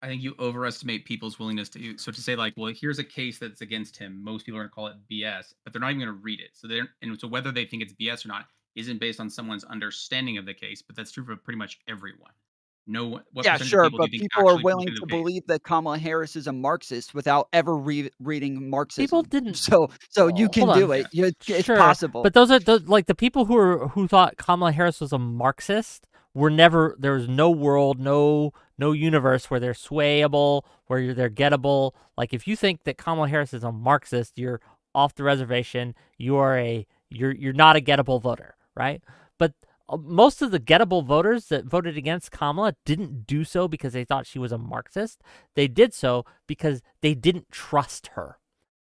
F: I think you overestimate people's willingness to. So to say like, well, here's a case that's against him. Most people are going to call it BS, but they're not even going to read it. So whether they think it's BS or not isn't based on someone's understanding of the case. But that's true for pretty much everyone. What
G: Yeah,
F: percentage of
G: sure,
F: people do
G: but
F: you think
G: people are
F: actually
G: willing
F: look
G: to
F: into the case?
G: believe that Kamala Harris is a Marxist without ever reading Marxism.
C: People didn't.
G: So you can
C: hold
G: do
C: on.
G: it. It's
C: Sure,
G: possible.
C: But those are like the people who thought Kamala Harris was a Marxist were never. There was no world, no universe where they're swayable, where they're gettable. Like if you think that Kamala Harris is a Marxist, you're off the reservation. You're not a gettable voter, right? But most of the gettable voters that voted against Kamala didn't do so because they thought she was a Marxist. They did so because they didn't trust her.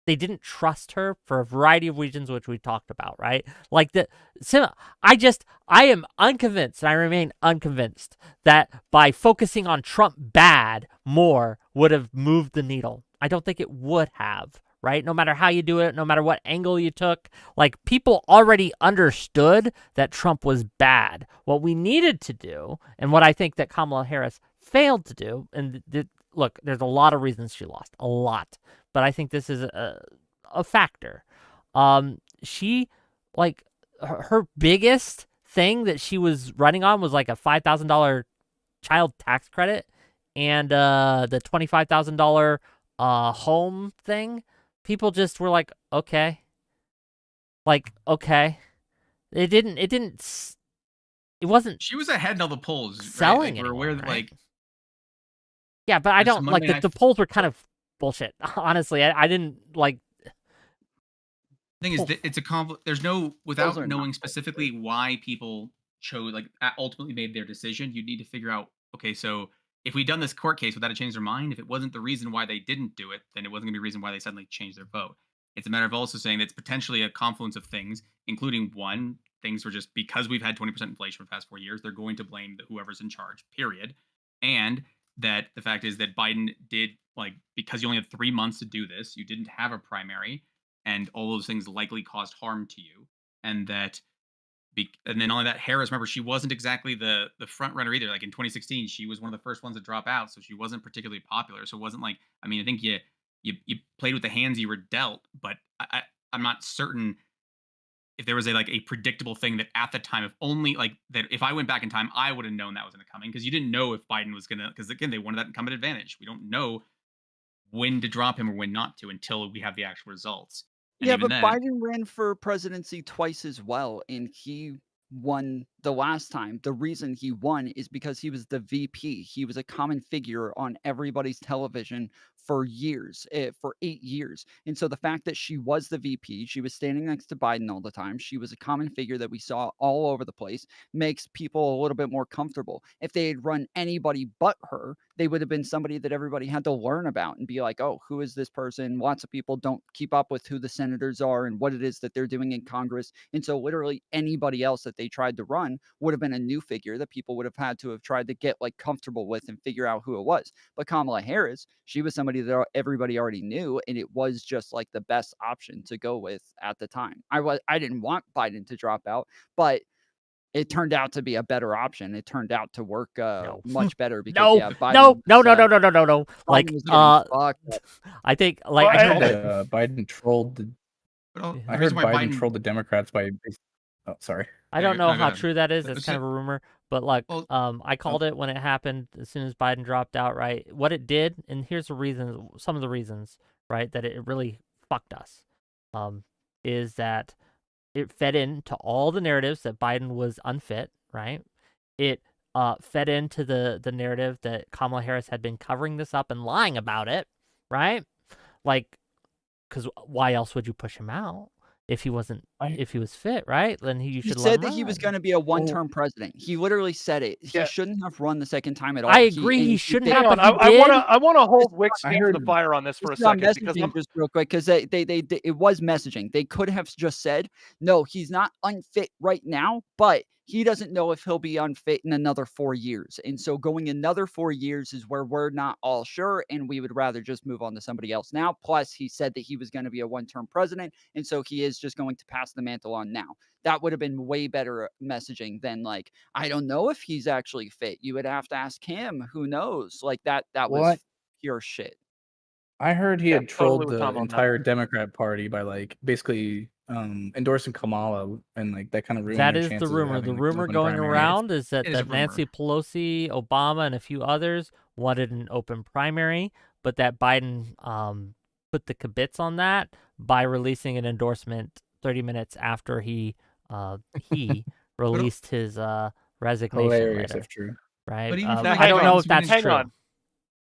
C: They didn't trust her for a variety of reasons, which we talked about, right? Like I am unconvinced, and I remain unconvinced that by focusing on Trump bad more would have moved the needle. I don't think it would have, right? No matter how you do it, no matter what angle you took, like people already understood that Trump was bad. What we needed to do, and what I think that Kamala Harris failed to do, and look, there's a lot of reasons she lost, a lot, but I think this is a factor. She, like, her biggest thing that she was running on was like a $5,000 child tax credit and the $25,000 home thing. People just were like, okay. It wasn't
F: She was ahead in all the polls.
C: selling
F: Right? Like, we're aware that
C: anyone, right?
F: like
C: Yeah, but I
F: There's
C: don't
F: some
C: like
F: Monday
C: the
F: night-
C: polls were kind of bullshit. Honestly, I didn't like.
F: thing is that it's a there's no without
G: are not
F: knowing
G: bullshit.
F: specifically why people chose ultimately made their decision. You need to figure out, okay, so if we'd done this court case without a change their mind, if it wasn't the reason why they didn't do it, then it wasn't gonna be a reason why they suddenly changed their vote. It's a matter of also saying that it's potentially a confluence of things, including one, things were just because we've had 20% inflation for the past 4 years, they're going to blame whoever's in charge, period. And that the fact is that Biden did, like, because you only had 3 months to do this, you didn't have a primary, and all those things likely caused harm to you. And that, and then only that, Harris, remember, she wasn't exactly the front runner either. Like in 2016, she was one of the first ones to drop out, so she wasn't particularly popular. So it wasn't like, I mean, I think you played with the hands you were dealt, but I'm not certain if there was a predictable thing that at the time, if I went back in time, I would have known that was going to come in, because you didn't know if Biden was going to, because again, they wanted that incumbent advantage. We don't know when to drop him or when not to until we have the actual results. And
G: Yeah,
F: even
G: but
F: then,
G: Biden ran for presidency twice as well, and he won the last time. The reason he won is because he was the VP. He was a common figure on everybody's television for years, for 8 years. And so the fact that she was the VP, she was standing next to Biden all the time, she was a common figure that we saw all over the place, makes people a little bit more comfortable. If they had run anybody but her, they would have been somebody that everybody had to learn about and be like, oh, who is this person? Lots of people don't keep up with who the senators are and what it is that they're doing in Congress. And so literally anybody else that they tried to run would have been a new figure that people would have had to have tried to get comfortable with and figure out who it was. But Kamala Harris, she was somebody that everybody already knew, and it was just like the best option to go with at the time. I didn't want Biden to drop out, but it turned out to be a better option. It turned out to work much better because
C: No. Like,
G: Biden was getting fucked up.
C: I think
D: Well,
C: I called it.
A: Biden trolled the.
F: but
C: Yeah.
A: I
F: the
A: heard
F: reason why
A: Biden trolled the Democrats by. Oh, sorry.
C: I
F: Yeah,
C: don't know
F: no, go
C: how
F: ahead.
C: true that is.
F: The-
C: It's
F: the
C: kind of a rumor, but like,
F: Well,
C: I called it when it happened as soon as Biden dropped out. Right, what it did, and here's the reasons. Some of the reasons, right, that it really fucked us, is that it fed into all the narratives that Biden was unfit. Right, it fed into the narrative that Kamala Harris had been covering this up and lying about it. Right, like, because why else would you push him out if he wasn't if he was fit, right? Then you
G: He
C: should let
G: said
C: him
G: that he was
C: run.
G: going to be a one-term president. He literally said it. He
D: Yeah.
G: shouldn't have run the second time at all.
C: I agree. He shouldn't
G: did-
C: have,
D: Hang on,
C: but he
D: I
C: did.
D: want to hold Wick's
A: I
D: feet to the
A: heard-
D: fire on this for a
G: Just on
D: second because
G: messaging just real quick, because they it was messaging. They could have just said, no, he's not unfit right now, but he doesn't know if he'll be unfit in another 4 years. And so going another 4 years is where we're not all sure, and we would rather just move on to somebody else now. Plus, he said that he was going to be a one-term president, and so he is just going to pass the mantle on now. That would have been way better messaging than like, I don't know if he's actually fit. You would have to ask him. Who knows? Like that was pure shit.
A: I heard he
D: Yeah,
A: had trolled
D: totally with
A: the
D: Tom on that.
A: entire Democrat Party by like basically endorsing Kamala, and like that kind of ruined
C: That
A: their
C: is the
A: chances of
C: rumor.
A: having,
C: The
A: like,
C: rumor
A: open
C: going
A: primaries.
C: around is that,
F: It is a
C: that Nancy
F: rumor.
C: Pelosi, Obama, and a few others wanted an open primary, but that Biden put the kibitz on that by releasing an endorsement 30 minutes after he released his resignation
A: Hilarious
C: letter.
A: if true.
C: Right?
F: But even for
D: Now,
F: that,
C: I don't know if
F: even
C: that's
D: hang
C: true.
D: on.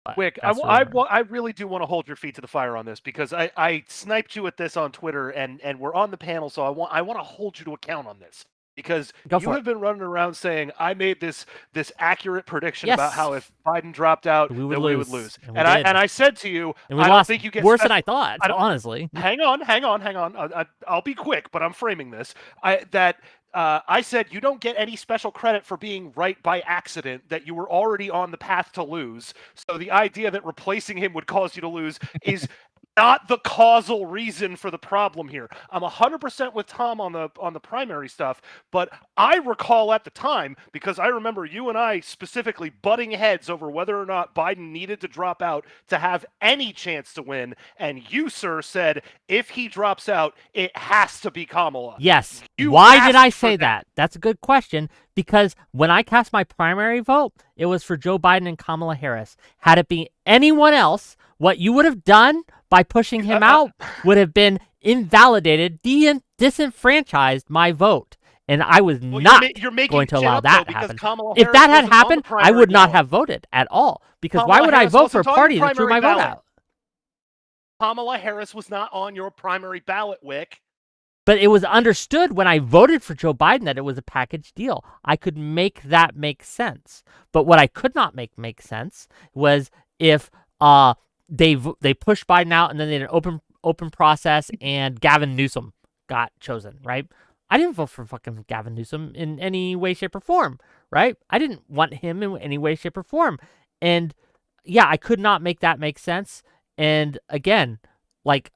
C: but
D: Wick,
C: that's the rumor.
D: I really do want to hold your feet to the fire on this because I sniped you at this on Twitter and we're on the panel, so I want to hold you to account on this because
C: Go
D: you
C: for
D: have been running around saying I made this accurate prediction about
C: Yes.
D: how if Biden dropped out
C: We would
D: that we would lose,
C: And we
D: and
C: did.
D: I said to you
C: And we
D: I
C: lost
D: don't think you get
C: worse than
D: special-
C: I thought,
D: I don't-
C: honestly.
D: Hang on. I'll be quick, but I'm framing this. I said you don't get any special credit for being right by accident, that you were already on the path to lose. So the idea that replacing him would cause you to lose is not the causal reason for the problem here. I'm 100% with Tom on the primary stuff, but I recall at the time, because I remember you and I specifically butting heads over whether or not Biden needed to drop out to have any chance to win, and you, sir, said if he drops out, it has to be Kamala.
C: Yes.
D: You
C: Why did
D: asked
C: I
D: for
C: say that? That's a good question, because when I cast my primary vote, it was for Joe Biden and Kamala Harris. Had it been anyone else, what you would have done by pushing him out would have been invalidated, disenfranchised my vote. And I was
D: Well,
C: not
D: you're making
C: going to
D: shit
C: allow
D: up,
C: that
D: though,
C: to
D: because
C: happen.
D: Kamala
C: If
D: Harris
C: that had
D: wasn't on the
C: happened, I
D: primary
C: would not
D: ballot.
C: have voted at all. Because
D: Kamala
C: why would I
D: Harris
C: vote for a
D: wasn't on
C: party
D: your
C: that threw my
D: primary
C: vote
D: ballot.
C: out?
D: Kamala Harris was not on your primary ballot, Wick.
C: But it was understood when I voted for Joe Biden that it was a package deal. I could make that make sense. But what I could not make sense was if they pushed Biden out and then they had an open process and Gavin Newsom got chosen, right? I didn't vote for fucking Gavin Newsom in any way, shape, or form, right? I didn't want him in any way, shape, or form. And yeah, I could not make that make sense. And again, like,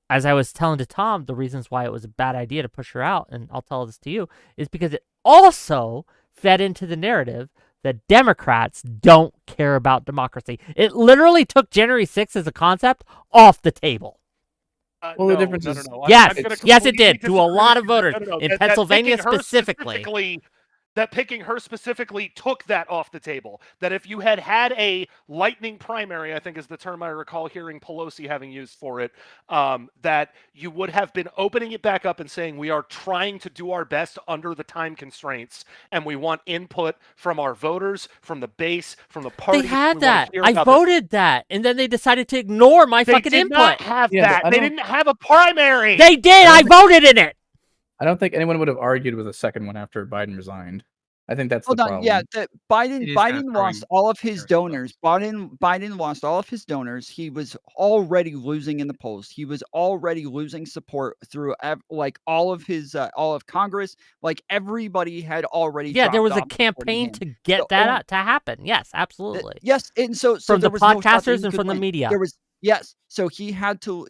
C: as I was telling to Tom, the reasons why it was a bad idea to push her out, and I'll tell this to you, is because it also fed into the narrative that Democrats don't care about democracy. It literally took January 6th as a concept off the table.
A: Well, the difference is-
C: Yes,
D: I'm gonna
C: yes, it
D: completely
C: did, to a
D: disagree
C: lot
D: with
C: of
D: you.
C: voters
D: No,
C: in
D: that
C: Pennsylvania
D: picking her
C: specifically.
D: That picking her specifically took that off the table. That if you had a lightning primary, I think is the term I recall hearing Pelosi having used for it, that you would have been opening it back up and saying we are trying to do our best under the time constraints, and we want input from our voters, from the base, from the party.
C: They had that. I voted that, and then they decided to ignore my
D: They
C: fucking
D: did
C: input.
D: not have
A: Yeah, but
D: that.
A: I
D: They
A: don't-
D: didn't have a primary.
C: They did. I voted in it.
A: I don't think anyone would have argued with a second one after Biden resigned. I think that's
G: Hold
A: the
G: on,
A: problem.
G: yeah,
F: It is kind of
G: Biden lost
F: throwing
G: all of his
F: Harris under the
G: donors. Biden lost all of his donors. He was already losing in the polls. He was already losing support through like all of Congress. Like everybody had already.
C: Yeah, there
G: dropped
C: was a
G: off supporting
C: campaign
G: him.
C: to get
G: So
C: that
G: only-
C: out to happen. Yes, absolutely.
G: Yes, and so
C: From
G: there
C: the
G: was no shot that
C: podcasters
G: he
C: and
G: could
C: from the
G: win.
C: media.
G: There was yes, so he had to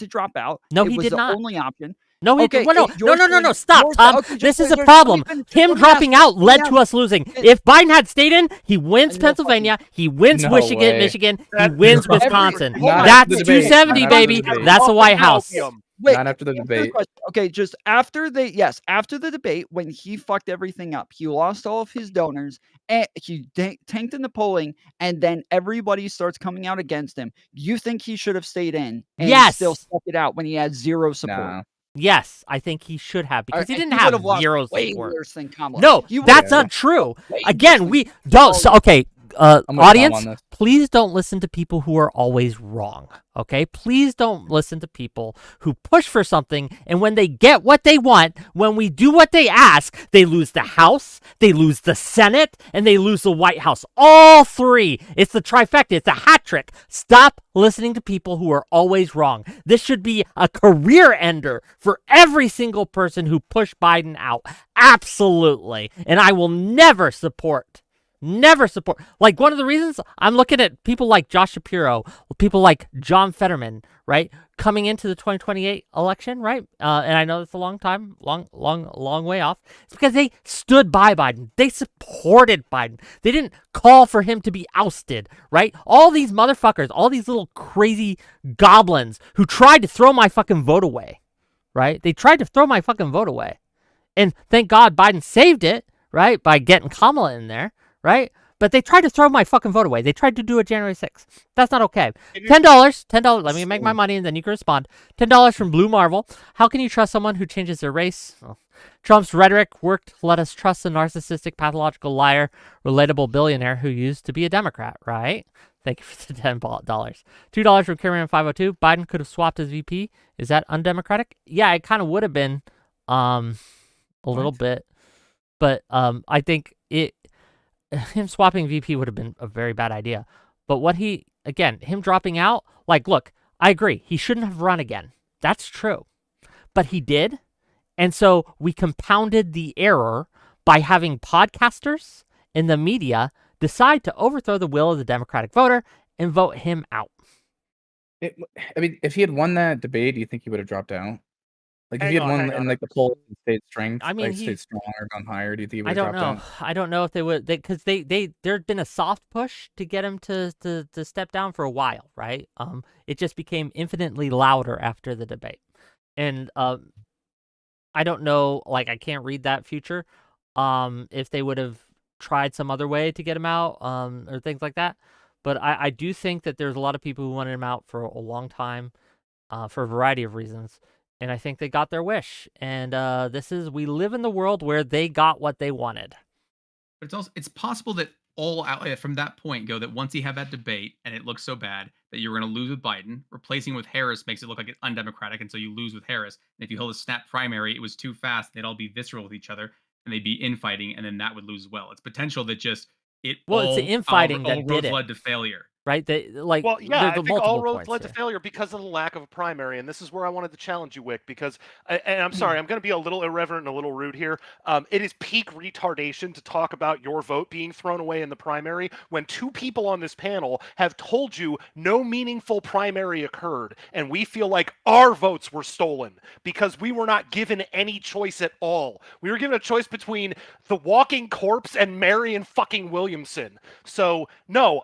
G: drop out.
C: No,
G: It
C: he
G: was
C: did
G: the
C: not.
G: only option.
C: No, he
G: Okay,
C: did. Well,
G: you're
C: no.
G: saying-
C: Stop,
G: you're
C: Tom.
G: saying- okay,
C: This
G: just
C: is a
G: wait,
C: problem.
G: let me
C: Him
G: ask
C: dropping
G: you,
C: out
G: let me
C: led
G: ask
C: to
G: you.
C: us losing.
G: And-
C: If Biden had stayed in, he wins
G: No
C: Pennsylvania. He wins
A: No
C: Michigan.
A: way.
C: Michigan. He
D: That-
C: wins
A: Not
C: Wisconsin.
G: Hold on.
C: That's
A: the debate.
C: 270,
A: Not after
C: baby.
A: the debate.
C: That's the White House.
G: Wait,
A: Not after the
G: answer the
A: debate.
G: question. Okay, just after the debate, when he fucked everything up, he lost all of his donors, and he tanked in the polling, and then everybody starts coming out against him. You think he should have stayed in and
C: Yes.
G: still stuck it out when he had zero support?
A: Nah.
C: Yes, I think he should have because he
G: And
C: didn't
G: would
C: have
G: lost
C: zero
G: way
C: support.
G: worse than Kamala.
C: No,
G: He would
C: that's
G: have
C: not true.
G: way
C: Again,
G: worse
C: we
G: than
C: don't.
G: Kamala.
C: So, okay,
A: I'm with Tom
C: audience,
A: on this.
C: please don't listen to people who are always wrong. Okay, please don't listen to people who push for something, and when they get what they want, when we do what they ask, they lose the House, they lose the Senate, and they lose the White House. All three. It's the trifecta. It's a hat trick. Stop listening to people who are always wrong. This should be a career ender for every single person who pushed Biden out. Absolutely. And I will never support. Like, one of the reasons I'm looking at people like Josh Shapiro, people like John Fetterman, right, coming into the 2028 election, right? And I know it's a long way off. It's because they stood by Biden. They supported Biden. They didn't call for him to be ousted, right? All these motherfuckers, all these little crazy goblins who tried to throw my fucking vote away, right? They tried to throw my fucking vote away. And thank God Biden saved it, right, by getting Kamala in there. Right? But they tried to throw my fucking vote away. They tried to do it January 6th. That's not okay. $10. Let me make my money and then you can respond. $10 from Blue Marvel. How can you trust someone who changes their race? Oh. Trump's rhetoric worked to let us trust the narcissistic, pathological liar, relatable billionaire who used to be a Democrat, right? Thank you for the $10. $2 from Kieran 502. Biden could have swapped his VP. Is that undemocratic? Yeah, it kind of would have been a little bit. But I think him swapping VP would have been a very bad idea. But him dropping out, like, look, I agree. He shouldn't have run again. That's true. But he did. And so we compounded the error by having podcasters in the media decide to overthrow the will of the Democratic voter and vote him out.
A: If he had won that debate, do you think he would have dropped out? Like, if he had won in like the polls and stayed strength, stayed strong or gone higher, do you think he would have dropped out?
C: I don't know if they would, because there'd been a soft push to get him to step down for a while, right? It just became infinitely louder after the debate, and I don't know, like, I can't read that future. If they would have tried some other way to get him out, or things like that, but I do think that there's a lot of people who wanted him out for a long time, for a variety of reasons. And I think they got their wish. And we live in the world where they got what they wanted.
F: But it's possible that from that point that once he had that debate and it looked so bad that you were going to lose with Biden, replacing with Harris makes it look like it's undemocratic, and so you lose with Harris. And if you held a snap primary, it was too fast. They'd all be visceral with each other and they'd be infighting, and then that would lose as well. It's potential that it's the
C: infighting that
F: all roads
C: did it.
F: led to failure.
C: Right?
D: I think all roads led to failure because of the lack of a primary, and this is where I wanted to challenge you, Wick, because, and I'm sorry, I'm going to be a little irreverent and a little rude here. It is peak retardation to talk about your vote being thrown away in the primary when two people on this panel have told you no meaningful primary occurred, and we feel like our votes were stolen because we were not given any choice at all. We were given a choice between the walking corpse and Marion fucking Williamson. So, no,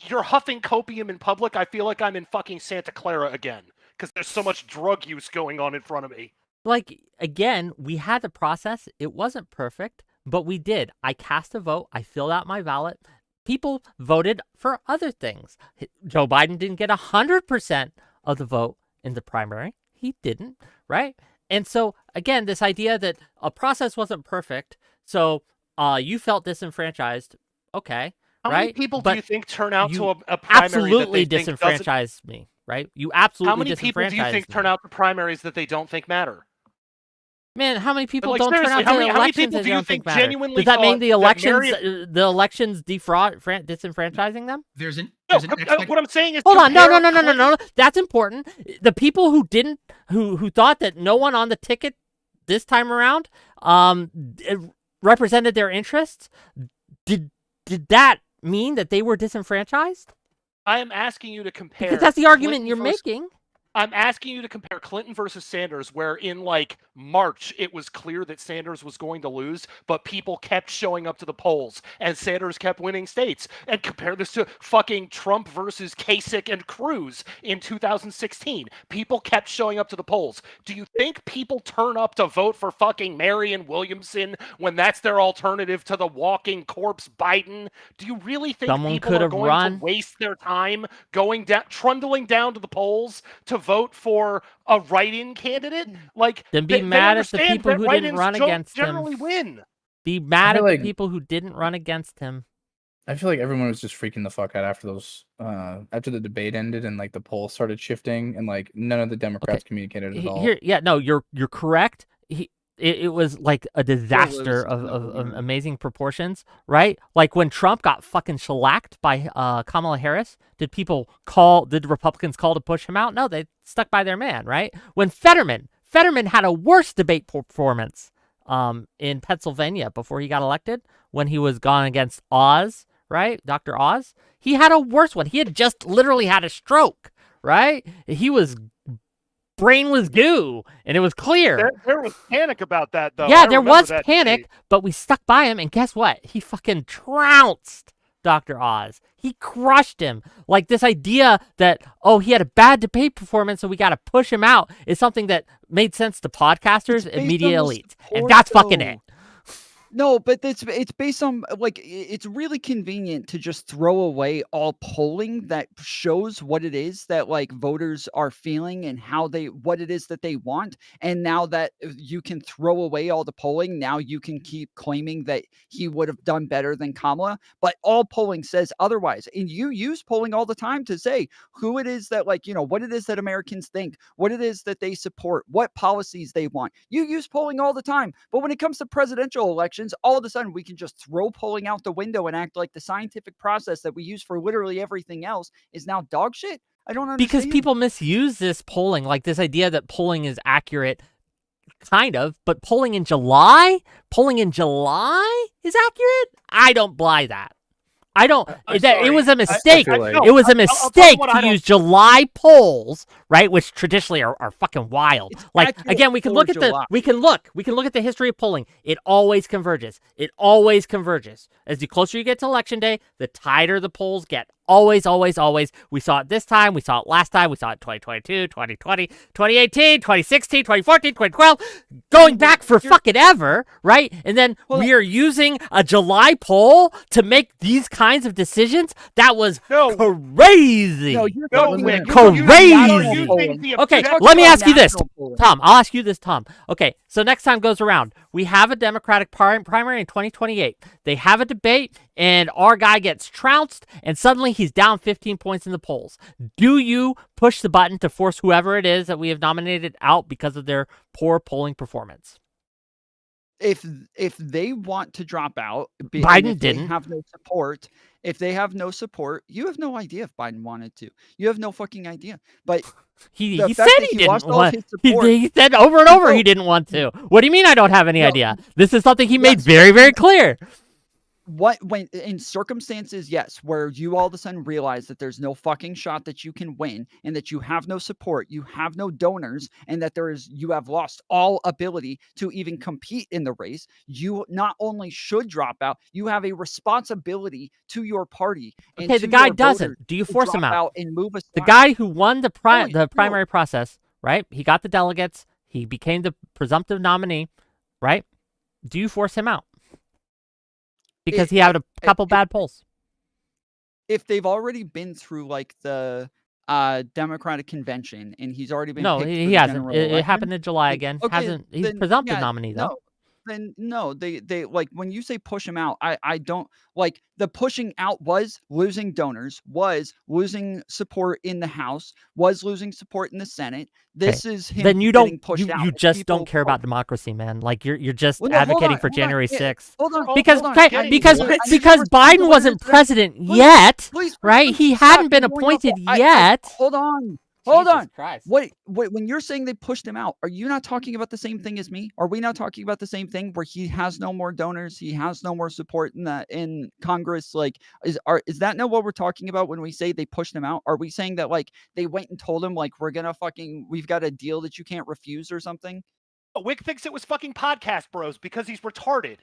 D: you're huffing copium in public. I feel like I'm in fucking Santa Clara again because there's so much drug use going on in front of me.
C: Like, again, we had the process. It wasn't perfect, but we did. I cast a vote. I filled out my ballot. People voted for other things. Joe Biden didn't get 100% of the vote in the primary. He didn't, right? And so, again, this idea that a process wasn't perfect, so you felt disenfranchised, okay.
D: How
C: right?
D: many people
C: but
D: do you think turn out to a primary
C: absolutely
D: that they think
C: disenfranchise me, right? You absolutely
D: How many people do you think turn out to primaries that they don't think matter?
C: Man, how many people
D: Like,
C: don't turn out to
D: how many
C: elections
D: people
C: that
D: do you
C: don't
D: think
C: matter?
D: genuinely
C: Does that mean the
D: elections
C: elections disenfranchising them?
F: There's an
D: what I'm saying is
C: hold on, no. That's important. The people who didn't, who thought that no one on the ticket this time around, represented their interests. Did that mean that they were disenfranchised?
D: I am asking you to compare.
C: Because that's the argument you're making.
D: I'm asking you to compare Clinton versus Sanders, where in like March, it was clear that Sanders was going to lose, but people kept showing up to the polls and Sanders kept winning states. And compare this to fucking Trump versus Kasich and Cruz in 2016. People kept showing up to the polls. Do you think people turn up to vote for fucking Marion Williamson when that's their alternative to the walking corpse Biden? Do you really think people are going to waste their time going down, trundling down to the polls to vote for a write-in candidate? Like,
C: then be mad at the people who didn't run against him.
D: Generally win.
C: Be mad at the people who didn't run against him.
A: I feel like everyone was just freaking the fuck out after those after the debate ended and like the polls started shifting and like none of the Democrats communicated at all.
C: Here, yeah, no, you're correct. It was like a disaster
G: was
C: of
G: no-
C: amazing proportions, right? Like when Trump got fucking shellacked by Kamala Harris, did the Republicans call to push him out? No, they stuck by their man, right? When Fetterman had a worse debate performance in Pennsylvania before he got elected, when he was gone against Oz, right? Dr. Oz, he had a worse one. He had just literally had a stroke, right? Brain was goo, and it was clear.
D: There was panic about that, though.
C: Yeah,
D: I
C: there
D: remember
C: was
D: that
C: panic,
D: debate.
C: but we stuck by him, and guess what? He fucking trounced Dr. Oz. He crushed him. Like this idea that, oh, he had a bad debate performance, so we got to push him out is something that made sense to podcasters and media elites, and that's fucking it.
G: No, but it's based on like it's really convenient to just throw away all polling that shows what it is that like voters are feeling and what it is that they want. And now that you can throw away all the polling, now you can keep claiming that he would have done better than Kamala. But all polling says otherwise. And you use polling all the time to say who it is that like, what it is that Americans think, what it is that they support, what policies they want. You use polling all the time. But when it comes to presidential elections, all of a sudden we can just throw polling out the window and act like the scientific process that we use for literally everything else is now dog shit. I don't understand.
C: Because people misuse this polling, like this idea that polling is accurate, kind of, but polling in July is accurate? I don't buy that. I don't. It was a mistake. It was a mistake to use July polls, right? Which traditionally are fucking wild.
G: It's
C: Like
G: accurate
C: again, we can
G: for
C: look at
G: July.
C: we can look at the history of polling. It always converges. As the closer you get to election day, the tighter the polls get. Always. We saw it this time. We saw it last time. We saw it 2022, 2020, 2018, 2016, 2014, 2012, going back for fucking ever, right? And then we are using a July poll to make these kinds of decisions. That was crazy.
G: No, you're
D: No,
G: talking
D: Wick,
G: about
C: crazy.
G: polling.
C: Okay,
G: You're talking
C: let me
G: about
C: ask you this,
G: national polling.
C: Tom. I'll ask you this, Tom. Okay, so next time goes around, we have a Democratic primary in 2028. They have a debate, and our guy gets trounced, and suddenly he's down 15 points in the polls. Do you push the button to force whoever it is that we have nominated out because of their poor polling performance?
G: If they want to drop out,
C: Biden didn't.
G: If they have no support, you have no idea if Biden wanted to. You have no fucking idea. But
C: He
G: the
C: said
G: fact that
C: he
G: he
C: didn't
G: lost all
C: want.
G: his support-
C: He said over and over he didn't want to. What do you mean I don't have any idea? This is something he made very, very clear.
G: when in circumstances, yes, where you all of a sudden realize that there's no fucking shot that you can win and that you have no support, you have no donors, and that you have lost all ability to even compete in the race, you not only should drop out, you have a responsibility to your party. And
C: Okay,
G: to
C: the guy
G: your
C: doesn't.
G: voters
C: Do you
G: to
C: force him
G: drop
C: out?
G: and move aside.
C: The guy who won the
G: No.
C: primary process, right? He got the delegates. He became the presumptive nominee, right? Do you force him out? Because he had a couple bad polls.
G: If they've already been through like the Democratic convention and he's already been
C: No,
G: picked for
C: he
G: the
C: hasn't.
G: general
C: It
G: election,
C: happened in July
G: then-
C: again.
G: okay,
C: He's
G: then,
C: presumptive
G: yeah,
C: nominee though.
G: They like when you say push him out, I don't like the pushing out was losing donors, was losing support in the House, was losing support in the Senate. This is him.
C: Then you
G: getting
C: don't.
G: pushed out.
C: You
G: If
C: just
G: people
C: don't care about democracy, man. Like you're just
G: Well, no, hold
C: advocating
G: on,
C: for
G: hold on.
C: January
G: Yeah,
C: 6th.
G: Hold on,
C: Because
G: hold on.
C: because
G: I need
C: because
G: to
C: Biden
G: go
C: wasn't
G: into that.
C: president
G: Please,
C: yet,
G: Please,
C: right? He
G: stop.
C: hadn't been
G: You're going off
C: appointed
G: the-
C: yet.
G: Hold on. Hold
C: Jesus
G: on.
C: Christ.
G: Wait, when you're saying they pushed him out, are you not talking about the same thing as me? Are we not talking about the same thing where he has no more donors, he has no more support in Congress? Like, is that not what we're talking about when we say they pushed him out? Are we saying that like they went and told him like we've got a deal that you can't refuse or something?
D: Wick thinks it was fucking podcast bros because he's retarded.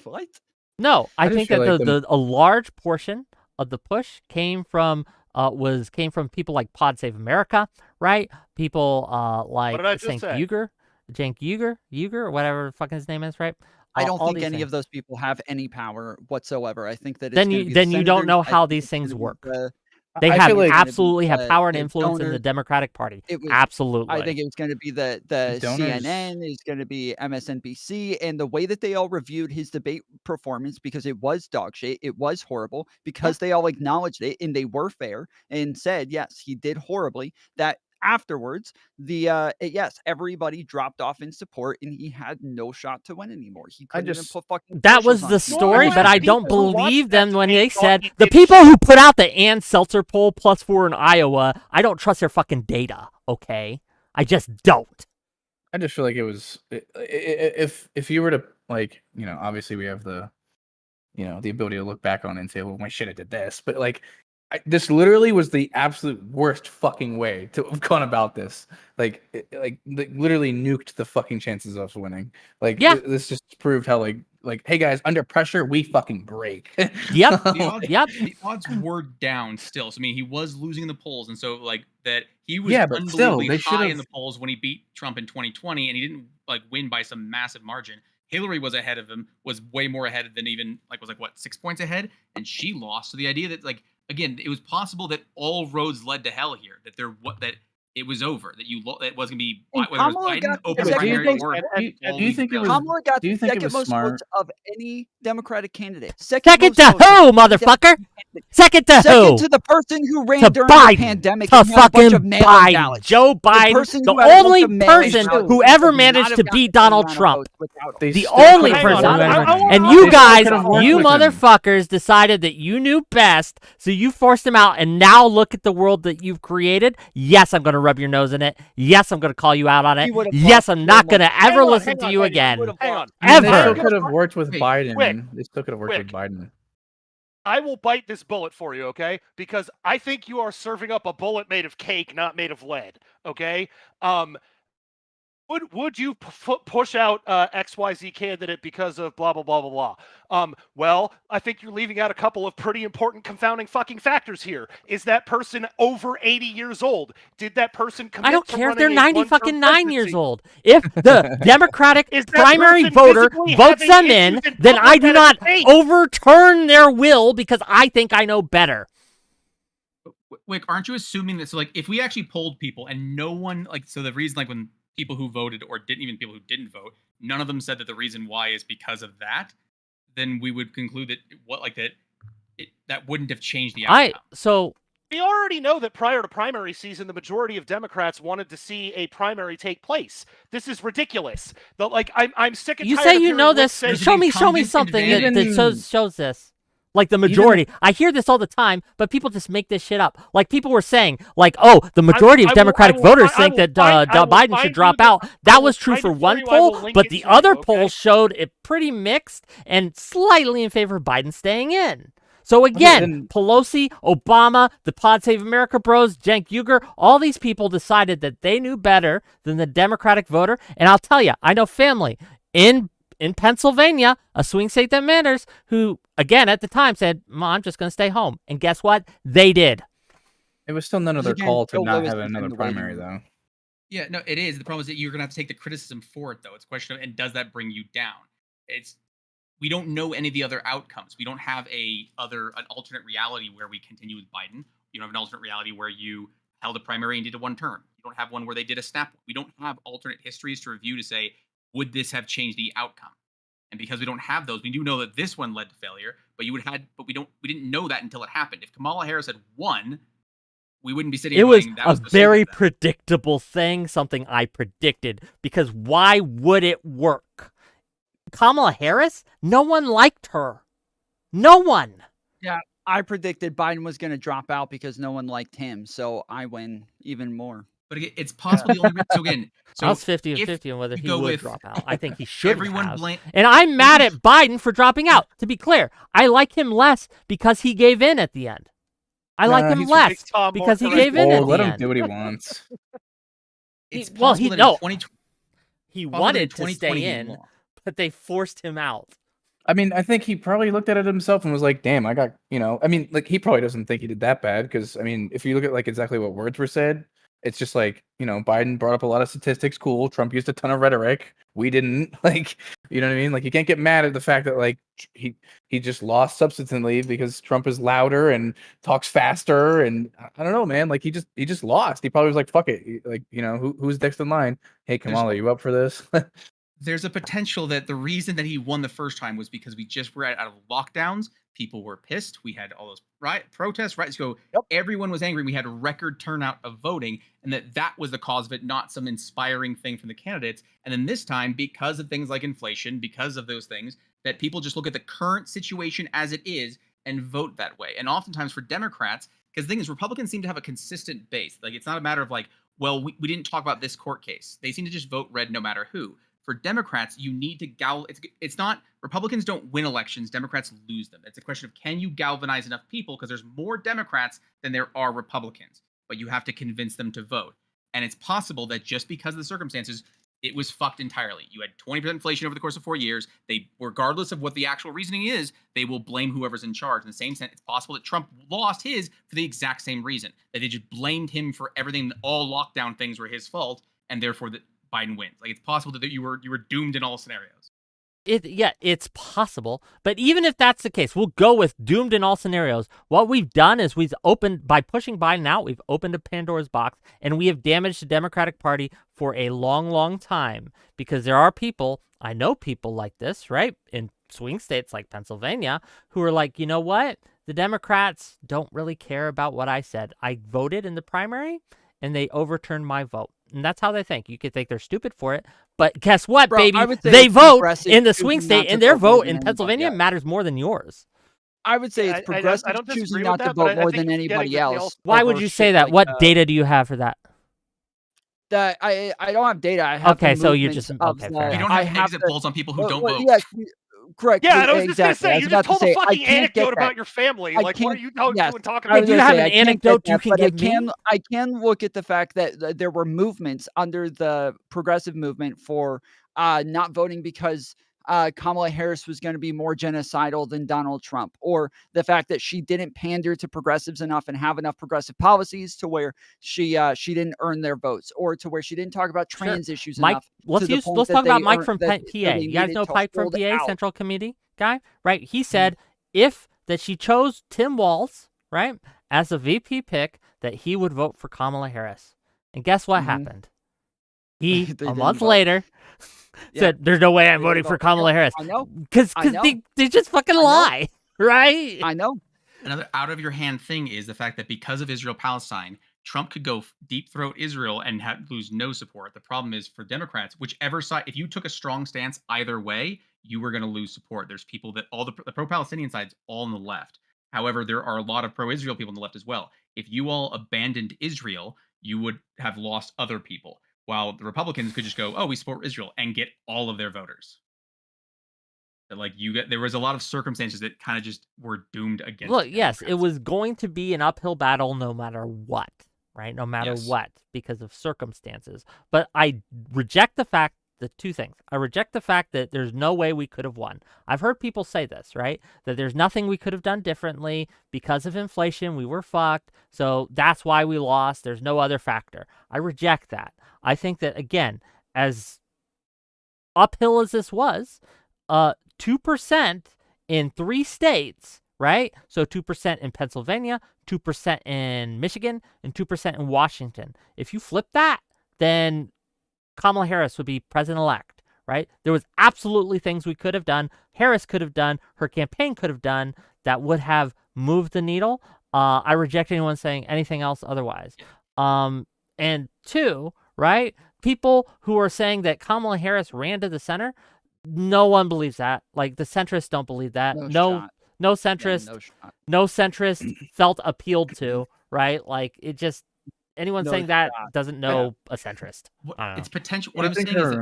G: What?
C: No, I
A: just
C: think
A: feel
C: that
A: like
C: a large portion of the push came from people like Pod Save America, right? People like
D: did I just say?
C: Cenk Uygur, or whatever fucking his name is, right?
G: I don't
C: All
G: think
C: these
G: any
C: things.
G: of those people have any power whatsoever. I think that it's
C: Then
G: gonna
C: you
G: be the
C: then you don't
G: senators.
C: know
G: I
C: how
G: think
C: these
G: it's
C: things
G: gonna be
C: work. They
A: I
C: have
A: feel like
C: absolutely have power and
G: the
C: influence in
G: donor-
C: the Democratic Party.
G: It was,
C: Absolutely.
G: I think it was going to be the
A: Donors-
G: CNN, is going to be MSNBC, and the way that they all reviewed his debate performance, because it was dog shit, it was horrible, because they all acknowledged it and they were fair and said, yes, he did horribly, that afterwards, yes, everybody dropped off in support and he had no shot to win anymore. He couldn't even
A: just-
G: put fucking
C: That was
G: commercials
C: the
G: on
C: story,
G: TV.
C: but I don't
D: people who watched
C: believe
D: that
C: them when
D: debate
C: they
D: thought
C: said
D: he
C: the
D: did
C: people
D: shit.
C: who put out the Ann Seltzer poll +4 in Iowa. I don't trust their fucking data. Okay, I just don't.
A: I just feel like it was if you were to, like, you know, obviously we have the, you know, the ability to look back on it and say, well, my shit, I did this, but like, this literally was the absolute worst fucking way to have gone about this. Like, literally nuked the fucking chances of us winning. Like,
C: Yeah.
A: this just proved how like, hey guys, under pressure we fucking break.
C: Yep.
F: The odds,
C: Yep.
F: the odds were down still. So I mean, he was losing in the polls, and so like that he was
A: Yeah, but still,
F: unbelievably
A: they
F: high in
A: should've-
F: the polls when he beat Trump in 2020, and he didn't like win by some massive margin. Hillary was ahead of him, was way more ahead than even was what 6 points ahead, and she lost. So the idea that like again, it was possible that all roads led to hell here. That that it was over. That it was gonna be
G: And
F: whether it was
G: Kamala
F: Biden
G: got the
F: open
G: second
F: primary
G: most
F: or
G: votes.
F: all
A: Do you
F: these
A: think it was-
F: failures.
G: Kamala got
A: do you
G: the
A: think it
G: second
A: was
G: most
A: smart?
G: votes of any Democratic candidate.
C: Second
G: most
C: to
G: votes of
C: who,
G: any
C: motherfucker?
G: Democratic candidate.
C: Second to
G: Second
C: who?
G: to the person who ran
C: To
G: during
C: Biden.
G: the pandemic
C: To
G: and had a bunch of
C: fucking
G: mail-in
C: Biden.
G: ballots.
C: Joe Biden,
G: person
C: the
G: who had a bunch
C: only
G: of mail-in
C: person
G: ballots
C: who
G: would
C: ever
G: not
C: managed
G: have
C: to
G: gotten
C: beat
G: the same
C: Donald
G: amount of
C: Trump.
G: votes without him.
A: They
C: The
A: still
C: only
A: could've
C: person
A: won
C: who ever.
A: with him.
C: And
A: They
C: you
A: still
C: guys,
A: could've worked
C: you
A: with him.
C: motherfuckers decided that you knew best, so you forced him out, and now look at the world that you've created. Yes, I'm going to rub your nose in it. Yes, I'm going to call you out on
G: He
C: it.
G: would've
C: Yes,
G: lost
C: I'm
G: so
C: not going to
G: much.
C: ever
B: Hang on,
C: listen
B: hang
C: to
B: on,
C: you
B: hang on.
C: again.
D: Hang on.
A: I mean, they
C: Ever.
A: still could have worked with
F: Wait,
A: Biden.
D: Wick,
A: They still could have worked with
D: Wick.
A: Biden.
D: I will bite this bullet for you, okay? Because I think you are serving up a bullet made of cake, not made of lead, okay? Would you push out XYZ candidate because of blah, blah, blah, blah, blah? Well, I think you're leaving out a couple of pretty important confounding fucking factors here. Is that person over 80 years old? Did that person commit
C: I don't
D: to
C: care if they're
D: running a
C: 90
D: one-term
C: fucking 9 years
D: presidency?
C: old. If the Democratic
D: Is that
C: primary
D: person
C: voter
D: physically
C: votes them
D: having
C: in,
D: issues in
C: then
D: public
C: I do
D: at a
C: not
D: debate?
C: overturn their will because I think I know better.
F: Wick, aren't you assuming that? So, like, if we actually polled people and no one, like, so the reason, like, when people who voted or didn't even people who didn't vote, none of them said that the reason why is because of that, then we would conclude that that wouldn't have changed the outcome.
D: We already know that prior to primary season, the majority of Democrats wanted to see a primary take place. This is ridiculous. I'm sick and
C: You
D: tired
C: say
D: of
C: you
D: hearing
C: know
D: Wick
C: this.
D: say-
C: Show me
F: incumbent
C: something that
A: advantage.
C: shows this. Like the majority. I hear this all the time, but people just make this shit up. Like people were saying, like, oh, the majority of Democratic voters think that Biden should drop out. That was true for one poll, but the other polls showed it pretty mixed and slightly in favor of Biden staying in. So again, Pelosi, Obama, the Pod Save America bros, Cenk Uygur, all these people decided that they knew better than the Democratic voter. And I'll tell you, I know family in Pennsylvania, a swing state that matters, who, again, at the time said, I'm just going to stay home. And guess what? They did.
A: It was still none of their
G: Again,
A: call to
G: Joe
A: not
G: Lewis
A: have
G: is in
A: another
G: the waiting
A: primary,
G: room.
A: though.
F: Yeah, no, it is. The problem is that you're gonna have to take the criticism for it, though. It's a question of, and does that bring you down? We don't know any of the other outcomes. We don't have an alternate reality where we continue with Biden. You don't have an alternate reality where you held a primary and did a one term. You don't have one where they did a snap. We don't have alternate histories to review to say, would this have changed the outcome? And because we don't have those, we do know that this one led to failure, but we didn't know that until it happened. If Kamala Harris had won, we wouldn't be sitting here
C: It was
F: going, that
C: a
F: was the
C: very
F: stupid thing.
C: predictable thing, something I predicted, because why would it work? Kamala Harris? No one liked her. No one.
G: Yeah, I predicted Biden was going to drop out because no one liked him, so I win even more.
F: But again, it's possible the only so again,
C: I was 50
F: if
C: 50 on whether
F: you
C: he
F: go
C: would
F: with
C: drop out. I think he should
F: everyone
C: have.
F: blame.
C: And I'm mad at Biden for dropping out. To be clear, I like him less because he gave in at the end. I like him
A: he's
C: less
D: Makes Tom more
C: because he
D: correct.
C: gave in at
A: Let
C: the
A: him
C: end.
A: do what he wants.
F: It's
C: well,
F: possible that in
C: no.
F: 2020
C: He
F: possible that
C: wanted
F: in
C: to
F: 2020
C: stay
F: he
C: in,
F: lost.
C: but they forced him out.
A: I mean, I think he probably looked at it himself and was like, damn, I got, I mean, like, he probably doesn't think he did that bad because, I mean, if you look at, like, exactly what words were said, it's just like, Biden brought up a lot of statistics. Cool. Trump used a ton of rhetoric. We didn't. Like, you know what I mean? Like, you can't get mad at the fact that like he just lost substantively because Trump is louder and talks faster. And I don't know, man. Like, he just lost. He probably was like, fuck it. Like, who's next in line? Hey, Kamala, you up for this?
F: There's a potential that the reason that he won the first time was because we just were out of lockdowns. People were pissed. We had all those protests, right? So everyone was angry. We had a record turnout of voting, and that was the cause of it, not some inspiring thing from the candidates. And then this time, because of things like inflation, because of those things, that people just look at the current situation as it is and vote that way. And oftentimes for Democrats, because the thing is, Republicans seem to have a consistent base. Like, it's not a matter of like, well, we didn't talk about this court case. They seem to just vote red no matter who. For Democrats, you need to it's not, Republicans don't win elections, Democrats lose them. It's a question of, can you galvanize enough people? Because there's more Democrats than there are Republicans, but you have to convince them to vote. And it's possible that just because of the circumstances, it was fucked entirely. You had 20% inflation over the course of 4 years. They, regardless of what the actual reasoning is, they will blame whoever's in charge. In the same sense, it's possible that Trump lost his for the exact same reason, that they just blamed him for everything. All lockdown things were his fault, and therefore that Biden wins. Like, it's possible that you were doomed in all scenarios.
C: It's possible. But even if that's the case, we'll go with doomed in all scenarios. What we've done is we've opened, by pushing Biden out, we've opened a Pandora's box, and we have damaged the Democratic Party for a long, long time. Because there are people, I know people like this, right, in swing states like Pennsylvania, who are like, you know what? The Democrats don't really care about what I said. I voted in the primary, and they overturned my vote. And that's how they think. You could think they're stupid for it, but guess what, baby? They vote in the swing state, and their vote in Pennsylvania matters more than yours.
G: I would say it's progressive choosing not to vote more than anybody else.
C: Why would you say that? What data do you have for that?
G: That I don't have data. I have
C: okay, so you're just okay.
F: You don't have exit polls on people who don't vote.
G: Yeah, correct.
H: Yeah, I was just gonna say, you just told a fucking anecdote about your family. Like, what are you doing talking about?
C: Do you have an anecdote you can give me?
G: I can look at the fact that there were movements under the progressive movement for not voting because Kamala Harris was going to be more genocidal than Donald Trump, or the fact that she didn't pander to progressives enough and have enough progressive policies to where she didn't earn their votes, or to where she didn't talk about trans issues enough.
C: Let's talk about Mike from PA. You guys know Mike from PA, Central Committee guy, right? He said that she chose Tim Walz, right, as a VP pick, that he would vote for Kamala Harris. And guess what happened? He a month later said, "There's no way I'm voting for Kamala Harris."
G: I know,
C: because they just fucking lie, right?
G: I know.
F: Another out of your hand thing is the fact that because of Israel-Palestine, Trump could go deep throat Israel and lose no support. The problem is for Democrats, whichever side, if you took a strong stance either way, you were going to lose support. There's people that the pro-Palestinian side's all on the left. However, there are a lot of pro-Israel people on the left as well. If you all abandoned Israel, you would have lost other people. While the Republicans could just go, oh, we support Israel, and get all of their voters. But like there was a lot of circumstances that kind of just were doomed against.
C: Look, yes, it was going to be an uphill battle no matter what, right? No matter what, because of circumstances. But I reject the two things. I reject the fact that there's no way we could have won. I've heard people say this, right? That there's nothing we could have done differently because of inflation. We were fucked. So that's why we lost. There's no other factor. I reject that. I think that, again, as uphill as this was, 2% in 3 states, right? So 2% in Pennsylvania, 2% in Michigan, and 2% in Washington. If you flip that, then Kamala Harris would be president-elect, right? There was absolutely things we could have done, Harris could have done, her campaign could have done, that would have moved the needle. I reject anyone saying anything else otherwise. And 2, right? People who are saying that Kamala Harris ran to the center, no one believes that. Like, the centrists don't believe that. No centrist felt appealed to, right? Like, it just, anyone saying that doesn't know a centrist.
F: It's potential. What I'm saying is,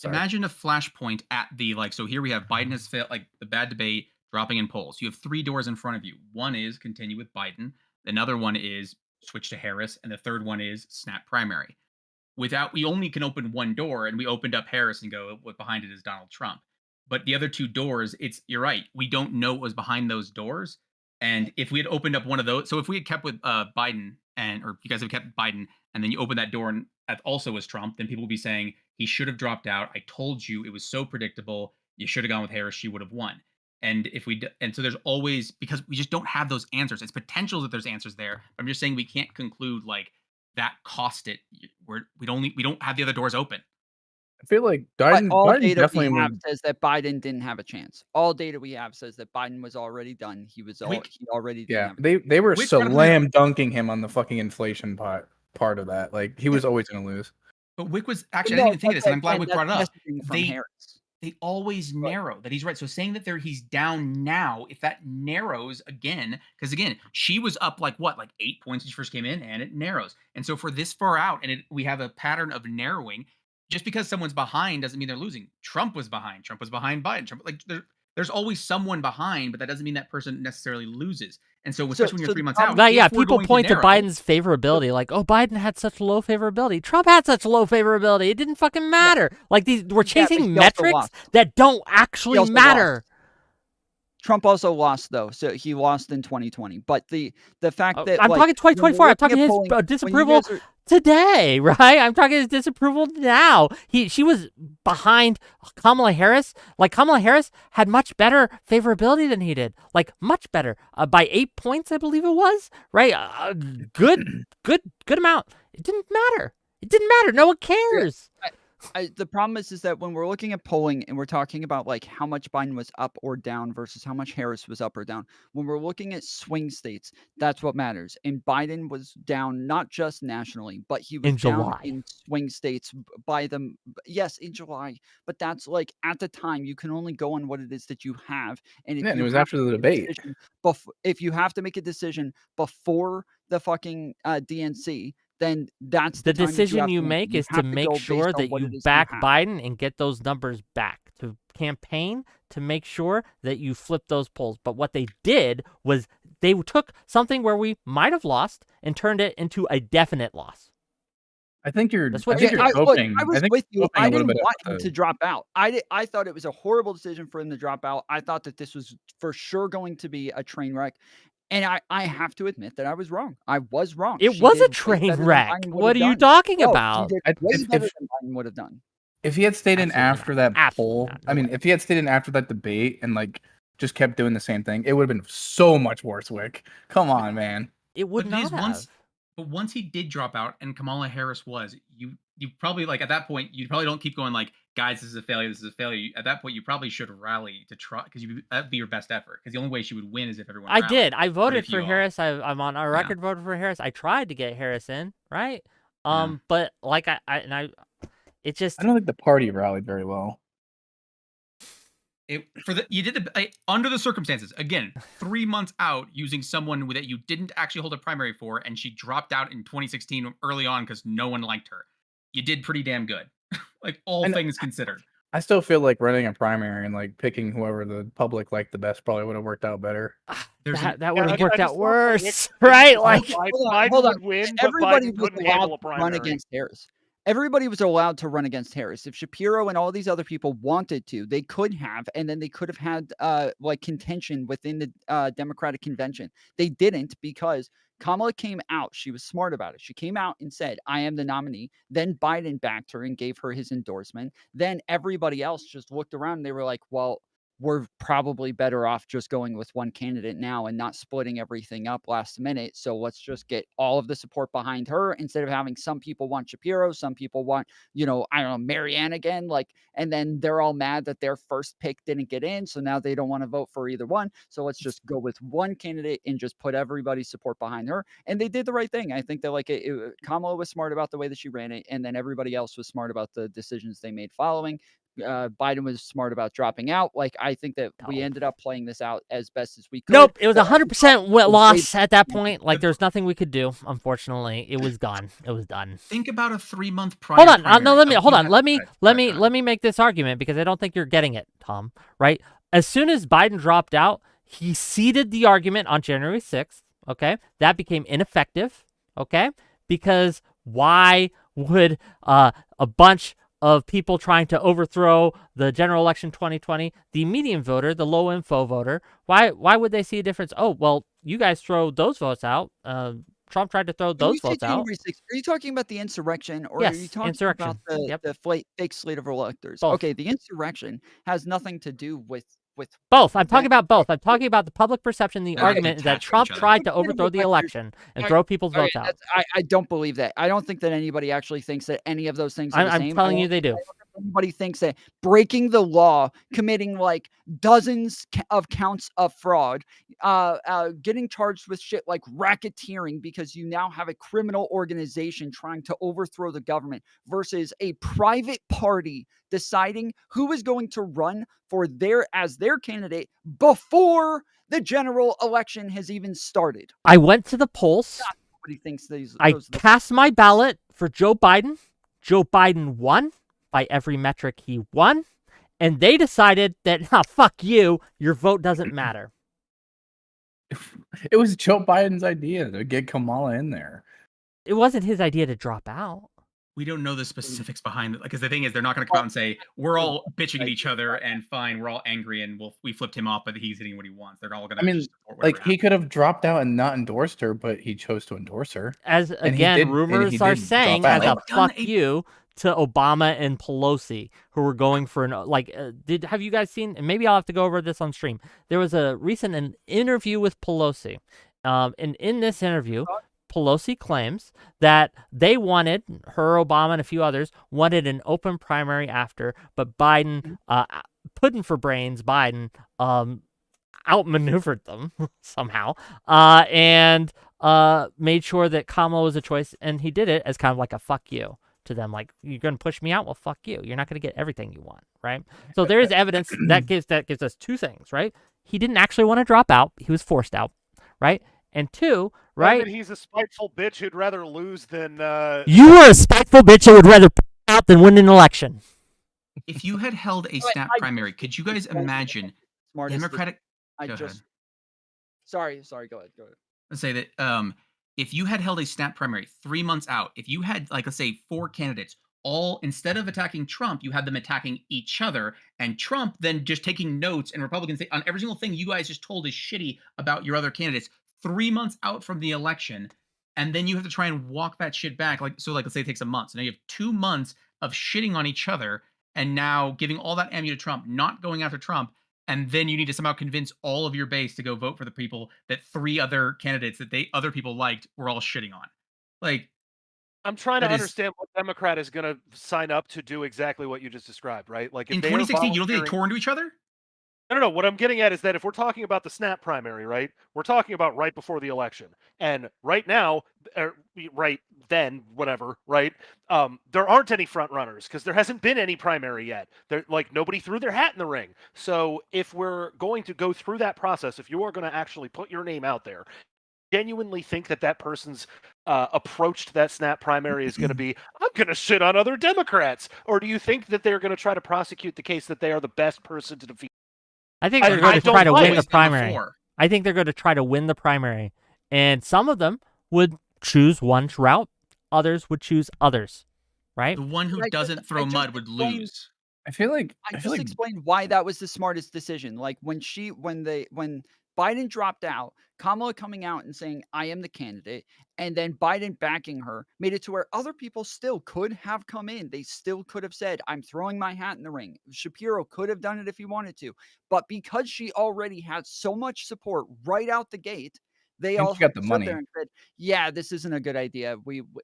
F: imagine a flashpoint at the, like, so here we have Biden has failed, like, the bad debate, dropping in polls. You have 3 doors in front of you. One is continue with Biden. Another one is switch to Harris. And the third one is snap primary. We only can open one door, and we opened up Harris and go, what behind it is Donald Trump. But the other 2 doors, you're right. We don't know what was behind those doors. And if we had opened up one of those, so if we had kept with Biden or you guys have kept Biden, and then you open that door and that also was Trump, then people will be saying he should have dropped out. I told you it was so predictable. You should have gone with Harris. She would have won. And so there's always, because we just don't have those answers. It's potential that there's answers there. I'm just saying we can't conclude like that cost it. We don't have the other doors open.
A: I feel like
G: But all
A: Biden
G: data
A: definitely
G: we have
A: would.
G: says that Biden didn't have a chance. All data we have says that Biden was already done. He already didn't
A: Yeah,
G: have a
A: they were
F: Wick
A: slam dunking him on the fucking inflation part of that. Like he was always going to lose.
F: But Wick was actually, I didn't even think of this, and I'm glad Wick brought it up.
G: Messaging from Harris.
F: They always narrow that he's right. So saying that he's down now, if that narrows again, because again, she was up like 8 points when she first came in, and it narrows. And so for this far out, and we have a pattern of narrowing. Just because someone's behind doesn't mean they're losing. Trump was behind. Trump was behind Biden. There's always someone behind, but that doesn't mean that person necessarily loses. And so, especially when you're 3 months out,
C: people point to Biden's favorability, like, oh, Biden had such low favorability. Trump had such low favorability. It didn't fucking matter. Like we're chasing metrics that don't actually matter.
G: Trump also lost though, so he lost in 2020. But the fact that
C: I'm talking 2024, I'm talking his disapproval today, right? I'm talking his disapproval now. She was behind Kamala Harris. Like Kamala Harris had much better favorability than he did, like much better by 8 points, I believe it was. Right? Good amount. It didn't matter. No one cares.
G: The problem is that when we're looking at polling and we're talking about like how much Biden was up or down versus how much Harris was up or down, when we're looking at swing states, that's what matters. And Biden was down not just nationally, but he was down in swing states by them. Yes, in July, but that's like at the time you can only go on what it is that you have. And if
A: it was after the debate.
G: If you have to make a decision before the fucking DNC, then that's
C: the decision you make is to make sure that you back Biden and get those numbers back, to campaign to make sure that you flip those polls. But what they did was they took something where we might have lost and turned it into a definite loss.
A: I think you're.
G: That's what you're hoping. I was with you. I didn't want him to drop out. I thought it was a horrible decision for him to drop out. I thought that this was for sure going to be a train wreck. And I have to admit that I was wrong. I was wrong.
C: It was a train wreck. What are you talking about?
G: She did way better than Biden would have done.
A: If he had stayed in after that poll, if he had stayed in after that debate and like just kept doing the same thing, it would have been so much worse, Wick. Come on, man.
C: It would not have.
F: But once he did drop out and Kamala Harris was, you probably, like, at that point, you probably don't keep going like, guys, this is a failure, At that point, you probably should rally to try, because that'd be your best effort. Because the only way she would win is if everyone rallied.
C: did. I voted for Harris. I'm on our record voted for Harris. I tried to get Harris in, right? But like it just.
A: I don't think the party rallied very well.
F: Under the circumstances, again, 3 months out, using someone that you didn't actually hold a primary for, and she dropped out in 2016 early on because no one liked her. You did pretty damn good, like all things considered.
A: I still feel like running a primary and like picking whoever the public liked the best probably would have worked out better.
C: That would have worked out worse, right? Like,
H: Biden would win, but Biden couldn't handle a primary.
G: Run against Harris. Everybody was allowed to run against Harris. If Shapiro and all these other people wanted to, they could have, and then they could have had like contention within the Democratic convention. They didn't, because Kamala came out. She was smart about it. She came out and said, I am the nominee. Then Biden backed her and gave her his endorsement. Then everybody else just looked around and they were like, well, we're probably better off just going with one candidate now and not splitting everything up last minute. So let's just get all of the support behind her, instead of having some people want Shapiro, some people want, I don't know, Marianne again, and then they're all mad that their first pick didn't get in. So now they don't want to vote for either one. So let's just go with one candidate and just put everybody's support behind her. And they did the right thing. I think that Kamala was smart about the way that she ran it. And then everybody else was smart about the decisions they made following. Biden was smart about dropping out. I think that we ended up playing this out as best as we could.
C: Nope, it was 100% loss at that point. There's nothing we could do. Unfortunately, it was gone. It was done.
F: Think about a 3-month prior.
C: Hold on, Let me make this argument, because I don't think you're getting it, Tom. Right? As soon as Biden dropped out, he ceded the argument on January 6th. Okay, that became ineffective. Okay, because why would a bunch of people trying to overthrow the general election 2020, the median voter, the low info voter, why would they see a difference? Oh, well, you guys throw those votes out. Trump tried to throw those votes out.
G: January 6th, are you talking about the insurrection, or
C: Yes,
G: are you talking
C: insurrection.
G: about
C: Yep.
G: the fake slate of electors?
C: Both.
G: Okay, the insurrection has nothing to do with
C: both. I'm talking about both. I'm talking about the public perception. The
F: They're not
C: argument is that
F: detached from
C: Trump
F: each other.
C: tried to overthrow the election and throw people's votes out.
G: I don't believe that. I don't think that anybody actually thinks that any of those things are the same.
C: I'm telling you they do.
G: I don't think anybody thinks that breaking the law, committing like dozens of counts of fraud, getting charged with shit like racketeering because you now have a criminal organization trying to overthrow the government versus a private party deciding who is going to run for their candidate before the general election has even started.
C: I went to the polls.
G: Nobody thinks
C: I cast my ballot for Joe Biden. Joe Biden won by every metric. He won, and they decided that fuck you, your vote doesn't matter.
A: It was Joe Biden's idea to get Kamala in there.
C: It wasn't his idea to drop out.
F: We don't know the specifics behind it, because the thing is, they're not going to come out and say we're all bitching at each other and fine, we're all angry and we flipped him off, but he's hitting what he wants. They're all going to.
A: I mean, like he could have dropped out and not endorsed her, but he chose to endorse her.
C: As again, rumors are saying as a fuck you to Obama and Pelosi, who were going for have you guys seen? And maybe I'll have to go over this on stream. There was a recent interview with Pelosi, and in this interview, Pelosi claims that they wanted, her, Obama, and a few others, wanted an open primary after, but Biden, pudding for brains, Biden outmaneuvered them somehow, and made sure that Kamala was a choice, and he did it as kind of like a fuck you to them, like, you're going to push me out? Well, fuck you. You're not going to get everything you want, right? So there is evidence that gives us two things, right? He didn't actually want to drop out. He was forced out, right? And two, right?
H: He's a spiteful bitch who'd rather lose than.
C: You were a spiteful bitch who would rather put out than win an election.
F: If you had held a snap primary, could you guys imagine Democratic?
G: Sorry, go ahead.
F: Let's say that if you had held a snap primary 3 months out, if you had, like, let's say 4 candidates, all, instead of attacking Trump, you had them attacking each other, and Trump then just taking notes, and Republicans on every single thing you guys just told is shitty about your other candidates 3 months out from the election, and then you have to try and walk that shit back. Let's say it takes a month. So now you have 2 months of shitting on each other, and now giving all that ammo to Trump, not going after Trump, and then you need to somehow convince all of your base to go vote for the people that 3 other candidates that other people liked were all shitting on. Like,
H: I'm trying to understand what Democrat is going to sign up to do exactly what you just described, right? Like, if
F: in 2016, you don't think they tore into each other?
H: No. What I'm getting at is that if we're talking about the snap primary, right, we're talking about right before the election. And right now, right then, whatever, right, there aren't any front runners because there hasn't been any primary yet. Nobody threw their hat in the ring. So if we're going to go through that process, if you are going to actually put your name out there, genuinely think that person's approach to that snap primary is going to be, I'm going to shit on other Democrats? Or do you think that they're going to try to prosecute the case that they are the best person to defeat?
C: I think they're going to try to win the primary. I think they're going to try to win the primary. And some of them would choose one route. Others would choose others, right?
F: The one who doesn't throw mud would lose.
A: I feel like
G: explain why that was the smartest decision. Like when Biden dropped out, Kamala coming out and saying, I am the candidate, and then Biden backing her made it to where other people still could have come in. They still could have said, I'm throwing my hat in the ring. Shapiro could have done it if he wanted to. But because she already had so much support right out the gate, they all
A: got the money.
G: There and said, yeah, this isn't a good idea.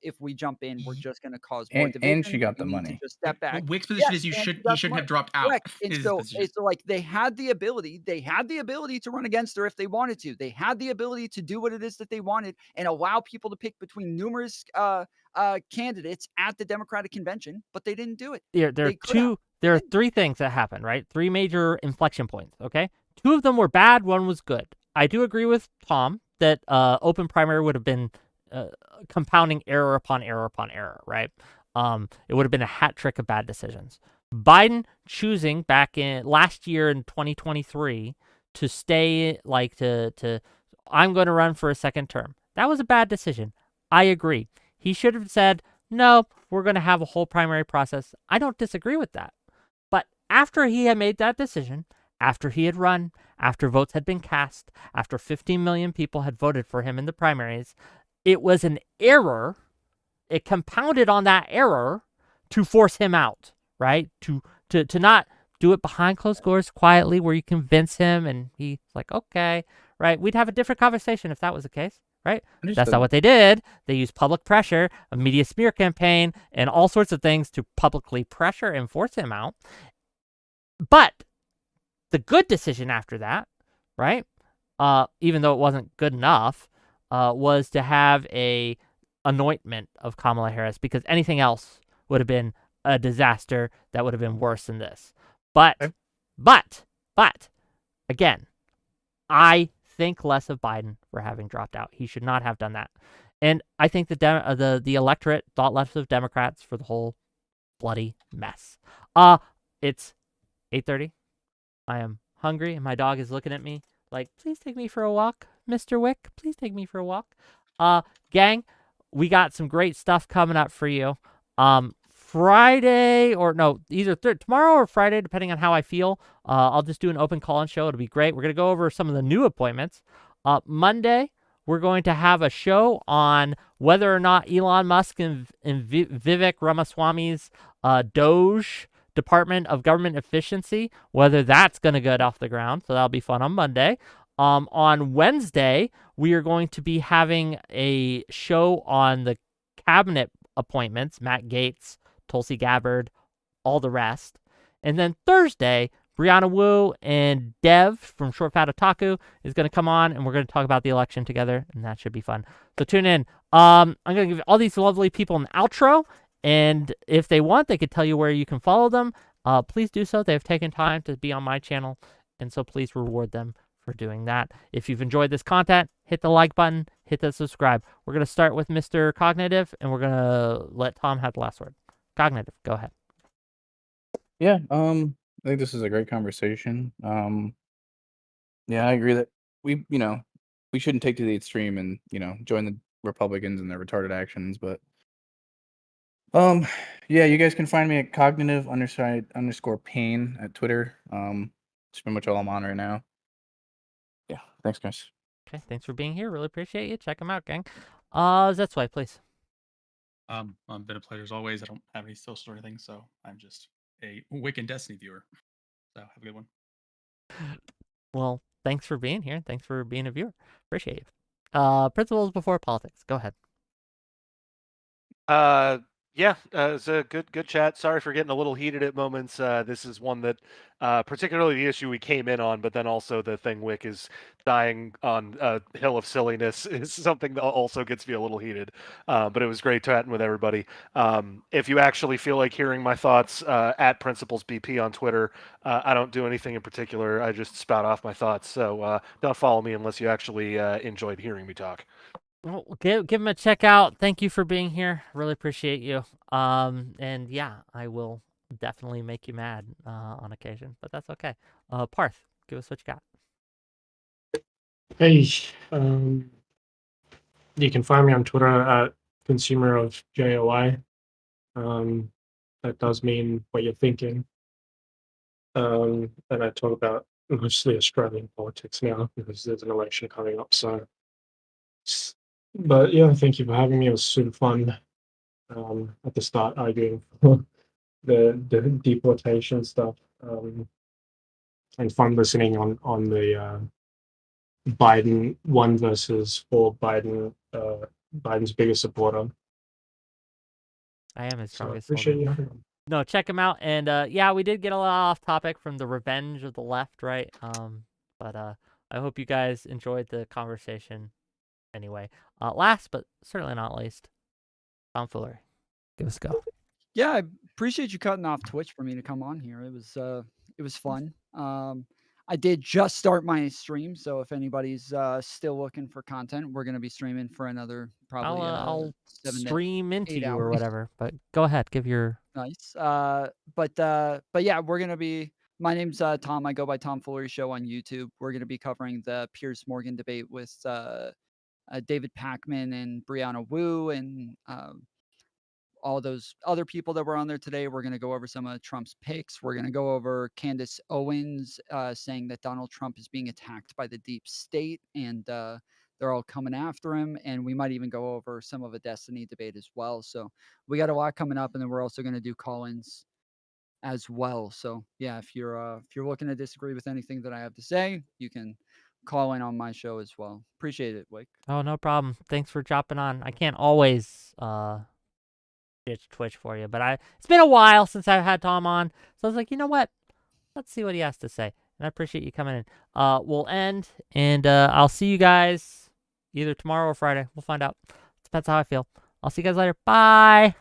G: If we jump in, we're just going to cause more division.
A: And she got the money.
G: Just step back.
F: Well, Wick's position is he shouldn't have dropped out.
G: And so like they had the ability to run against her if they wanted to. They had the ability to do what it is that they wanted and allow people to pick between numerous candidates at the Democratic convention, but they didn't do it.
C: There are 3 things that happened, right? 3 major inflection points. Okay, 2 of them were bad. 1 was good. I do agree with Tom that open primary would have been compounding error upon error upon error, right? It would have been a hat trick of bad decisions. Biden choosing back in last year in 2023 to stay I'm going to run for a second term. That was a bad decision. I agree. He should have said, no, we're going to have a whole primary process. I don't disagree with that. But after he had made that decision, after he had run, after votes had been cast, after 15 million people had voted for him in the primaries, it was an error. It compounded on that error to force him out, right? To not do it behind closed doors quietly where you convince him and he's like, okay, right? We'd have a different conversation if that was the case, right? That's not what they did. They used public pressure, a media smear campaign, and all sorts of things to publicly pressure and force him out. But the good decision after that, right? Even though it wasn't good enough, was to have a anointment of Kamala Harris, because anything else would have been a disaster that would have been worse than this. But again, I think less of Biden for having dropped out. He should not have done that. And I think the electorate thought less of Democrats for the whole bloody mess. It's 8:30. I am hungry and my dog is looking at me like, please take me for a walk, Mr. Wick. Please take me for a walk. Gang, we got some great stuff coming up for you. Friday, or no, either tomorrow or Friday, depending on how I feel. I'll just do an open call-in show. It'll be great. We're going to go over some of the new appointments. Monday, we're going to have a show on whether or not Elon Musk and Vivek Ramaswamy's Doge Department of Government Efficiency, whether that's going to get off the ground. So that'll be fun on Monday. On Wednesday, we are going to be having a show on the cabinet appointments, Matt Gaetz, Tulsi Gabbard, all the rest. And then Thursday, Brianna Wu and Dev from Short Fat Otaku is going to come on, and we're going to talk about the election together, and that should be fun. So tune in. I'm going to give all these lovely people an outro, and if they want, they could tell you where you can follow them. Please do so. They've taken time to be on my channel, and so please reward them for doing that. If you've enjoyed this content, hit the like button, hit the subscribe. We're going to start with Mr. Cognitive, and we're going to let Tom have the last word. Cognitive, go ahead.
A: Yeah, I think this is a great conversation. Yeah, I agree that we shouldn't take to the extreme and, join the Republicans and their retarded actions, but yeah, you guys can find me at cognitive_pain at Twitter. It's pretty much all I'm on right now. Yeah, thanks guys.
C: Okay, thanks for being here. Really appreciate you. Check them out, gang. Zetsway, please.
F: Been a pleasure as always. I don't have any social or anything, so I'm just a Wick and Destiny viewer. So have a good one.
C: Well, thanks for being here. Thanks for being a viewer. Appreciate you. Principles before politics. Go ahead.
H: Yeah, it's a good chat. Sorry for getting a little heated at moments. This is one that, particularly the issue we came in on, but then also the thing Wick is dying on a hill of silliness is something that also gets me a little heated. But it was great chatting with everybody. If you actually feel like hearing my thoughts, at PrinciplesBP on Twitter, I don't do anything in particular. I just spout off my thoughts. So don't follow me unless you actually enjoyed hearing me talk.
C: Well, give him a check out. Thank you for being here. Really appreciate you. And yeah, I will definitely make you mad on occasion, but that's okay. Parth, give us what you got.
B: Hey, you can find me on Twitter at consumer of JOI. That does mean what you're thinking. And I talk about mostly Australian politics now because there's an election coming up. So, but yeah, thank you for having me. It was super fun. At the start, arguing for the deportation stuff, and fun listening on the Biden 1 versus 4 Biden's biggest supporter.
C: I am his
B: So I
C: strongest
B: appreciate
C: supporter.
B: you.
C: No, check him out. And yeah, we did get a lot off topic from the revenge of the left, right? But I hope you guys enjoyed the conversation anyway. Last but certainly not least, Tom Fuller. Give us a go.
G: Yeah, I appreciate you cutting off Twitch for me to come on here. It was fun. I did just start my stream, so if anybody's still looking for content, we're gonna be streaming for another probably
C: I'll
G: 7 to
C: stream into
G: 8
C: you or
G: hours.
C: whatever. But go ahead, give your
G: Nice. But yeah, we're gonna be. My name's Tom. I go by Tom Fuller Show on YouTube. We're gonna be covering the Piers Morgan debate with David Pakman and Brianna Wu and all those other people that were on there today. We're going to go over some of Trump's picks. We're going to go over Candace Owens saying that Donald Trump is being attacked by the deep state and they're all coming after him, and we might even go over some of a Destiny debate as well. So we got a lot coming up, and then we're also going to do call-ins as well. So yeah, if you're looking to disagree with anything that I have to say, you can call in on my show as well. Appreciate it, Wick.
C: Oh, no problem. Thanks for dropping on. I can't always ditch Twitch for you, but it's been a while since I've had Tom on, so I was like, you know what? Let's see what he has to say. And I appreciate you coming in. We'll end, and I'll see you guys either tomorrow or Friday. We'll find out. Depends how I feel. I'll see you guys later. Bye.